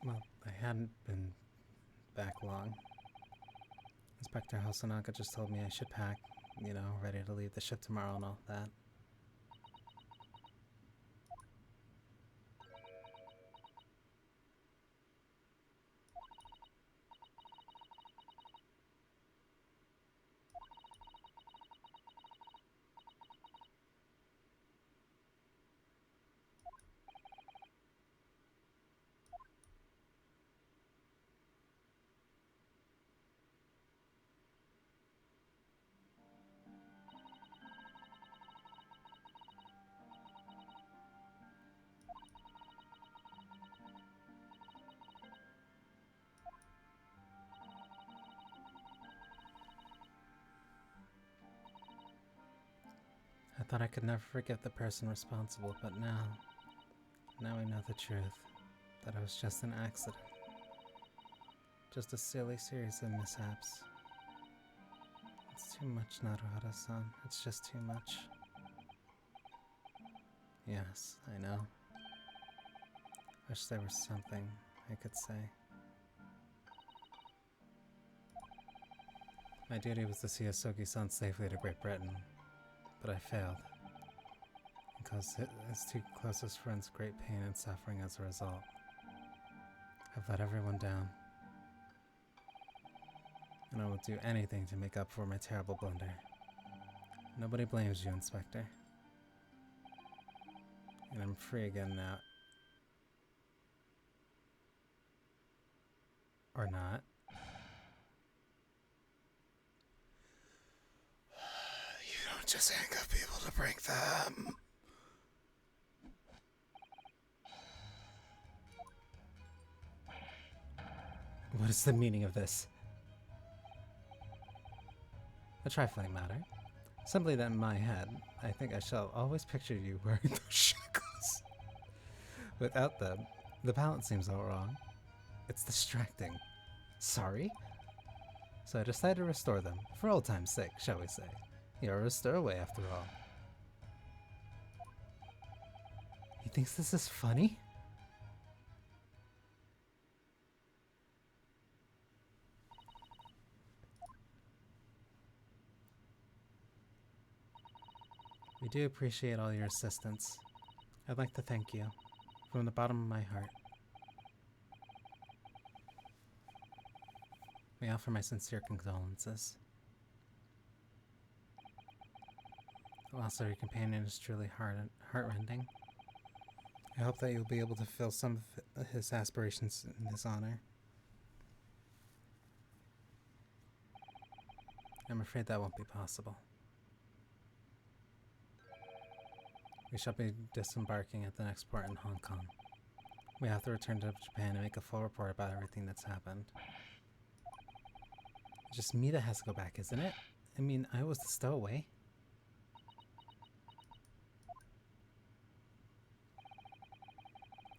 Well, I hadn't been back long. Inspector Hosonaga just told me I should pack, ready to leave the ship tomorrow and all that. Thought I could never forgive the person responsible, but now I know the truth. That it was just an accident. Just a silly series of mishaps. It's too much, Naruhara-san. It's just too much. Yes, I know. Wish there was something I could say. My duty was to see Asogi-san safely to Great Britain, but I failed. And caused his two closest friends great pain and suffering as a result. I've let everyone down. And I will do anything to make up for my terrible blunder. Nobody blames you, Inspector. And I'm free again now. Or not. You don't just handcuff people to break them. What is the meaning of this? A trifling matter. Simply that in my head, I think I shall always picture you wearing those shackles. Without them, the balance seems all wrong. It's distracting. Sorry? So I decided to restore them, for old time's sake, shall we say. You're a restoreway after all. He thinks this is funny? We do appreciate all your assistance. I'd like to thank you, from the bottom of my heart. We offer my sincere condolences. The loss of your companion is truly heartrending. I hope that you'll be able to fill some of his aspirations in his honor. I'm afraid that won't be possible. We shall be disembarking at the next port in Hong Kong. We have to return to Japan and make a full report about everything that's happened. It's just me that has to go back, isn't it? I mean, I was the stowaway.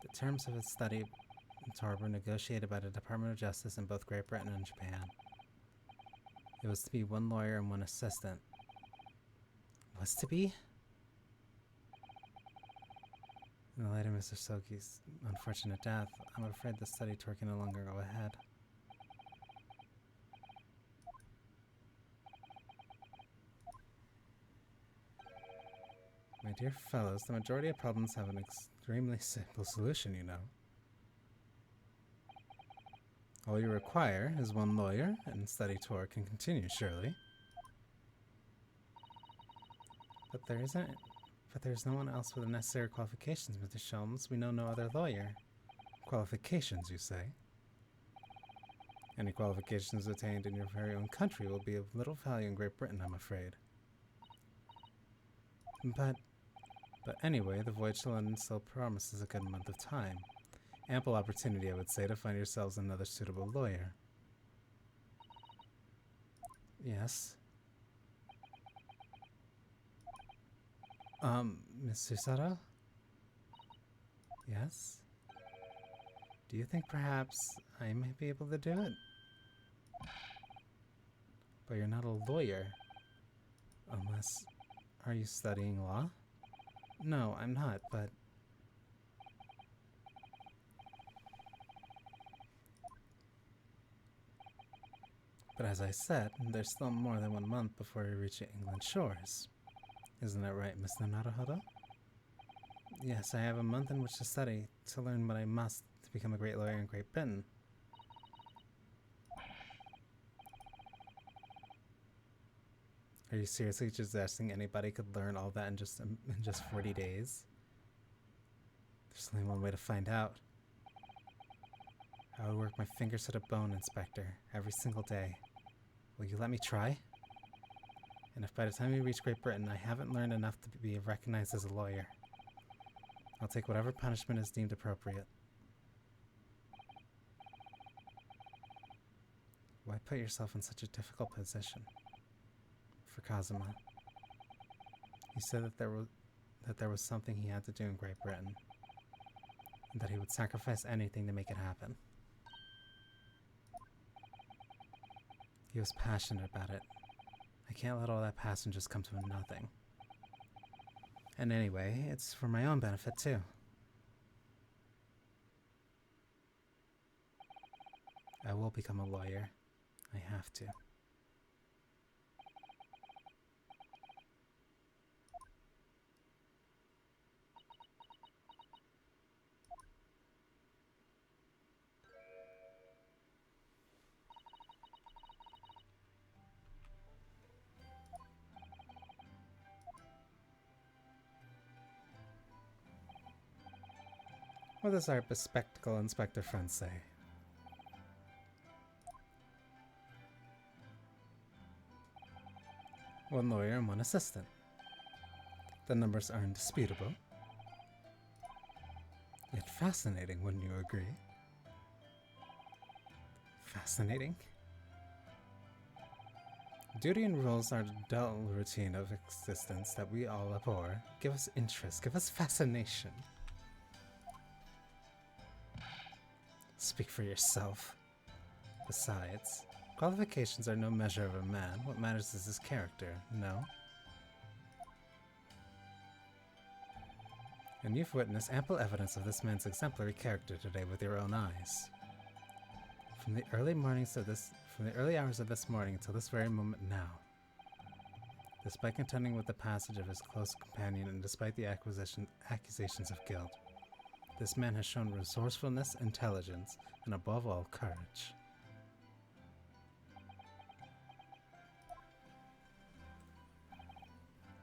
The terms of its study tour were negotiated by the Department of Justice in both Great Britain and Japan. It was to be one lawyer and one assistant. Was to be? In the light of Mr. Soki's unfortunate death, I'm afraid the study tour can no longer go ahead. My dear fellows, the majority of problems have an extremely simple solution, you know. All you require is one lawyer, and the study tour can continue, surely. But there's no one else with the necessary qualifications, Mr. Sholmes. We know no other lawyer. Qualifications, you say? Any qualifications attained in your very own country will be of little value in Great Britain, I'm afraid. But anyway, the voyage to London still promises a good month of time. Ample opportunity, I would say, to find yourselves another suitable lawyer. Yes? Miss Susato? Yes? Do you think perhaps I may be able to do it? But you're not a lawyer. Unless... Are you studying law? No, I'm not, but... But as I said, there's still more than 1 month before we reach England shores. Isn't that right, Mr. Naruhodo? Yes, I have a month in which to study, to learn what I must to become a great lawyer in Great Britain. Are you seriously suggesting anybody could learn all that in just 40 days? There's only one way to find out. I would work my fingers to the bone, Inspector, every single day. Will you let me try? And if by the time we reach Great Britain I haven't learned enough to be recognized as a lawyer, I'll take whatever punishment is deemed appropriate. Why put yourself in such a difficult position? For Kazuma. He said that there was something he had to do in Great Britain, and that he would sacrifice anything to make it happen. He was passionate about it. I can't let all that passion just come to nothing. And anyway, it's for my own benefit too. I will become a lawyer. I have to. What does our bespectacled inspector friend say? One lawyer and one assistant. The numbers are indisputable. Yet fascinating, wouldn't you agree? Fascinating? Duty and rules are the dull routine of existence that we all abhor. Give us interest, give us fascination. Speak for yourself. Besides, qualifications are no measure of a man. What matters is his character, no? And you've witnessed ample evidence of this man's exemplary character today with your own eyes. From the early hours of this morning until this very moment now. Despite contending with the passage of his close companion and despite the accusations of guilt, this man has shown resourcefulness, intelligence, and above all, courage.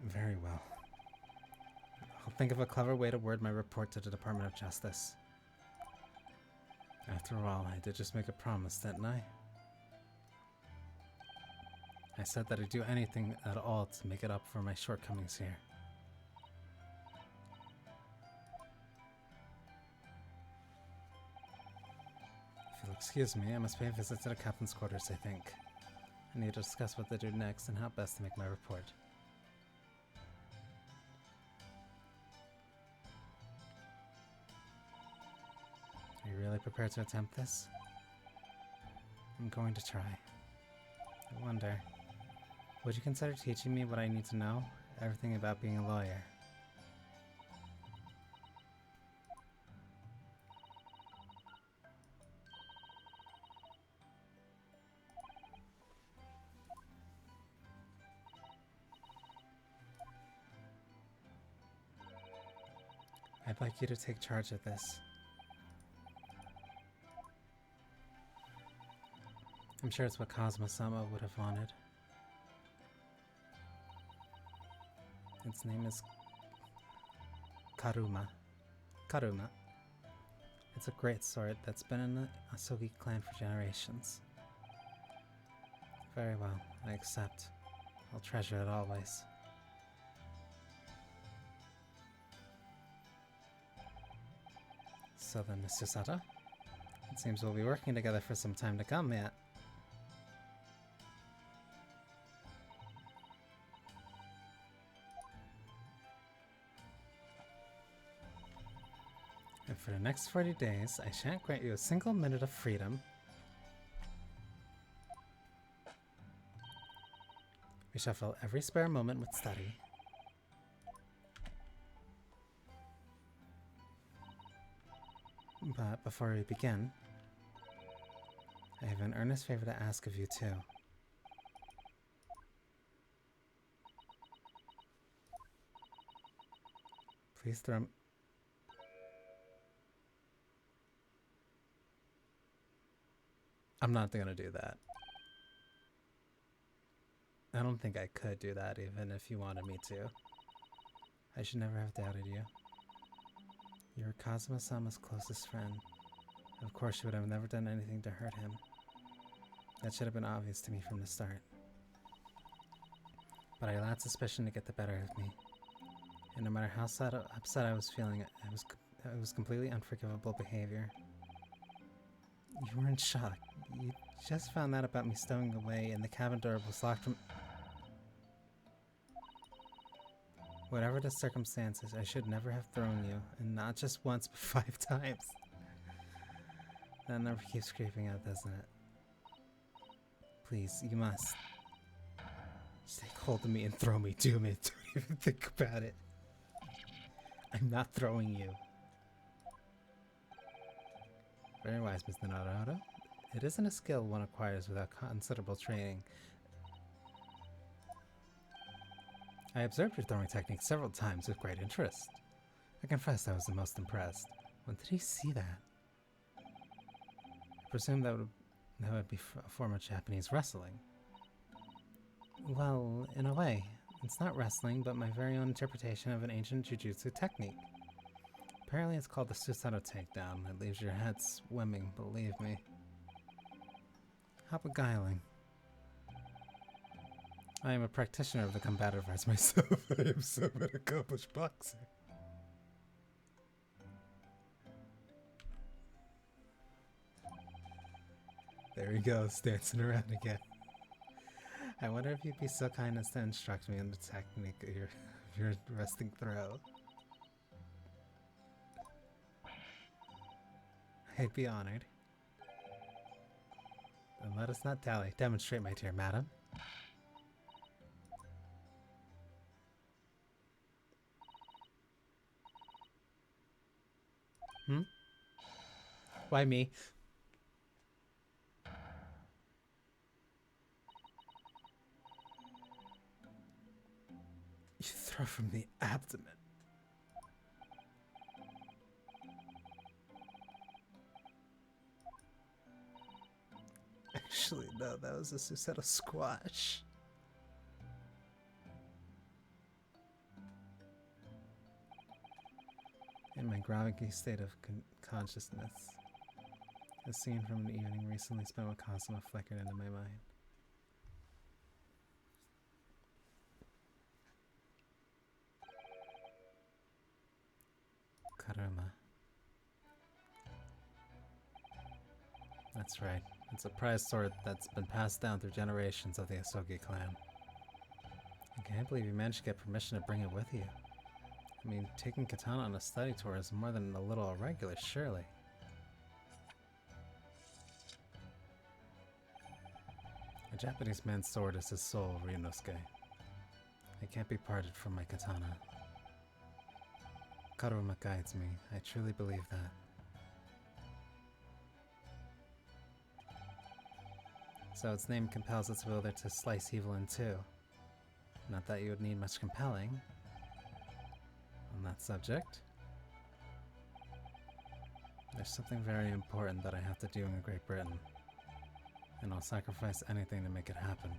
Very well. I'll think of a clever way to word my report to the Department of Justice. After all, I did just make a promise, didn't I? I said that I'd do anything at all to make it up for my shortcomings here. If you'll excuse me, I must pay a visit to the captain's quarters, I think. I need to discuss what to do next and how best to make my report. Are you really prepared to attempt this? I'm going to try. I wonder, would you consider teaching me what I need to know? Everything about being a lawyer. I'd like you to take charge of this. I'm sure it's what Kazuma-sama would have wanted. Its name is Karuma. Karuma. It's a great sword that's been in the Asogi clan for generations. Very well, I accept. I'll treasure it always. So then, Mr. Sato, it seems we'll be working together for some time to come yet. And for the next 40 days, I shan't grant you a single minute of freedom. We shall fill every spare moment with study. But before we begin, I have an earnest favor to ask of you too. Please throw... I'm not gonna do that. I don't think I could do that even if you wanted me to. I should never have doubted you. You were Kazuma-sama's closest friend. Of course, you would have never done anything to hurt him. That should have been obvious to me from the start. But I allowed suspicion to get the better of me. And no matter how upset I was feeling, it was completely unforgivable behavior. You were in shock. You just found out about me stowing away and the cabin door was locked from... Whatever the circumstances, I should never have thrown you, and not just once, but 5 times. That number keeps creeping up, doesn't it? Please, you must. Just take hold of me and throw me, do me. Don't even think about it. I'm not throwing you. Very wise, Mr. Naruto. It isn't a skill one acquires without considerable training. I observed your throwing technique several times with great interest. I confess I was the most impressed. When did he see that? I presume that would be a form of Japanese wrestling. Well, in a way. It's not wrestling, but my very own interpretation of an ancient jujutsu technique. Apparently it's called the Susato takedown. It leaves your head swimming, believe me. How beguiling. I am a practitioner of the combative arts myself. I am so an accomplished boxer. There he goes, dancing around again. I wonder if you'd be so kind as to instruct me in the technique of your wrestling throw. I'd be honored. Then let us not dally. Demonstrate, my dear madam. Why me? You throw from the abdomen. Actually, no, that was a Susato squash. In my groggy state of consciousness, a scene from an evening recently spent with Cosmo flickered into my mind. Karuma. That's right. It's a prized sword that's been passed down through generations of the Asogi clan. I can't believe you managed to get permission to bring it with you. I mean, taking katana on a study tour is more than a little irregular, surely. A Japanese man's sword is his soul, Ryunosuke. It can't be parted from my katana. Karuma guides me. I truly believe that. So its name compels its wielder to slice evil in two. Not that you would need much compelling on that subject. There's something very important that I have to do in Great Britain, and I'll sacrifice anything to make it happen.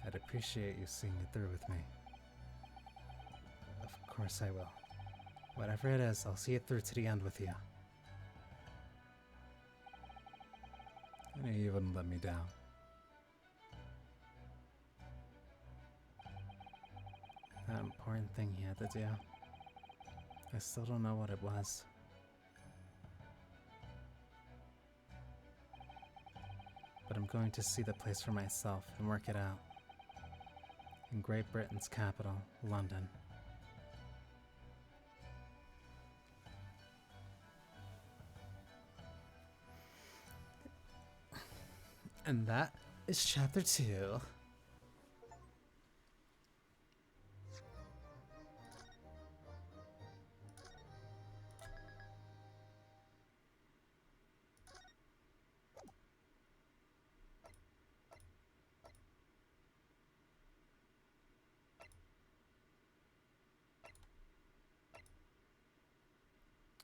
I'd appreciate you seeing it through with me. Of course I will. Whatever it is, I'll see it through to the end with you. I knew you wouldn't let me down. That important thing he had to do. I still don't know what it was. But I'm going to see the place for myself and work it out. In Great Britain's capital, London. And that is chapter 2.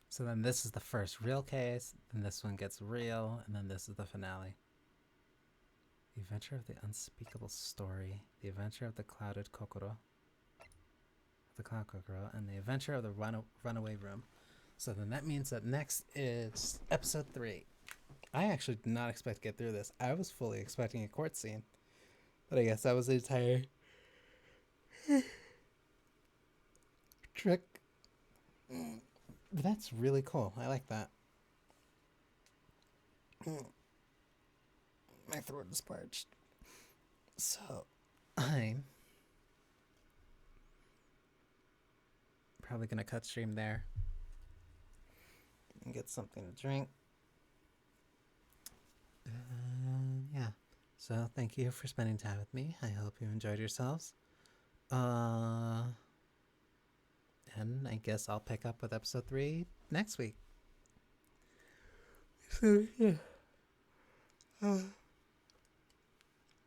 So then this is the first real case, then this one gets real, and then this is the finale. The adventure of the unspeakable story, the adventure of the clouded kokoro, the cloud kokoro, and the adventure of the runaway room. So then that means that next is episode 3. I actually did not expect to get through this. I was fully expecting a court scene, but I guess that was the entire trick. That's really cool. I like that. My throat is parched. So, I'm probably gonna cut stream there and get something to drink. Yeah. So thank you for spending time with me. I hope you enjoyed yourselves. And I guess I'll pick up with episode 3 next week. So yeah.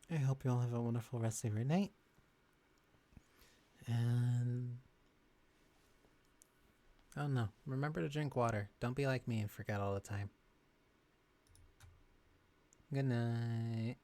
I hope you all have a wonderful rest of your night. And oh no, remember to drink water. Don't be like me and forget all the time. Good night.